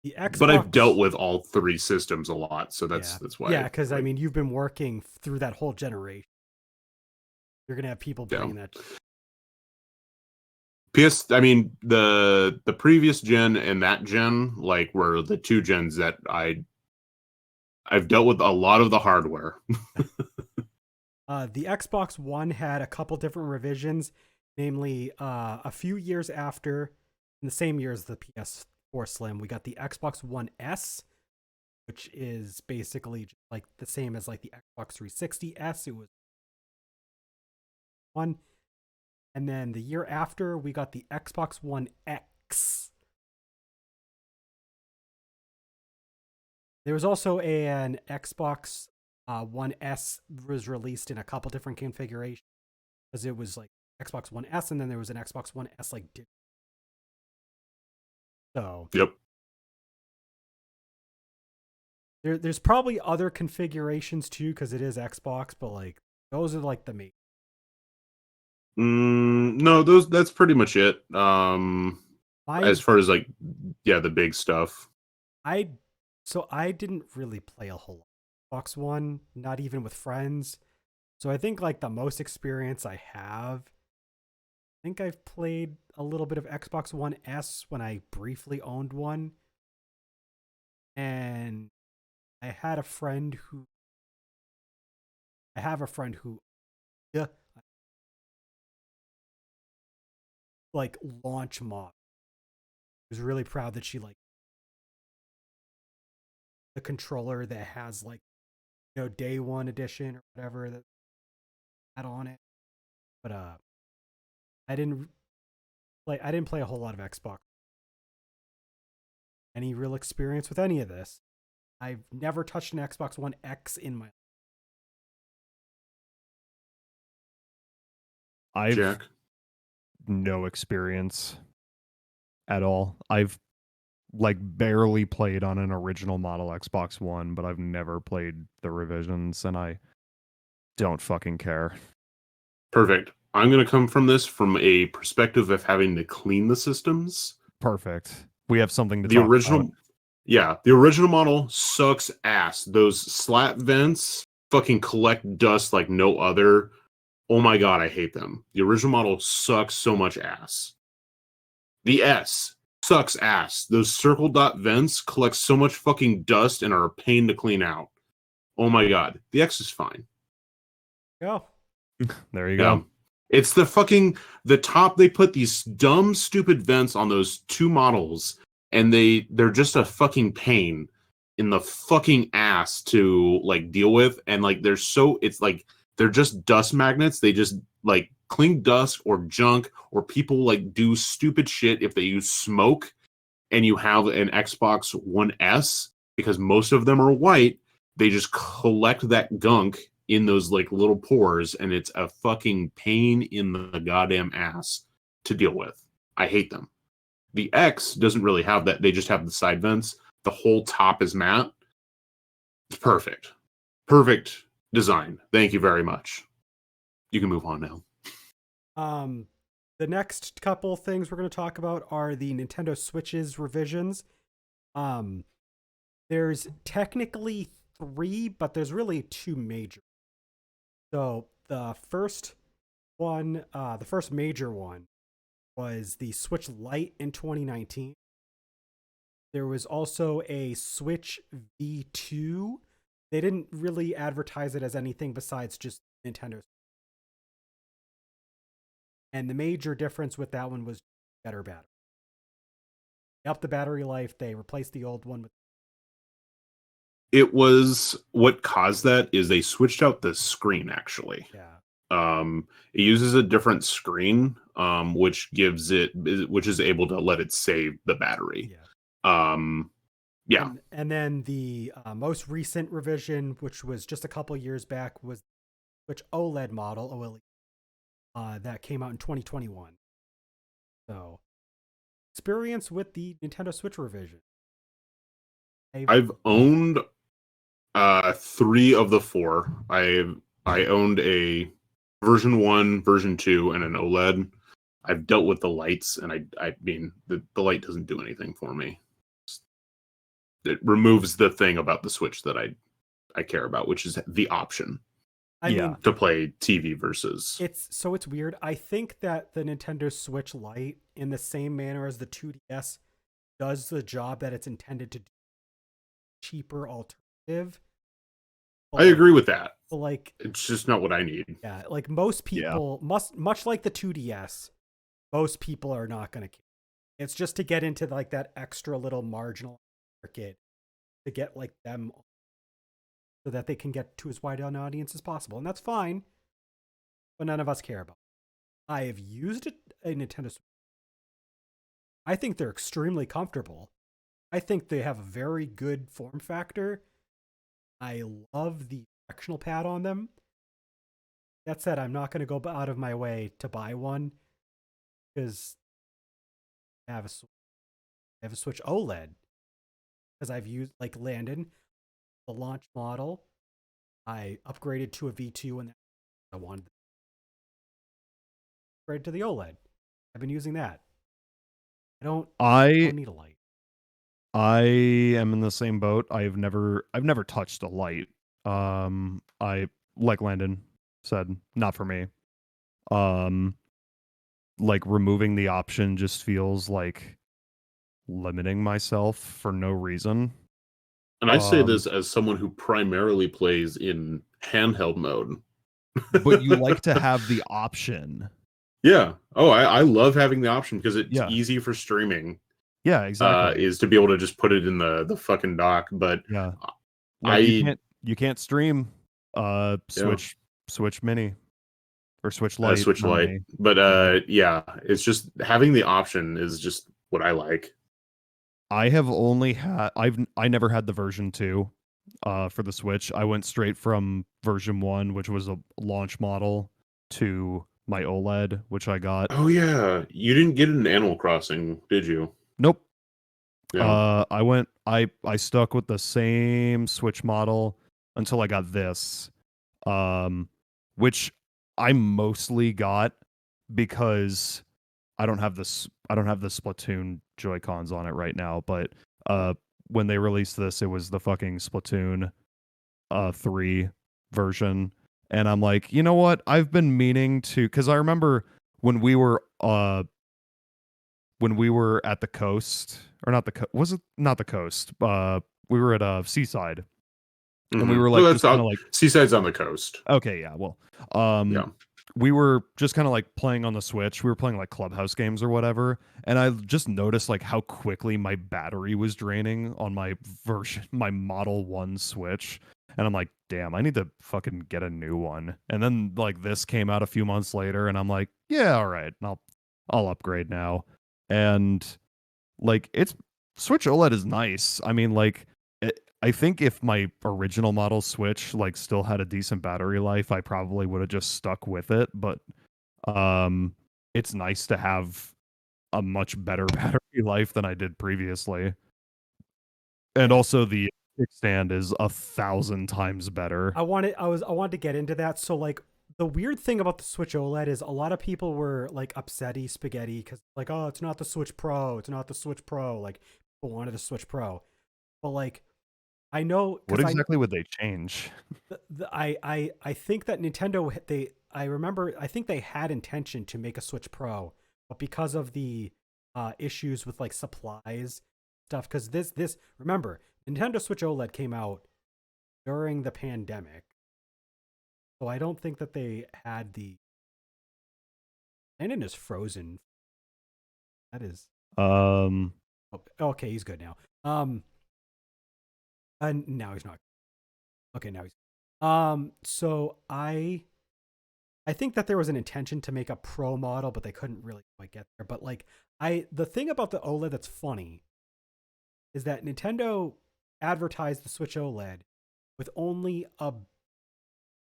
The Xbox,
but I've dealt with all three systems a lot, so that's why.
Yeah, because I mean, you've been working through that whole generation. You're gonna have people bringing that.
I mean, the previous gen and that gen, like, were the two gens that I've dealt with a lot of the hardware.
The Xbox One had a couple different revisions, namely, a few years after, in the same year as the PS4 Slim, we got the Xbox One S, which is basically like the same as like the Xbox 360 S. It was one. And then the year after, we got the Xbox One X. There was also an Xbox One S was released in a couple different configurations, because it was like Xbox One S, and then there was an Xbox One S like digital. So
yep.
There's probably other configurations too, because it is Xbox, but like those are like the main.
No, that's pretty much it. As
I
far as like, yeah, the big stuff.
I so I didn't really play a whole lot. Xbox One, not even with friends. So I think like the most experience I have, I think I've played a little bit of Xbox One S when I briefly owned one. And I had a friend who I have a friend who yeah, like launch mod. Was really proud that she like the controller that has like day one edition or whatever that had on it. But I didn't I didn't play a whole lot of Xbox. Any real experience with any of this? I've never touched an Xbox One X in my life.
I've
Jack.
no experience at all. I've like barely played on an original model Xbox One, but I've never played the revisions, and I don't fucking care.
Perfect. I'm going to come from this from a perspective of having to clean the systems.
Perfect. We have something to
The
talk about.
original, yeah, the original model sucks ass. Those slat vents fucking collect dust like no other. Oh my god, I hate them. The original model sucks so much ass. The S sucks ass. Those circle dot vents collect so much fucking dust and are a pain to clean out. Oh my god. The X is fine.
Go.
There you
Yeah.
go.
It's the top, they put these dumb, stupid vents on those two models, and they're just a fucking pain in the fucking ass to like deal with. And like it's like they're just dust magnets. They just like clean dust or junk, or people like do stupid shit if they use smoke and you have an Xbox One S, because most of them are white, they just collect that gunk in those like little pores, and it's a fucking pain in the goddamn ass to deal with. I hate them. The X doesn't really have that. They just have the side vents. The whole top is matte. It's perfect. Perfect design. Thank you very much. You can move on now.
The next couple things we're going to talk about are the Nintendo Switch's revisions. Um, there's technically three, but there's really two major. So the first the first major one was the Switch Lite in 2019. There was also a Switch V2. They didn't really advertise it as anything besides just Nintendo. And the major difference with that one was better battery. They upped the battery life. They replaced the old one with.
It was what caused that is they switched out the screen actually.
Yeah.
It uses a different screen, which is able to let it save the battery.
Yeah.
Yeah.
And then the most recent revision, which was just a couple years back, was Switch OLED model, OLED, that came out in 2021. So, experience with the Nintendo Switch revision.
I've owned three of the four. I owned a version 1, version 2, and an OLED. I've dealt with the lights, and I mean the light doesn't do anything for me. It removes the thing about the Switch that I care about, which is the option
I mean,
to play TV versus.
it's weird. I think that the Nintendo Switch Lite, in the same manner as the 2DS, does the job that it's intended to do. Cheaper alternative.
I agree with that.
But like,
It's just not what I need.
yeah, like most people, much like the 2DS, most people are not going to care. It's just to get into like that extra little marginal market to get like them so that they can get to as wide an audience as possible. And that's fine, but none of us care about it. I have used a Nintendo Switch. I think they're extremely comfortable. I think they have a very good form factor. I love the directional pad on them. That said, I'm not going to go out of my way to buy one because I have a Switch OLED because I've used like Landon, the launch model. I upgraded to a V2 and I wanted. right to the OLED. I've been using that. I don't
I
need a light.
I am in the same boat. I've never touched a light. I like Landon said, not for me. Like removing the option just feels like limiting myself for no reason.
And I say this as someone who primarily plays in handheld mode.
But you like to have the option.
Yeah. Oh, I love having the option because it's
Yeah.
easy for streaming.
Yeah, exactly.
Is to be able to just put it in the fucking dock. But
Yeah. Like you can't stream Switch Mini or Switch Lite.
Switch Lite.
Mini.
But yeah, it's just having the option is just what I like.
I have only had I never had the version 2 for the Switch. I went straight from version 1, which was a launch model, to my OLED, which I got.
Oh yeah, you didn't get an Animal Crossing, did you?
Nope.
Yeah.
I stuck with the same Switch model until I got this, which I mostly got because I don't have the Splatoon Joy-Cons on it right now, but when they released this, it was the fucking Splatoon 3 version, and I'm like, you know what? I've been meaning to, because I remember when we were at the coast, or not the was it not the coast? We were at Seaside, and we were like, just kind of like,
Seaside's on the coast.
Okay, yeah, well,
yeah.
We were just kind of like playing on the Switch. We were playing like Clubhouse games or whatever, and I just noticed like how quickly my battery was draining on my Model 1 Switch. And I'm like, damn, I need to fucking get a new one. And then like this came out a few months later, and I'm like, yeah, all right, I'll upgrade now. And like, Switch OLED is nice. I mean, like, I think if my original model Switch like still had a decent battery life, I probably would have just stuck with it. But it's nice to have a much better battery life than I did previously. And also the kickstand is 1,000 times better.
I wanted to get into that. So like the weird thing about the Switch OLED is a lot of people were like upsetty spaghetti because like, oh, it's not the Switch Pro. It's not the Switch Pro. Like people wanted a Switch Pro. But like I know
what exactly would they change?
I think that Nintendo I think they had intention to make a Switch Pro, but because of the issues with like supplies stuff, because this remember Nintendo Switch OLED came out during the pandemic, so I don't think that they had the. Landon is frozen. That is. Oh, okay, he's good now. And now he's not. Okay, now he's. So I think that there was an intention to make a Pro model, but they couldn't really quite get there. But like the thing about the OLED that's funny is that Nintendo advertised the Switch OLED with only a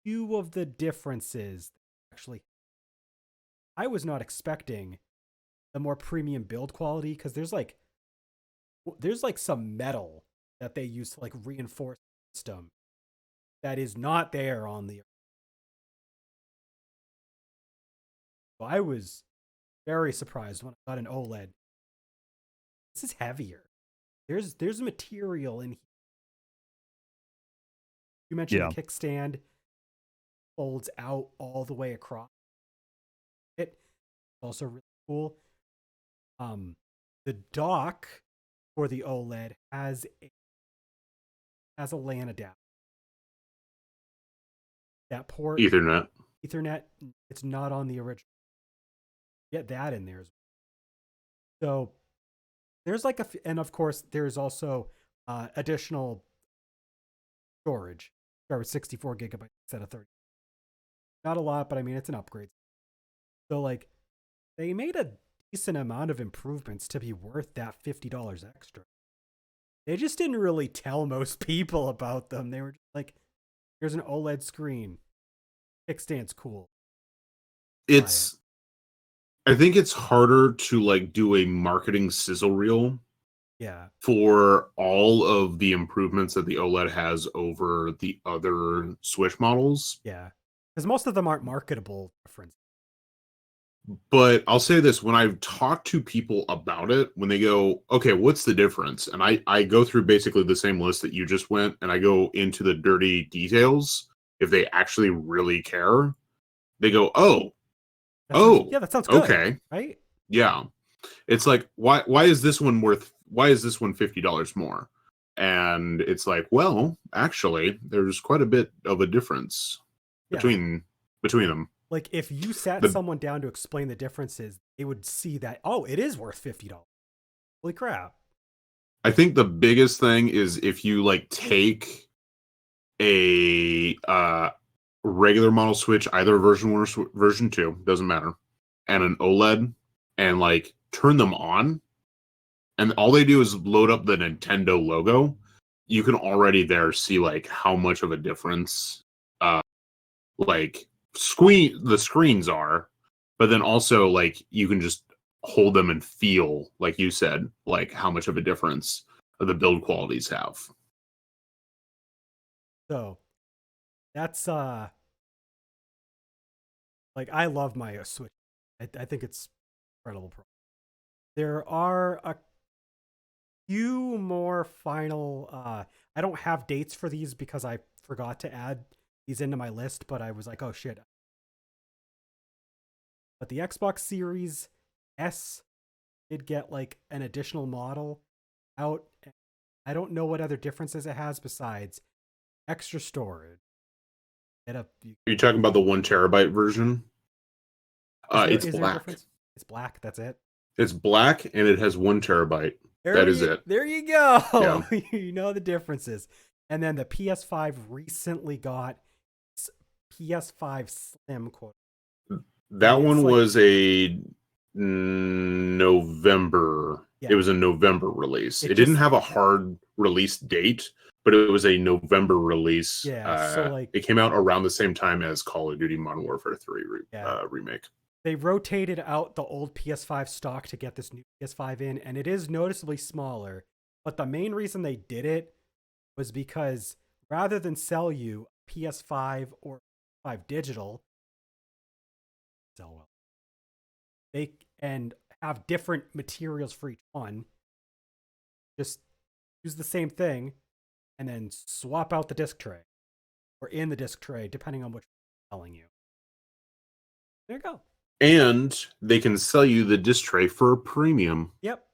few of the differences. Actually, I was not expecting the more premium build quality because there's like some metal that they use to like reinforce the system that is not there on the. So I was very surprised when I got an OLED. This is heavier. There's material in here. You mentioned the kickstand folds out all the way across. It's also really cool. The dock for the OLED has a LAN adapter. That port Ethernet. It's not on the original. Get that in there as well. So there's like and of course there's also additional storage. Start with 64 gigabytes instead of 30. Not a lot, but I mean it's an upgrade. So like they made a decent amount of improvements to be worth that $50 extra. They just didn't really tell most people about them. They were just like, here's an OLED screen. Kickstand's cool.
I think it's harder to like do a marketing sizzle reel.
Yeah.
For all of the improvements that the OLED has over the other Switch models.
Yeah. Because most of them aren't marketable difference.
But I'll say this, when I've talked to people about it, when they go, okay, what's the difference? And I go through basically the same list that you just went, and I go into the dirty details. If they actually really care, they go,
Yeah, that sounds good,
okay.
right?
Yeah. It's like, why is this one $50 more? And it's like, well, actually, there's quite a bit of a difference
Yeah.
between them.
Like if you sat someone down to explain the differences, they would see that, oh, it is worth $50. Holy crap.
I think the biggest thing is if you like take a regular model Switch, either version 1 or version 2, doesn't matter, and an OLED, and like turn them on, and all they do is load up the Nintendo logo, you can already there see like how much of a difference like the screens are, but then also like you can just hold them and feel, like you said, like how much of a difference the build qualities have.
So that's like I love my Switch. I think it's incredible. There are a few more final I don't have dates for these because I forgot to add these into my list, but I was like, oh shit. But the Xbox Series S did get like an additional model out. I don't know what other differences it has besides extra storage.
Are you talking about the 1 terabyte version? It's black.
It's black. That's it.
It's black and it has 1 terabyte. That is it.
There you go.
Yeah.
You know the differences. And then the PS5 recently got PS5 Slim, quote.
That one was a November. Yeah. It was a November release. It didn't have a hard release date, but it was a November release.
Yeah, so like
it came out around the same time as Call of Duty Modern Warfare 3 remake.
They rotated out the old PS5 stock to get this new PS5 in, and it is noticeably smaller. But the main reason they did it was because rather than sell you PS5 or 5 digital, sell well, they and have different materials for each one. Just use the same thing and then swap out the disc tray or in the disc tray, depending on which they're selling you. There you go.
And they can sell you the disc tray for a premium.
Yep.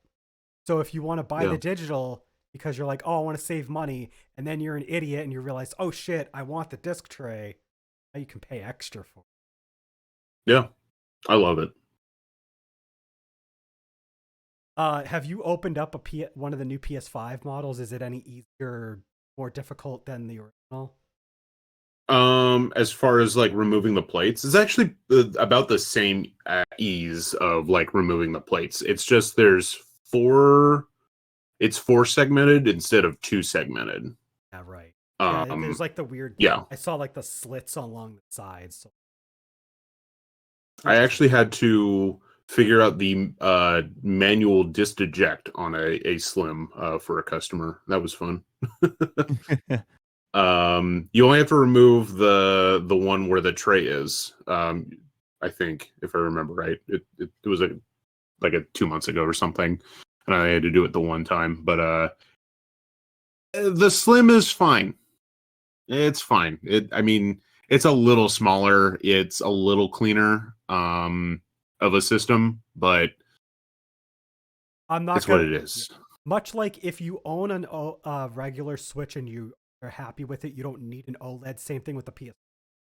So if you want to buy the digital because you're like, oh, I want to save money, and then you're an idiot and you realize, oh shit, I want the disc tray, now you can pay extra for it.
Yeah. I love it.
Have you opened up one of the new PS5 models? Is it any easier, more difficult than the original?
As far as like removing the plates, it's actually about the same ease of like removing the plates. It's just it's 4 segmented instead of 2 segmented.
Yeah, right. Yeah, there's like the weird.
Yeah,
I saw like the slits along the sides. So.
I actually had to figure out the manual disc eject on a Slim for a customer. That was fun. You only have to remove the one where the tray is. I think, if I remember right, it was like 2 months ago or something, and I had to do it the one time. But the Slim is fine. It's fine. I mean, it's a little smaller. It's a little cleaner of a system, but it's what it is.
Much like if you own a regular Switch and you are happy with it, you don't need an OLED. Same thing with the PS.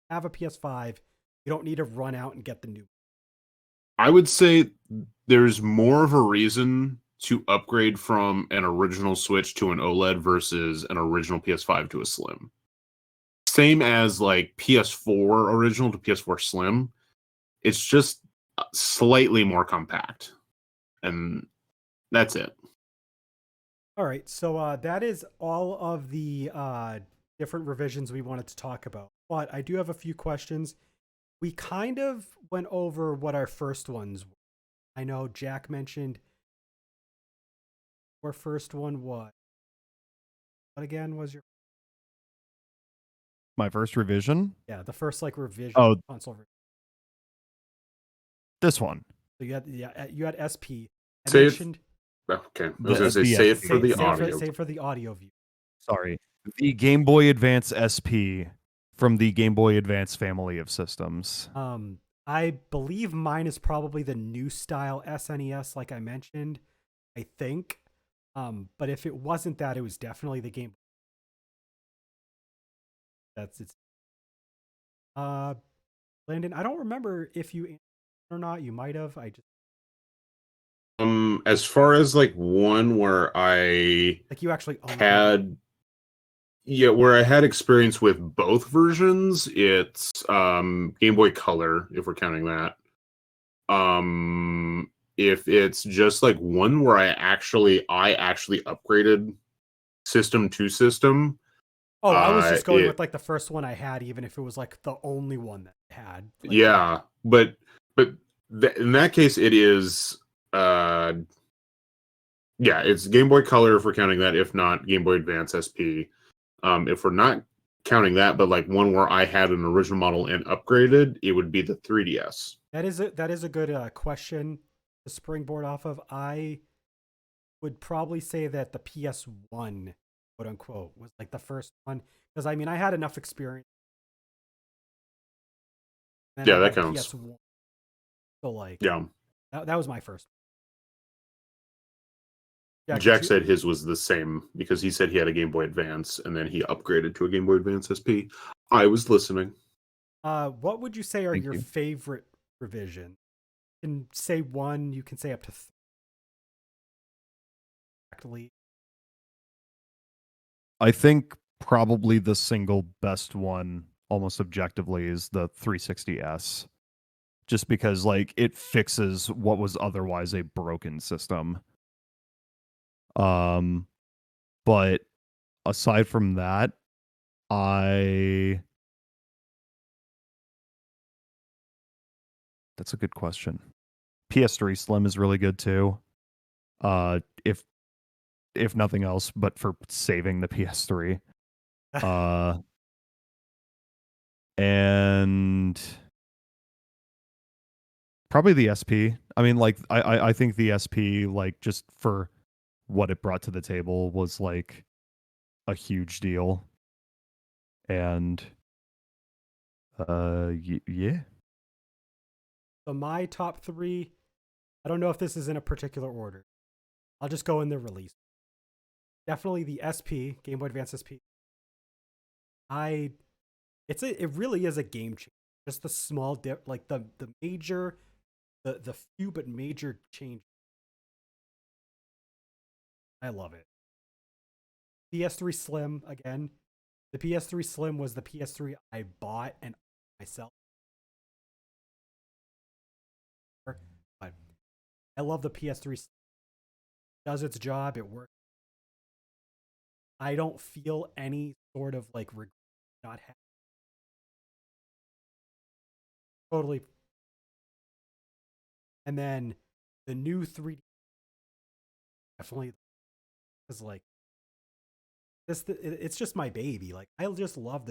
Have a PS5, you don't need to run out and get the new.
I would say there's more of a reason to upgrade from an original Switch to an OLED versus an original PS5 to a Slim. Same as like PS4 original to PS4 Slim. It's just slightly more compact. And that's it.
All right. So that is all of the different revisions we wanted to talk about. But I do have a few questions. We kind of went over what our first ones were. I know Jack mentioned our first one was. What again was your?
My first revision?
Yeah, the first like revision
console revision. This one.
So you had SP. I
Say it.
mentioned
Okay, I was gonna say
The
say it
SP.
for the
say
audio.
say for the audio view.
Sorry. The Game Boy Advance SP from the Game Boy Advance family of systems.
I believe mine is probably the new style SNES, like I mentioned. I think. But if it wasn't that, it was definitely the Game. That's it's. Landon, I don't remember if you answered or not. You might have. I just
As far as like one where I
like you actually owned one.
had, yeah, where I had experience with both versions, it's Game Boy Color, if we're counting that. If it's just like one where I actually upgraded system to system.
Oh, I was just going
it,
with like the first one I had, even if it was like the only one that I had. Like,
yeah, but in that case, it is yeah, it's Game Boy Color if we're counting that. If not, Game Boy Advance SP. If we're not counting that, but like one where I had an original model and upgraded, it would be the 3DS.
that is a good question to springboard off of. I would probably say that the PS1, quote unquote, was like the first one because I mean I had enough experience. And
Yeah,
I
that
had a
counts.
PS1, so like
Yeah.
that was my first.
Jack said his was the same because he said he had a Game Boy Advance and then he upgraded to a Game Boy Advance SP. I was listening.
What would you say are
Thank
your
you.
favorite revision? You can say one. You can say up to three. Actually,
I think probably the single best one, almost objectively, is the 360S. Just because like it fixes what was otherwise a broken system. But aside from that, that's a good question. PS3 Slim is really good too. If nothing else, but for saving the PS3. And probably the SP. I mean, like I think the SP, like just for what it brought to the table, was like a huge deal. And yeah.
so my top three. I don't know if this is in a particular order. I'll just go in the release. Definitely the SP, Game Boy Advance SP. It really is a game changer. Just the small dip, like the major, the few but major change. I love it. PS3 Slim again. The PS3 Slim was the PS3 I bought and myself. But I love the PS3. It does its job. It works. I don't feel any sort of like regret not having. Totally. And then the new 3D definitely is like this. It's just my baby. Like I just love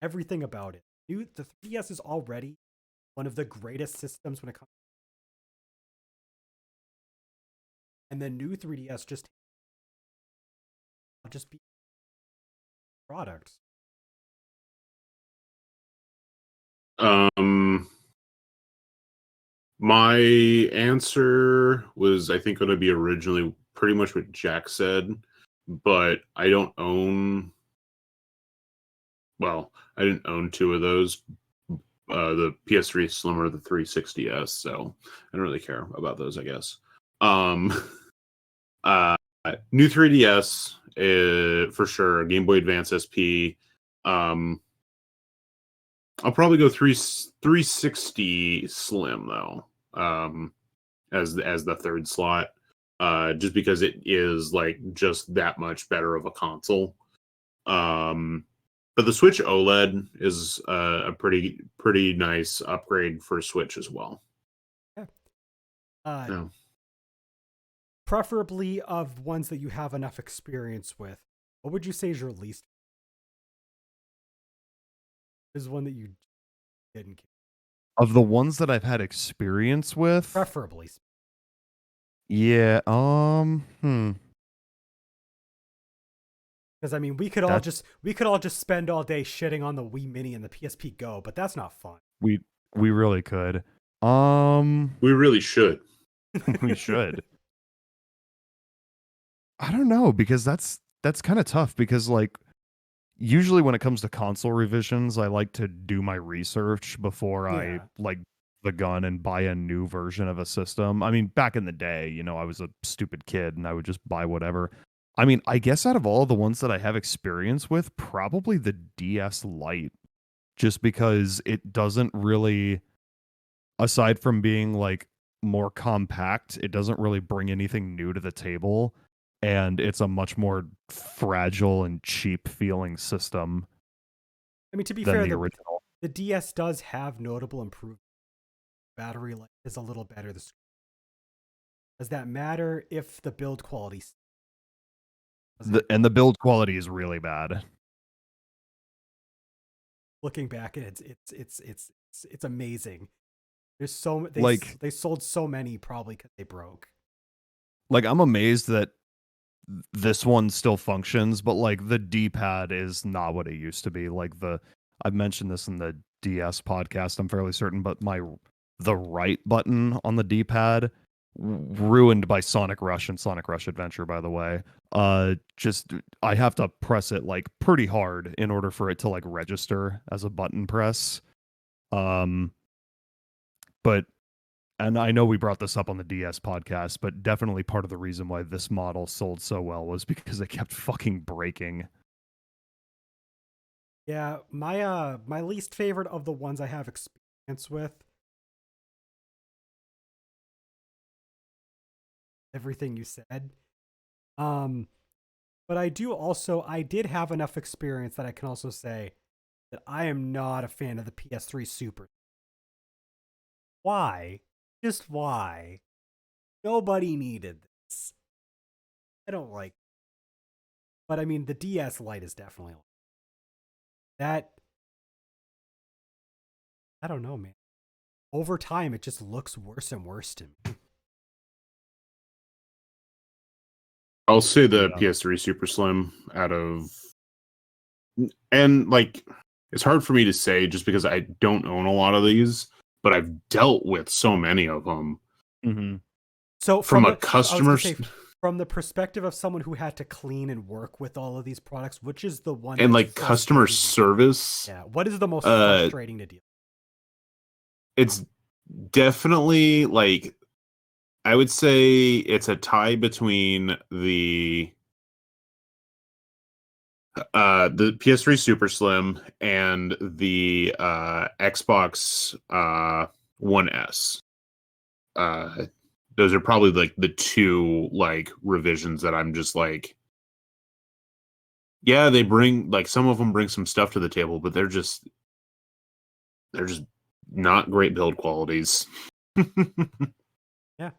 everything about it. The 3DS is already one of the greatest systems when it comes. And the new 3DS just be products.
My answer was, I think, going to be originally pretty much what Jack said, but I don't own. Well, I didn't own two of those, the PS3 Slim or the 360S, so I don't really care about those, I guess. Uh, New 3DS, for sure. Game Boy Advance SP. I'll probably go 360 Slim though, as the third slot, just because it is like just that much better of a console. But the Switch OLED is a pretty nice upgrade for Switch as well.
Yeah.
Yeah.
Preferably of ones that you have enough experience with. What would you say is your least? Is one that you didn't get?
Of the ones that I've had experience with,
preferably.
yeah,
Because I mean, we could all
That-
just spend all day shitting on the Wii Mini and the PSP Go, but that's not fun.
we really could.
We really should.
We should. I don't know, because that's kind of tough, because like usually when it comes to console revisions, I like to do my research before I
Yeah.
like the gun and buy a new version of a system. I mean, back in the day, I was a stupid kid and I would just buy whatever. I mean, I guess out of all the ones that I have experience with, probably the DS Lite, just because it doesn't really, aside from being like more compact, it doesn't really bring anything new to the table, and it's a much more fragile and cheap feeling system
I mean, to be
than
fair,
the original.
the DS does have notable improvements. Battery life is a little better. Does that matter if the build quality?
And the build quality is really bad.
Looking back, it's amazing. There's they sold so many probably because they broke.
Like, I'm amazed that this one still functions, but like the D-pad is not what it used to be. Like I've mentioned this in the DS podcast, I'm fairly certain, but the right button on the D-pad, ruined by Sonic Rush and Sonic Rush Adventure, by the way. Just I have to press it like pretty hard in order for it to like register as a button press. But and I know we brought this up on the DS podcast, but definitely part of the reason why this model sold so well was because it kept fucking breaking.
Yeah, my least favorite of the ones I have experience with, everything you said. But I did have enough experience that I can also say that I am not a fan of the PS3 Super. Why? Just why? Nobody needed this. I don't like it. But I mean, the DS Lite is definitely that. I don't know, man. Over time, it just looks worse and worse to me.
I'll say the
Yeah.
PS3 Super Slim and like, it's hard for me to say just because I don't own a lot of these, but I've dealt with so many of them.
Mm-hmm.
So
From a
I
customer,
was gonna say, from the perspective of someone who had to clean and work with all of these products, which is the one
and
that's
like customer
frustrating?
service,
Yeah, what is the most frustrating to deal?
it's definitely like, I would say it's a tie between the PS3 Super Slim and the Xbox One S. Those are probably like the two like revisions that I'm just like, yeah, they bring like, some of them bring some stuff to the table, but they're just not great build qualities.
Yeah.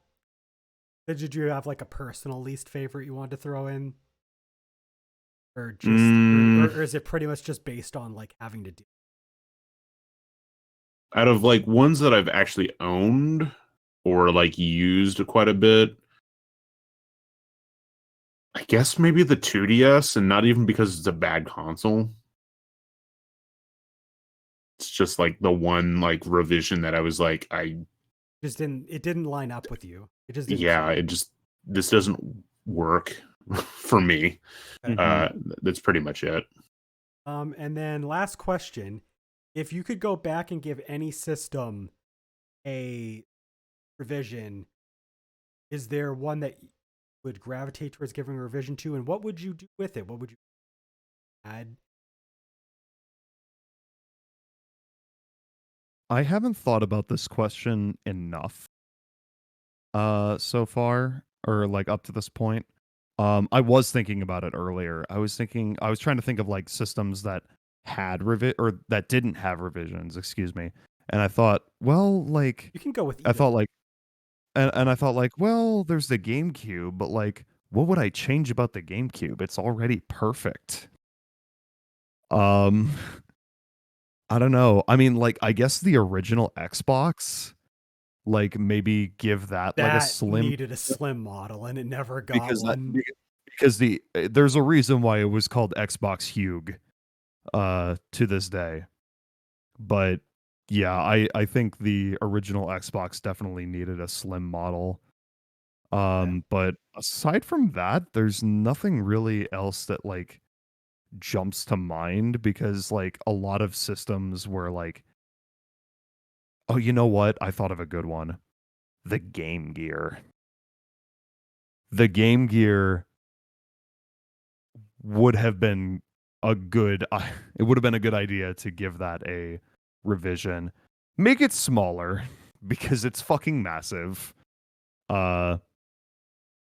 Did you have like a personal least favorite you wanted to throw in? Or just or is it pretty much just based on like having to do?
Out of like ones that I've actually owned or like used quite a bit, I guess maybe the 2DS, and not even because it's a bad console. It's just like the one like revision that I was like,
It didn't line up with you. It just didn't.
yeah, this doesn't work for me. That's pretty much it.
And then last question: if you could go back and give any system a revision, is there one that you would gravitate towards giving a revision to, and what would you do with it? What would you add?
I haven't thought about this question enough so far, or like up to this point. I was thinking about it earlier. I was trying to think of like systems that had or that didn't have revisions, excuse me. And I thought, well, like
You can go with.
I thought like and I thought like, well, there's the GameCube, but like what would I change about the GameCube? It's already perfect. I I don't know. I mean, like, I guess the original Xbox, like, maybe give that like a
That
slim,
needed a slim model, and it never got
because
one.
because there's a reason why it was called Xbox Hugh to this day. But yeah, I think the original Xbox definitely needed a slim model. But aside from that, there's nothing really else that like jumps to mind, because like a lot of systems were like, oh, you know what? I thought of a good one. The Game Gear. The Game Gear would have been a good it would have been a good idea to give that a revision. Make it smaller because it's fucking massive. Uh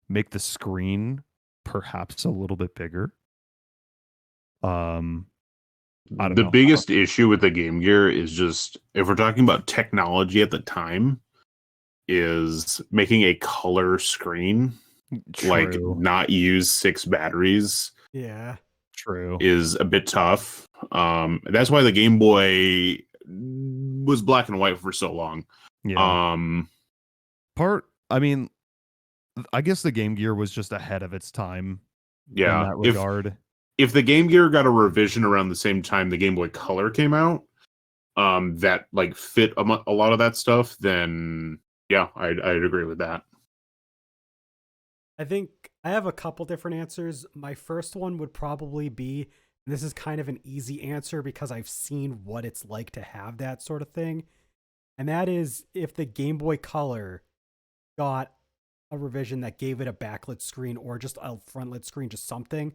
make the screen perhaps a little bit bigger. Um I don't
The
know.
biggest issue with the Game Gear is just, if we're talking about technology at the time, is making a color screen, like
True.
not use 6 batteries,
Yeah.
True.
is a bit tough. That's why the Game Boy was black and white for so long.
Yeah. I mean, I guess the Game Gear was just ahead of its time in
Yeah,
that regard.
if the Game Gear got a revision around the same time the Game Boy Color came out, that like fit a lot of that stuff, then yeah, I'd agree with that.
I think I have a couple different answers. My first one would probably be, and this is kind of an easy answer because I've seen what it's like to have that sort of thing. And that is if the Game Boy Color got a revision that gave it a backlit screen or just a frontlit screen, just something.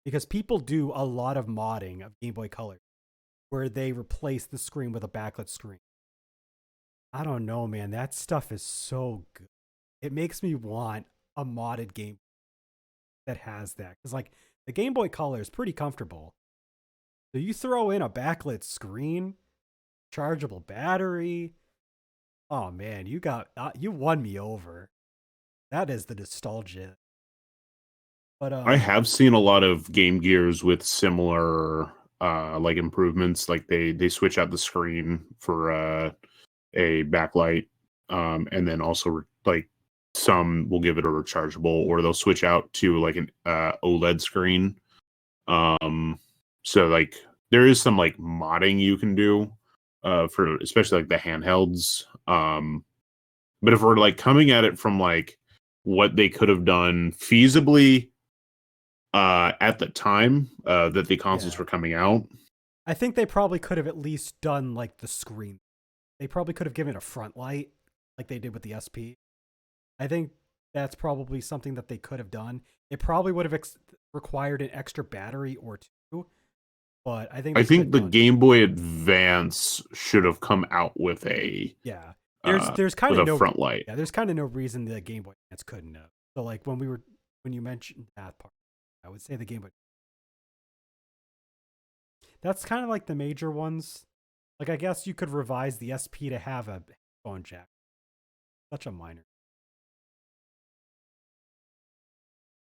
Because people do a lot of modding of Game Boy Color where they replace the screen with a backlit screen. I don't know, man. That stuff is so good. It makes me want a modded game that has that. Because, like, the Game Boy Color is pretty comfortable. So you throw in a backlit screen, chargeable battery. Oh, man, you won me over. That is the nostalgia. But,
I have seen a lot of Game Gears with similar like improvements, like they switch out the screen for a backlight, and then also like some will give it a rechargeable, or they'll switch out to like an OLED screen. So like there is some like modding you can do for especially like the handhelds. But if we're like coming at it from like what they could have done feasibly at the time that the consoles
yeah.
were coming out,
I think they probably could have at least done like the screen. They probably could have given it a front light like they did with the SP. I think that's probably something that they could have done. It probably would have required an extra battery or two, but I think
I
they could have
think the
done.
Game Boy Advance should have come out with a
Yeah, there's kind
with
of
a
no
front light.
yeah there's kind of no reason the Game Boy Advance couldn't have. So like when you mentioned that part, I would say the Game Boy. That's kind of like the major ones. Like I guess you could revise the SP to have a headphone jack. Such a minor.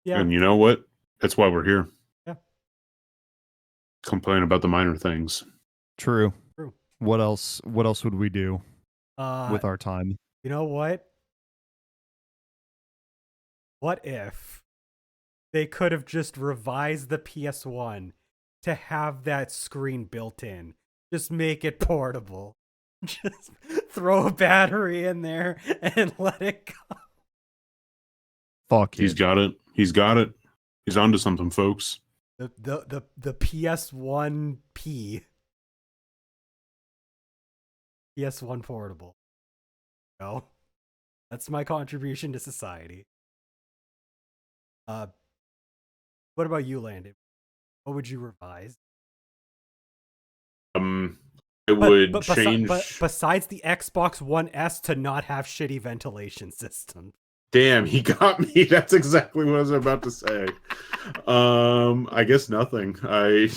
Yeah,
And you know what? That's why we're here.
yeah,
Complain about the minor things.
True.
true.
What else would we do
Uh,
with our time?
you know what? What if they could have just revised the PS1 to have that screen built in? Just make it portable. Just throw a battery in there and let it go.
Fuck
He's
it.
got it. He's got it. He's onto something, folks.
The PS1P. PS1 portable. No. That's my contribution to society. What about you, Landon? What would you revise?
I would change.
But besides the Xbox One S to not have shitty ventilation system.
Damn, he got me. That's exactly what I was about to say. I guess nothing. I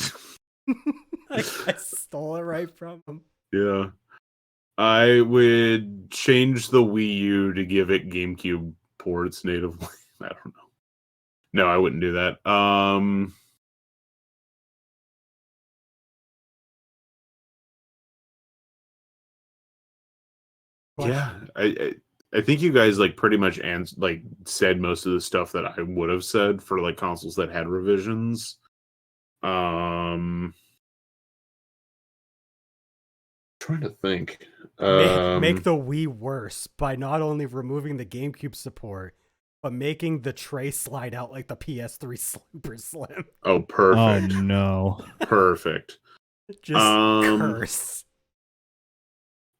stole it right from him.
Yeah. I would change the Wii U to give it GameCube ports natively. I don't know. No, I wouldn't do that. Yeah,
question.
I think you guys like pretty much said most of the stuff that I would have said for like consoles that had revisions. Trying to think.
Make the Wii worse by not only removing the GameCube support, but making the tray slide out like the PS3 Super Slim.
Oh,
Oh
perfect.
no.
Perfect.
Just curse.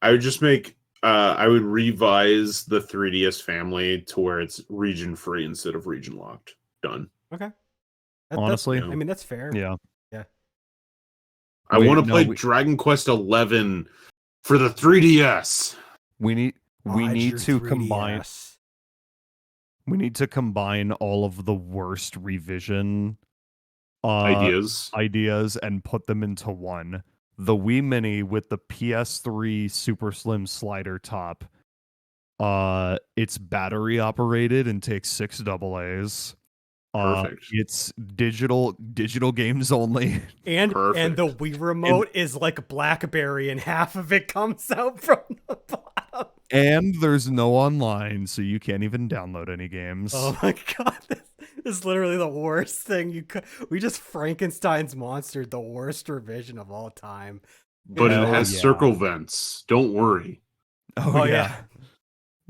I would just make I would revise the 3DS family to where it's region free instead of region locked. Done.
Okay.
Honestly,
Yeah.
I mean, that's fair.
yeah.
Yeah.
I
Wait,
want to
no,
play Dragon Quest 11 for the 3DS.
we need
Roger
to combine
3DS.
we need to combine all of the worst revision
Ideas.
ideas and put them into one. The Wii Mini with the PS3 Super Slim slider top. It's battery operated and takes 6 AA's.
Perfect.
It's digital games only.
And
Perfect.
the Wii remote is like BlackBerry, and half of it comes out from the bottom.
And there's no online, so you can't even download any games.
Oh my god, this is literally the worst thing you could. We just Frankenstein's monstered the worst revision of all time.
But it
Hell
has
yeah.
circle vents. Don't worry.
Oh, yeah.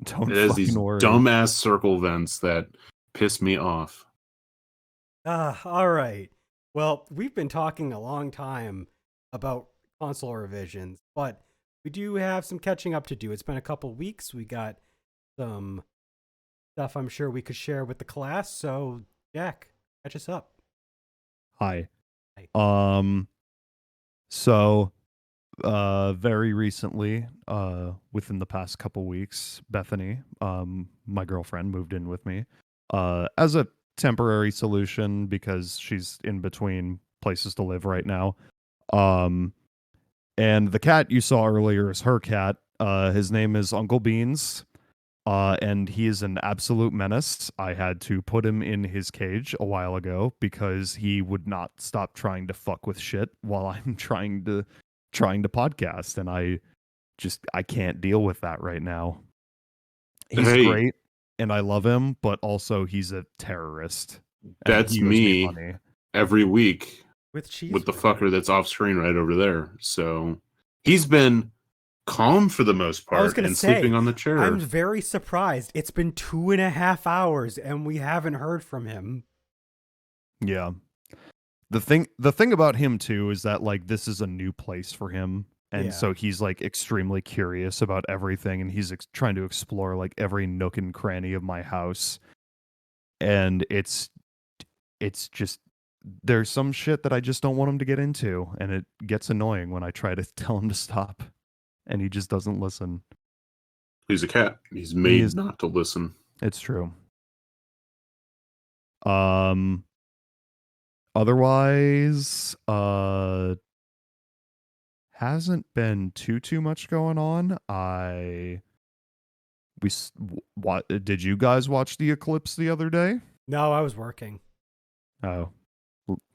Don't
It has these
fucking worry.
dumbass circle vents that piss me off.
All right. Well, we've been talking a long time about console revisions, but we do have some catching up to do. It's been a couple weeks. We got some stuff I'm sure we could share with the class. So, Jack, catch us up.
Hi.
Hi.
So very recently, within the past couple weeks, Bethany, my girlfriend, moved in with me as a temporary solution because she's in between places to live right now. And the cat you saw earlier is her cat. His name is Uncle Beans. And he is an absolute menace. I had to put him in his cage a while ago because he would not stop trying to fuck with shit while I'm trying to podcast, and I can't deal with that right now. He's
Hey.
great and I love him, but also he's a terrorist. And
That's
he owes me
me
money.
every week
With cheese.
with the fucker that's off screen right over there. So he's been calm for the most
I was
part
gonna
and
say,
sleeping on the chair.
I'm very surprised. It's been 2.5 hours and we haven't heard from him.
Yeah. The thing about him too is that like this is a new place for him, and
Yeah.
so he's like extremely curious about everything, and he's trying to explore like every nook and cranny of my house. And it's just there's some shit that I just don't want him to get into, and it gets annoying when I try to tell him to stop, and he just doesn't listen.
He's a cat. He's made not to listen.
It's true. Otherwise, hasn't been too much going on. What did you guys watch the eclipse the other day?
No, I was working.
Oh,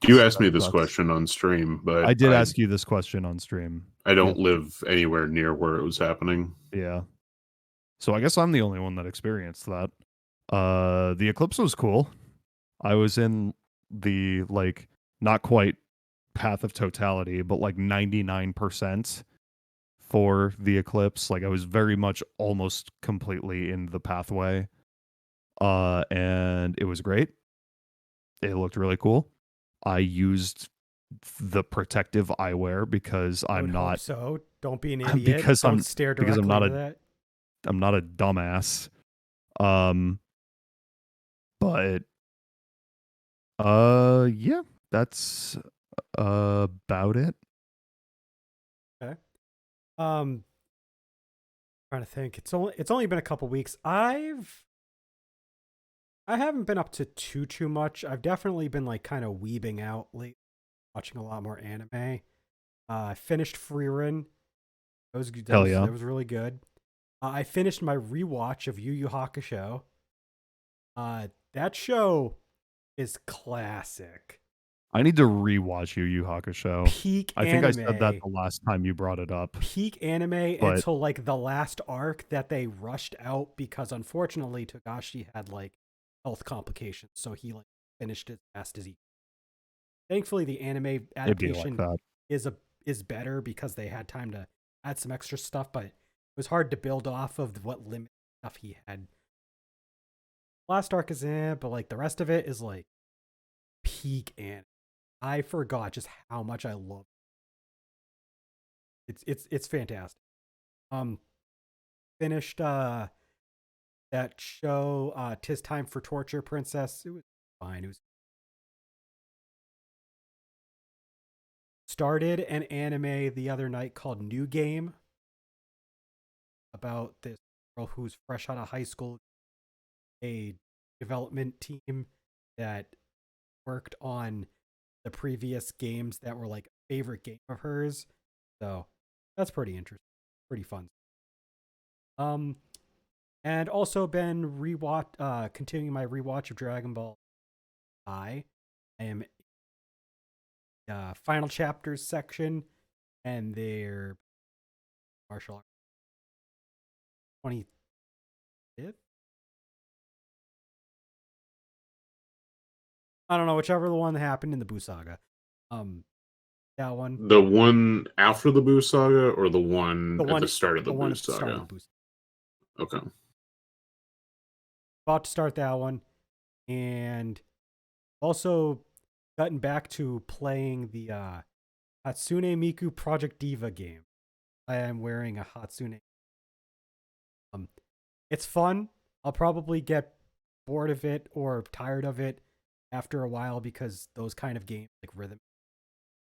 You asked me this question on stream, but
I did ask you this question on stream.
I don't live anywhere near where it was happening.
Yeah. So I guess I'm the only one that experienced that. The eclipse was cool. I was in the like not quite path of totality, but like 99% for the eclipse. Like I was very much almost completely in the pathway. And it was great. It looked really cool. I used the protective eyewear because
I
I'm
would
not
hope so. Don't be an idiot.
because
Don't stare directly
I'm not
into that.
I'm not a dumbass. But yeah, that's about it.
Okay. Trying to think. It's only been a couple weeks. I haven't been up to too much. I've definitely been like kind of weebing out lately, watching a lot more anime. I finished Freerun.
Hell yeah.
That was really good. I finished my rewatch of Yu Yu Hakusho. That show is classic.
I need to rewatch Yu Yu Hakusho.
Peak
I think
anime.
I said that the last time you brought it up.
Peak anime
But-
until like the last arc that they rushed out because unfortunately Togashi had like health complications, so he like finished as fast as he. Thankfully, the anime
It'd be like
adaptation
that.
is better because they had time to add some extra stuff, but it was hard to build off of what limited stuff he had. Last arc is but like the rest of it is like peak anime. I forgot just how much I love it. It's fantastic. Finished that show, 'Tis Time for Torture Princess. It was fine. It was started an anime the other night called New Game about this girl who's fresh out of high school, a development team that worked on the previous games that were like a favorite game of hers. So that's pretty interesting, pretty fun. And also been continuing my rewatch of Dragon Ball I am final chapters section, and their martial arts 25th. I don't know, whichever the one that happened in the Buu saga. That one.
The one after the Boo Saga, or the one at the start of the
one
Boo
at the start
Saga?
of the Buu.
Okay.
About to start that one, and also gotten back to playing the Hatsune Miku Project Diva game. I am wearing a Hatsune. It's fun. I'll probably get bored of it or tired of it after a while because those kind of games like rhythm.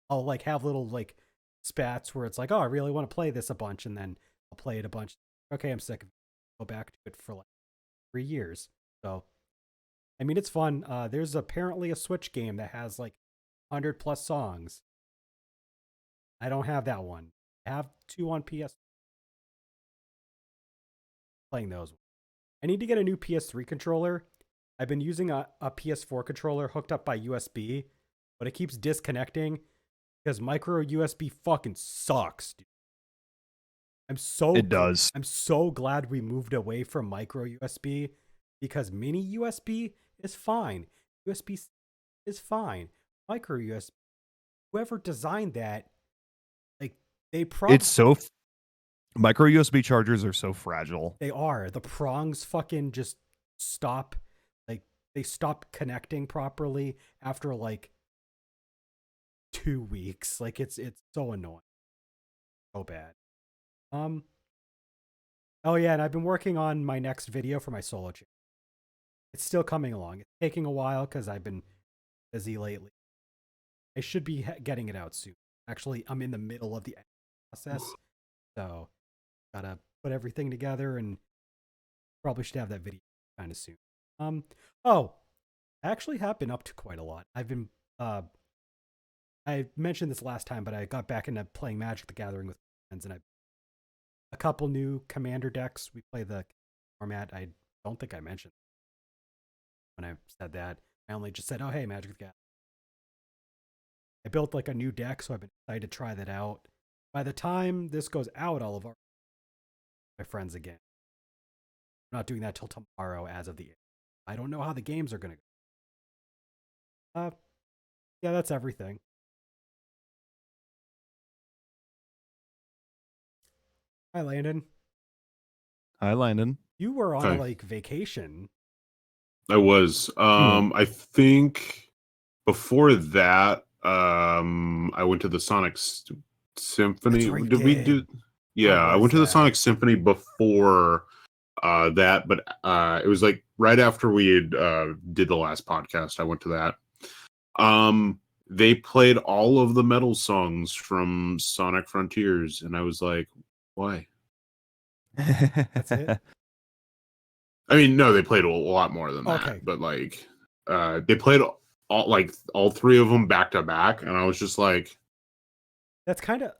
I'll like have little like spats where it's like, oh, I really want to play this a bunch, and then I'll play it a bunch. Okay, I'm sick of it. Go back to it for like 3 years. So, I mean, it's fun. There's apparently a Switch game that has like 100+ songs. I don't have that one. I have 2 on PS. Playing those. I need to get a new PS3 controller. I've been using a PS4 controller hooked up by USB, but it keeps disconnecting because micro USB fucking sucks, dude.
It does.
I'm so glad we moved away from micro USB because mini USB is fine. USB is fine. Micro USB, whoever designed that, like they probably
Micro USB chargers are so fragile.
They are. The prongs fucking just stop. Like they stop connecting properly after like 2 weeks. Like it's so annoying. So bad. Oh yeah, and I've been working on my next video for my solo channel. It's still coming along. It's taking a while because I've been busy lately. I should be getting it out soon. Actually, I'm in the middle of the process, so gotta put everything together and probably should have that video kind of soon. Oh, I actually have been up to quite a lot. I've been I mentioned this last time, but I got back into playing Magic the Gathering with friends, and a couple new commander decks. We play the format. I don't think I mentioned when I said that. I only just said, "Oh, hey, Magic the Gathering." I built like a new deck, so I've been excited to try that out. By the time this goes out, all of my friends again. I'm not doing that till tomorrow, as of the. I don't know how the games are gonna go. Yeah, that's everything. Hi, Landon.
Hi, Landon.
You were on
Okay.
a like vacation.
I was. I think before that, I went to the Sonic Symphony.
That's right,
Did we
did.
do? Yeah, I
was
went to the
that?
Sonic Symphony before that, but it was like right after we had did the last podcast. I went to that. They played all of the metal songs from Sonic Frontiers, and I was like, why?
That's it.
I mean, no, they played a lot more than that.
Okay.
But like, they played all 3 of them back to back, and I was just like,
That's kind of,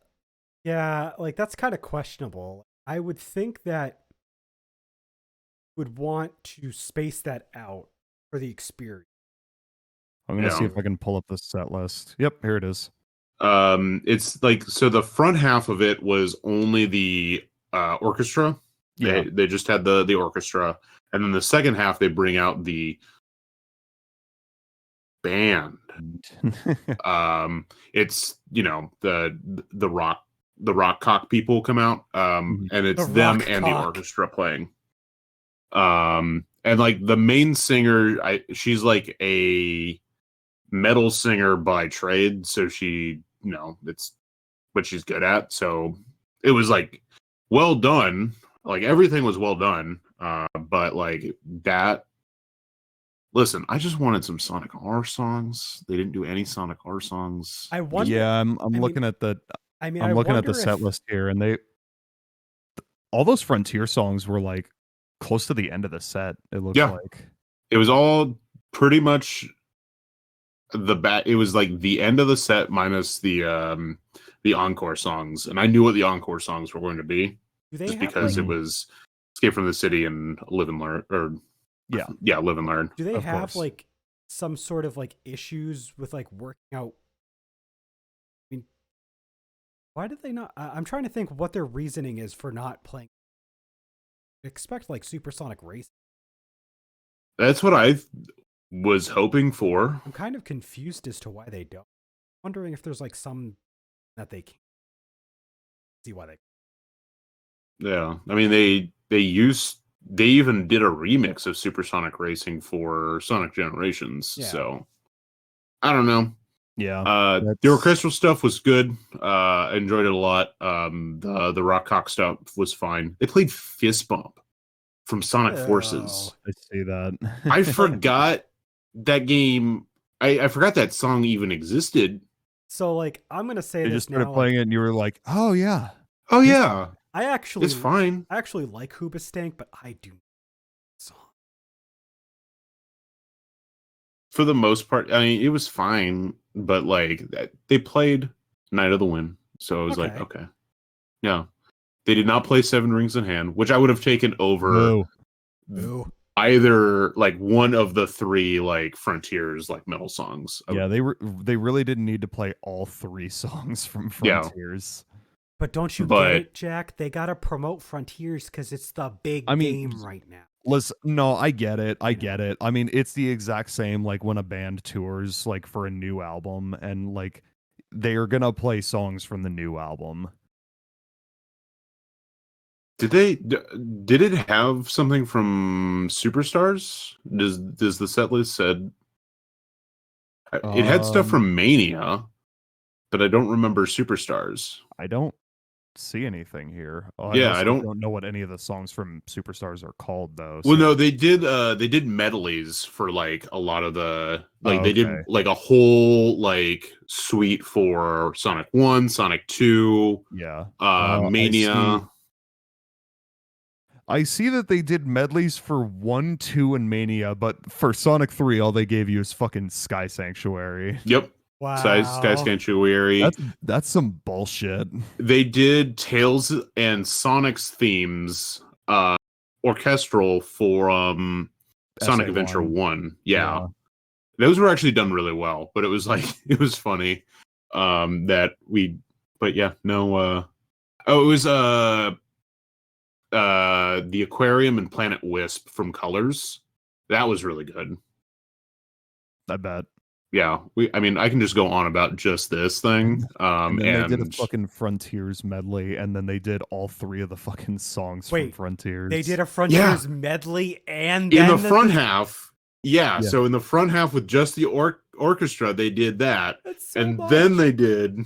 yeah, like that's kind of questionable. I would think that would want to space that out for the experience.
I'm gonna see
Yeah.
if I can pull up the set list. Yep, here it is.
It's like, so the front half of it was only the orchestra.
Yeah.
They just had the orchestra, and then the second half they bring out the band. It's, you know, the rock cock people come out,
Mhm.
and it's
The
them
rock
and the
cock.
orchestra playing. And like the main singer, she's like a metal singer by trade, so she, you know, it's what she's good at. So it was like well done. Like everything was well done. But like that, listen, I just wanted some Sonic R songs. They didn't do any Sonic R songs.
I wonder.
Yeah, I'm
I
looking
mean,
at the
I
I'm looking at the
wonder
set
if
list here, and all those Frontier songs were like close to the end of the set. It looked
Yeah.
like.
It was all pretty much it was like the end of the set minus the encore songs, and I knew what the encore songs were going to be
do they
just
have
because
like
it was Escape from the City and Live and Learn, or
Yeah,
Live and Learn.
do they
of
have
course.
like some sort of like issues with like working out? I mean, why did they not? I'm trying to think what their reasoning is for not playing. Expect like Supersonic Race.
That's what I was hoping for.
I'm kind of confused as to why they don't. Wondering if there's like some that they can't see why they.
Yeah, I mean they even did a remix of Supersonic Racing for Sonic Generations.
Yeah.
So I don't know.
Yeah.
The
That's-
orchestral stuff was good. I enjoyed it a lot. The rock cock stuff was fine. They played Fist Bump from Sonic Forces.
I see that.
I forgot that game. I forgot that song even existed.
So like I'm gonna say
They
this
just started
now.
playing
Like,
it, and you were like, "Oh yeah."
Oh yeah,
I actually
it's fine.
I actually like Hoobastank, but I do not like the song.
For the most part. I mean, it was fine, but like they played Night of the Wind, so I was like,
Okay.
okay, yeah. They did not play Seven Rings in Hand, which I would have taken over
Boo.
Ooh.
either like one of the three like Frontiers like metal songs.
Yeah, they really didn't need to play all 3 songs from
Yeah.
Frontiers.
But don't you get
But-
it, Jack? They gotta promote Frontiers because it's the big
I mean,
game right now.
Listen, no, I get it. I
I
get it. I mean, it's the exact same like when a band tours like for a new album, and like they are gonna play songs from the new album.
Did it have something from Superstars? Does the set list said it had stuff from Mania, but I don't remember Superstars.
I don't see anything here. Oh,
Yeah,
also
I don't-
know what any of the songs from Superstars are called though.
Well,
so-
no, they did medleys for like a lot of the like
Oh,
they did
okay.
like a whole like suite for Sonic 1, Sonic 2,
Yeah.
Mania.
I see that they did medleys for 1, 2, and Mania, but for Sonic 3, all they gave you is fucking Sky Sanctuary.
Yep.
Wow.
Sky Sanctuary.
That's some bullshit.
They did Tails and Sonic's themes orchestral for Sonic
SA1.
Adventure 1. Yeah. Those were actually done really well, but it was like it was funny that we but yeah, no it was the Aquarium and Planet Wisp from Colors. That was really good.
I bet.
Yeah, I mean, I can just go on about just this thing.
And then they did a fucking Frontiers medley, and then they did all 3 of the fucking songs from
Wait,
Frontiers.
They did a Frontiers medley and
in
then
the front half. Yeah,
Yeah.
so in the front half with just the orchestra, they did that,
That's so
and
much.
then they did.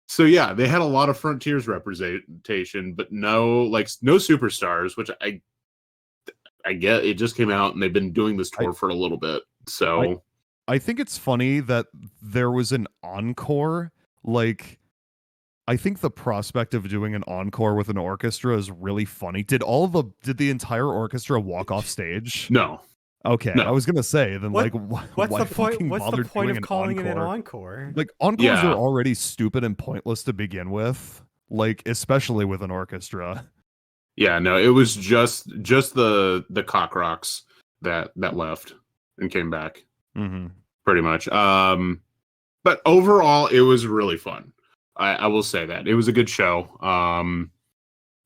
So yeah, they had a lot of Frontiers representation, but no Superstars, which I get. It just came out, and they've been doing this tour for a little bit. So
I think it's funny that there was an encore. Like, I think the prospect of doing an encore with an orchestra is really funny. Did the entire orchestra walk off stage?
no.
Okay,
No.
I was gonna say then.
What-
Like,
What's
why
the point?
fucking
What's the
bother
point
doing
of calling it an
encore?
encore?
Like, encores
Yeah.
are already stupid and pointless to begin with. Like, especially with an orchestra.
Yeah, no, it was just the cock rocks that left and came back.
Mm-hmm.
pretty much. But overall, it was really fun. I will say that it was a good show.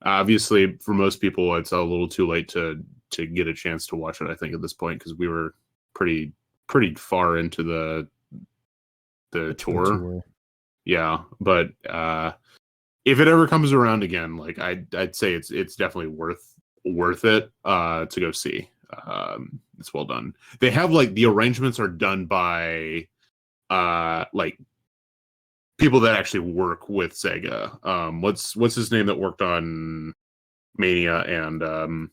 Obviously, for most people, it's a little too late to get a chance to watch it. I think at this point because we were pretty far into the tour. Yeah, but if it ever comes around again, like I'd say it's definitely worth it to go see. It's well done. They have like the arrangements are done by like people that actually work with Sega. What's his name that worked on Mania and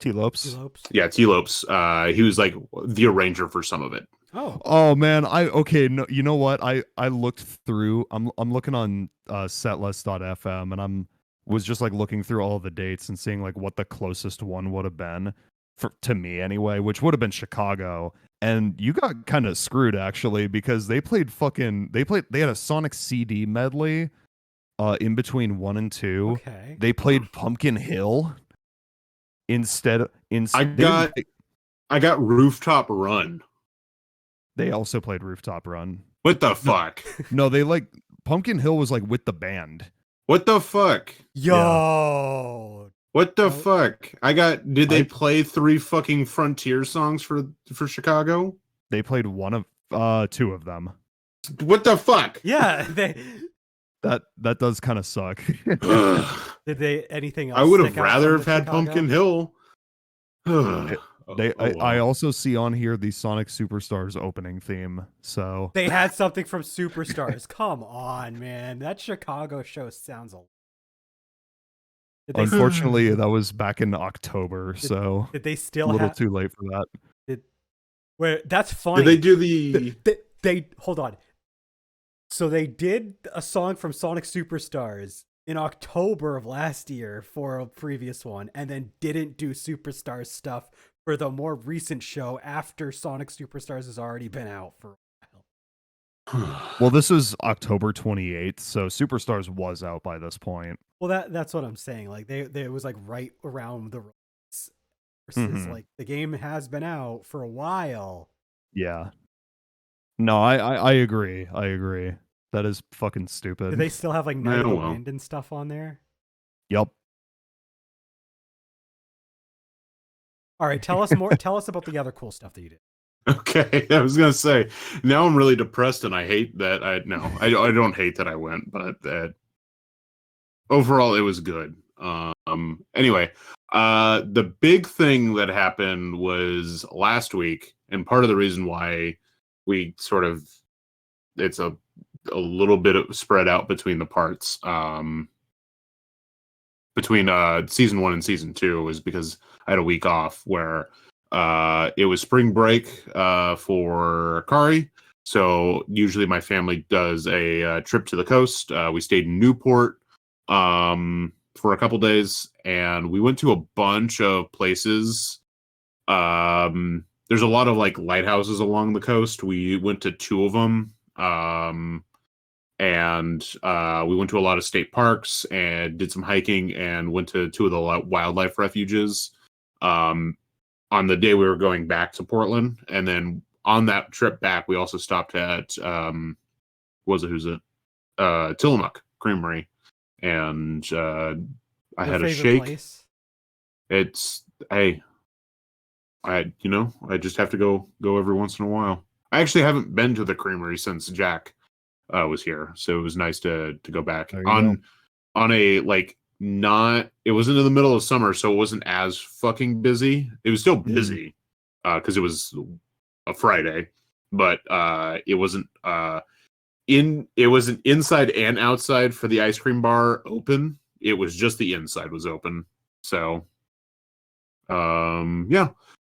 T-Lopes.
Yeah, T-Lopes. He was like the arranger for some of it.
Oh man, no, you know what? I looked through. I'm looking on setlist.fm and was just like looking through all the dates and seeing like what the closest one would have been to me anyway, which would have been Chicago. And you got kind of screwed actually because they had a Sonic CD medley in between 1 and 2.
Okay.
They played Pumpkin Hill instead.
I got Rooftop Run.
They also played Rooftop Run.
What the fuck?
No, Pumpkin Hill was like with the band.
What the fuck?
Yo.
Yeah. What the fuck? Did they play 3 fucking Frontier songs for Chicago?
They played 2 of them.
What the fuck?
Yeah,
that does kind of suck.
Did they anything else?
I would have rather have had
Chicago?
Pumpkin Hill.
I also see on here the Sonic Superstars opening theme. So
they had something from Superstars. Come on, man. That Chicago show sounds
unfortunately, that was back in October, so
did they still
a little too late for that.
That's funny.
Did they do the
they hold on. So they did a song from Sonic Superstars in October of last year for a previous one, and then didn't do Superstars stuff for the more recent show after Sonic Superstars has already been out for a while.
Well, this was October 28th, so Superstars was out by this point.
Well, that's what I'm saying. Like they was like right around the release versus like the game has been out for a while.
Yeah. No, I agree. I agree. That is fucking stupid.
Do they still have like Night of the Wind and stuff on there?
Yep.
All right, tell us more. Tell us about the other cool stuff that you did.
Okay, I was gonna say. Now I'm really depressed, and I hate that. I don't hate that I went, but that overall it was good. Anyway, the big thing that happened was last week, and part of the reason why we sort of it's a little bit of spread out between the parts. Between season 1 and season 2 was because I had a week off where it was spring break for Kari. So usually my family does a trip to the coast. We stayed in Newport for a couple days, and we went to a bunch of places. There's a lot of like lighthouses along the coast. We went to 2 of them. And we went to a lot of state parks and did some hiking and went to 2 of the wildlife refuges on the day we were going back to Portland. And then on that trip back, we also stopped at Tillamook Creamery, and I had a shake.
Place?
It's I just have to go every once in a while. I actually haven't been to the creamery since Jack was here, so it was nice to go back on a like not. It wasn't in the middle of summer, so it wasn't as fucking busy. It was still busy because it was a Friday, but it wasn't inside and outside for the ice cream bar open. It was just the inside was open. So yeah,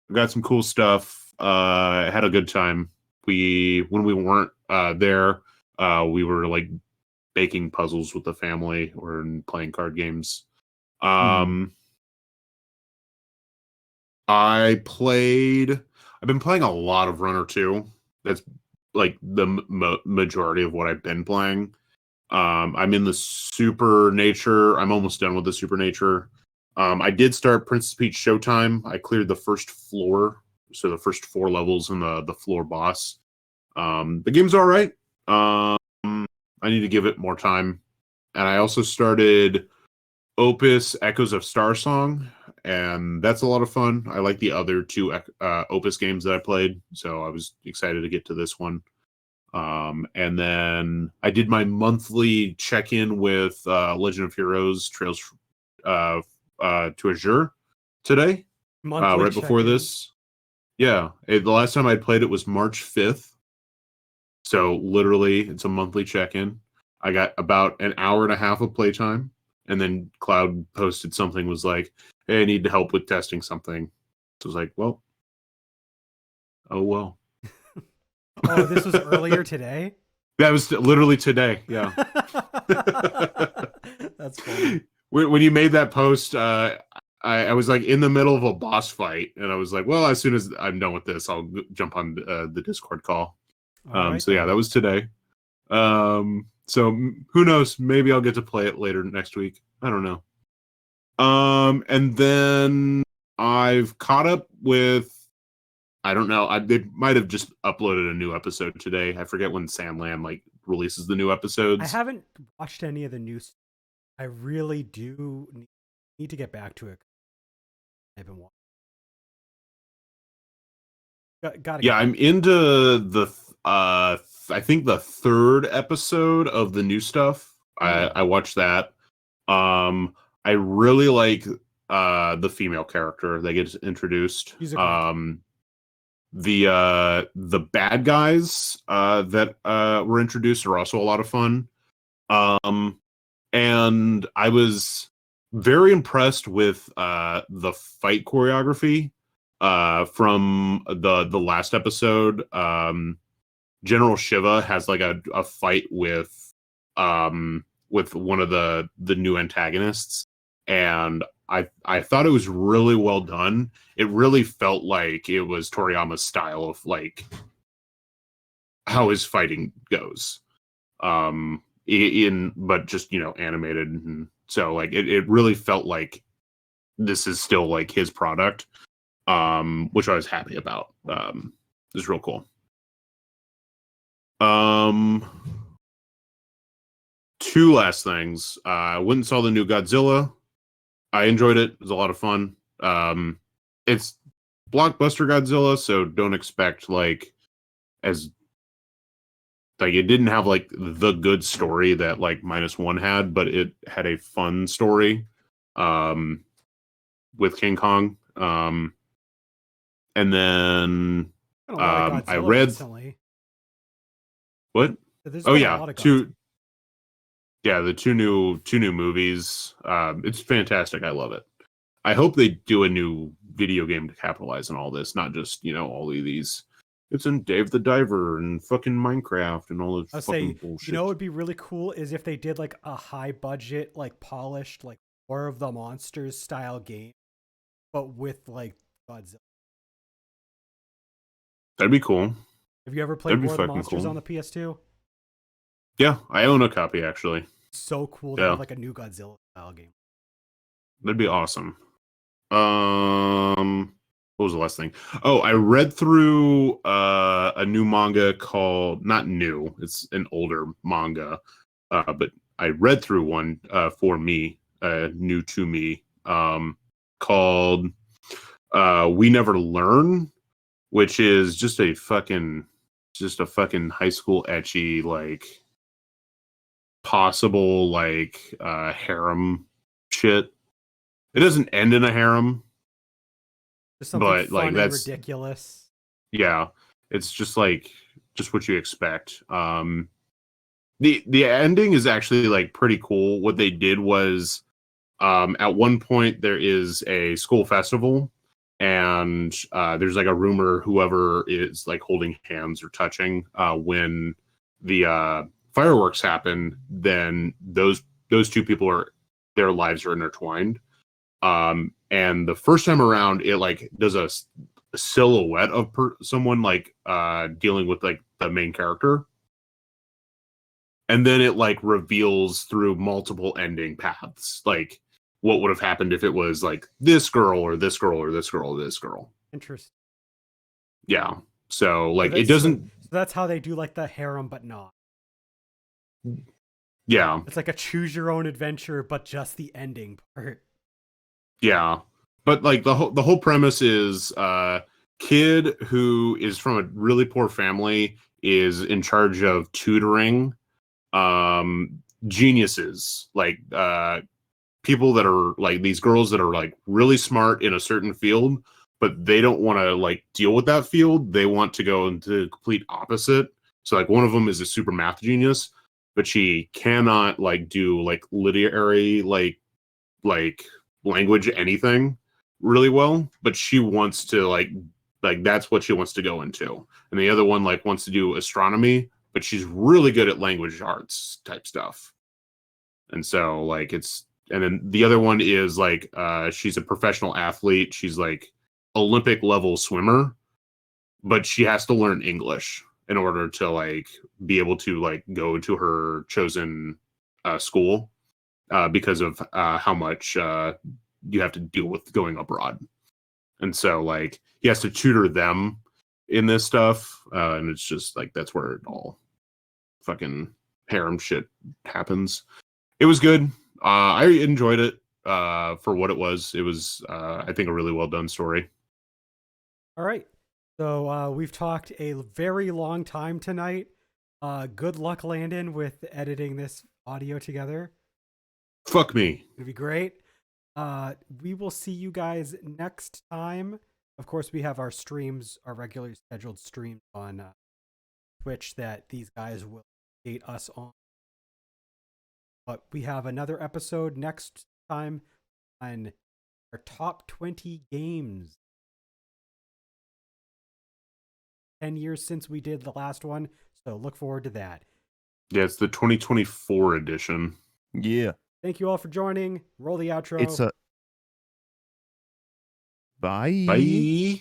we got some cool stuff. Had a good time. When we weren't there, we were like baking puzzles with the family or playing card games. I've been playing a lot of Runner 2. That's like the majority of what I've been playing. I'm in the Super Nature. I'm almost done with the Super Nature. I did start Princess Peach Showtime. I cleared the first floor, so the first 4 levels in the floor boss. The game's all right. I need to give it more time. And I also started Opus Echoes of Star Song, and that's a lot of fun. I like the other two Opus games that I played, so I was excited to get to this one. And then I did my monthly check-in with Legend of Heroes Trails to Azure today,
Monthly
right before
check-in.
this. Yeah, the last time I played it was March 5th. So literally, it's a monthly check-in. I got about an hour and a half of playtime, and then Cloud posted something, was like, hey, I need help with testing something. So I was like, well, oh well.
Oh, this was earlier today?
That was literally today, yeah.
That's funny.
When you made that post, I was like in the middle of a boss fight, and I was like, well, as soon as I'm done with this, I'll jump on the Discord call.
Right,
so yeah, that was today. So who knows? Maybe I'll get to play it later next week. I don't know. And then I've caught up with, I don't know. They might have just uploaded a new episode today. I forget when Sandland like releases the new episodes.
I haven't watched any of the news. I really do need to get back to it. I've been watching. Gotta
Yeah, I'm into the I think the third episode of the new stuff. I watched that. I really like the female character that gets introduced. The bad guys that were introduced are also a lot of fun. And I was very impressed with the fight choreography from the last episode. General Shiva has like a fight with one of the new antagonists, and I thought it was really well done. It really felt like it was Toriyama's style of like how his fighting goes. But just, you know, animated, and so like it really felt like this is still like his product, which I was happy about. It was real cool. Two last things. I went and saw the new Godzilla. I enjoyed it. It was a lot of fun. It's blockbuster Godzilla, so don't expect like as like it didn't have like the good story that like -1 had, but it had a fun story with King Kong. And then I read
recently.
What?
There's
Oh
been
yeah,
a lot of
the two new movies. It's fantastic. I love it. I hope they do a new video game to capitalize on all this, not just, you know, all of these. It's in Dave the Diver and fucking Minecraft and all this fucking bullshit.
You know what would be really cool is if they did like a high budget, like polished, like War of the Monsters style game, but with like Godzilla.
That'd be cool.
Have you ever played War of the Monsters on the PS2?
Yeah, I own a copy actually.
So cool to have like a new Godzilla style game.
That'd be awesome. What was the last thing? Oh, I read through a new manga called, not new, it's an older manga, but I read through one for me, new to me, called We Never Learn, which is just a fucking high school ecchi, like possible like harem shit. It doesn't end in a harem,
but like that's ridiculous.
Yeah, it's just like what you expect. The ending is actually like pretty cool. What they did was, at one point there is a school festival, and there's like a rumor whoever is like holding hands or touching when the fireworks happen, then those two people their lives are intertwined. And the first time around, it like does a silhouette of someone like dealing with like the main character, and then it like reveals through multiple ending paths like what would have happened if it was like this girl or this girl or this girl or this girl.
Interesting.
Yeah, so like it doesn't
that's how they do like the harem, but not.
Yeah.
It's like a choose your own adventure, but just the ending part.
Yeah. But like the whole premise is kid who is from a really poor family is in charge of tutoring geniuses, like people that are like these girls that are like really smart in a certain field, but they don't want to like deal with that field. They want to go into the complete opposite. So like one of them is a super math genius, but she cannot like do like literary like language anything really well, but she wants to like that's what she wants to go into. And the other one like wants to do astronomy, but she's really good at language arts type stuff. And so like it's and then the other one is like she's a professional athlete. She's like Olympic level swimmer, but she has to learn English in order to like be able to like go to her chosen school because of how much you have to deal with going abroad. And so like he has to tutor them in this stuff, and it's just like that's where it all fucking harem shit happens. It was good. I enjoyed it for what it was. It was I think a really well done story.
All right. So we've talked a very long time tonight. Good luck, Landon, with editing this audio together.
Fuck me.
It'll be great. We will see you guys next time. Of course, we have our streams, our regularly scheduled streams on Twitch that these guys will update us on. But we have another episode next time on our top 20 games. 10 years since we did the last one, so look forward to that.
Yeah, it's the 2024 edition.
Yeah.
Thank you all for joining. Roll the outro.
It's a bye.
Bye.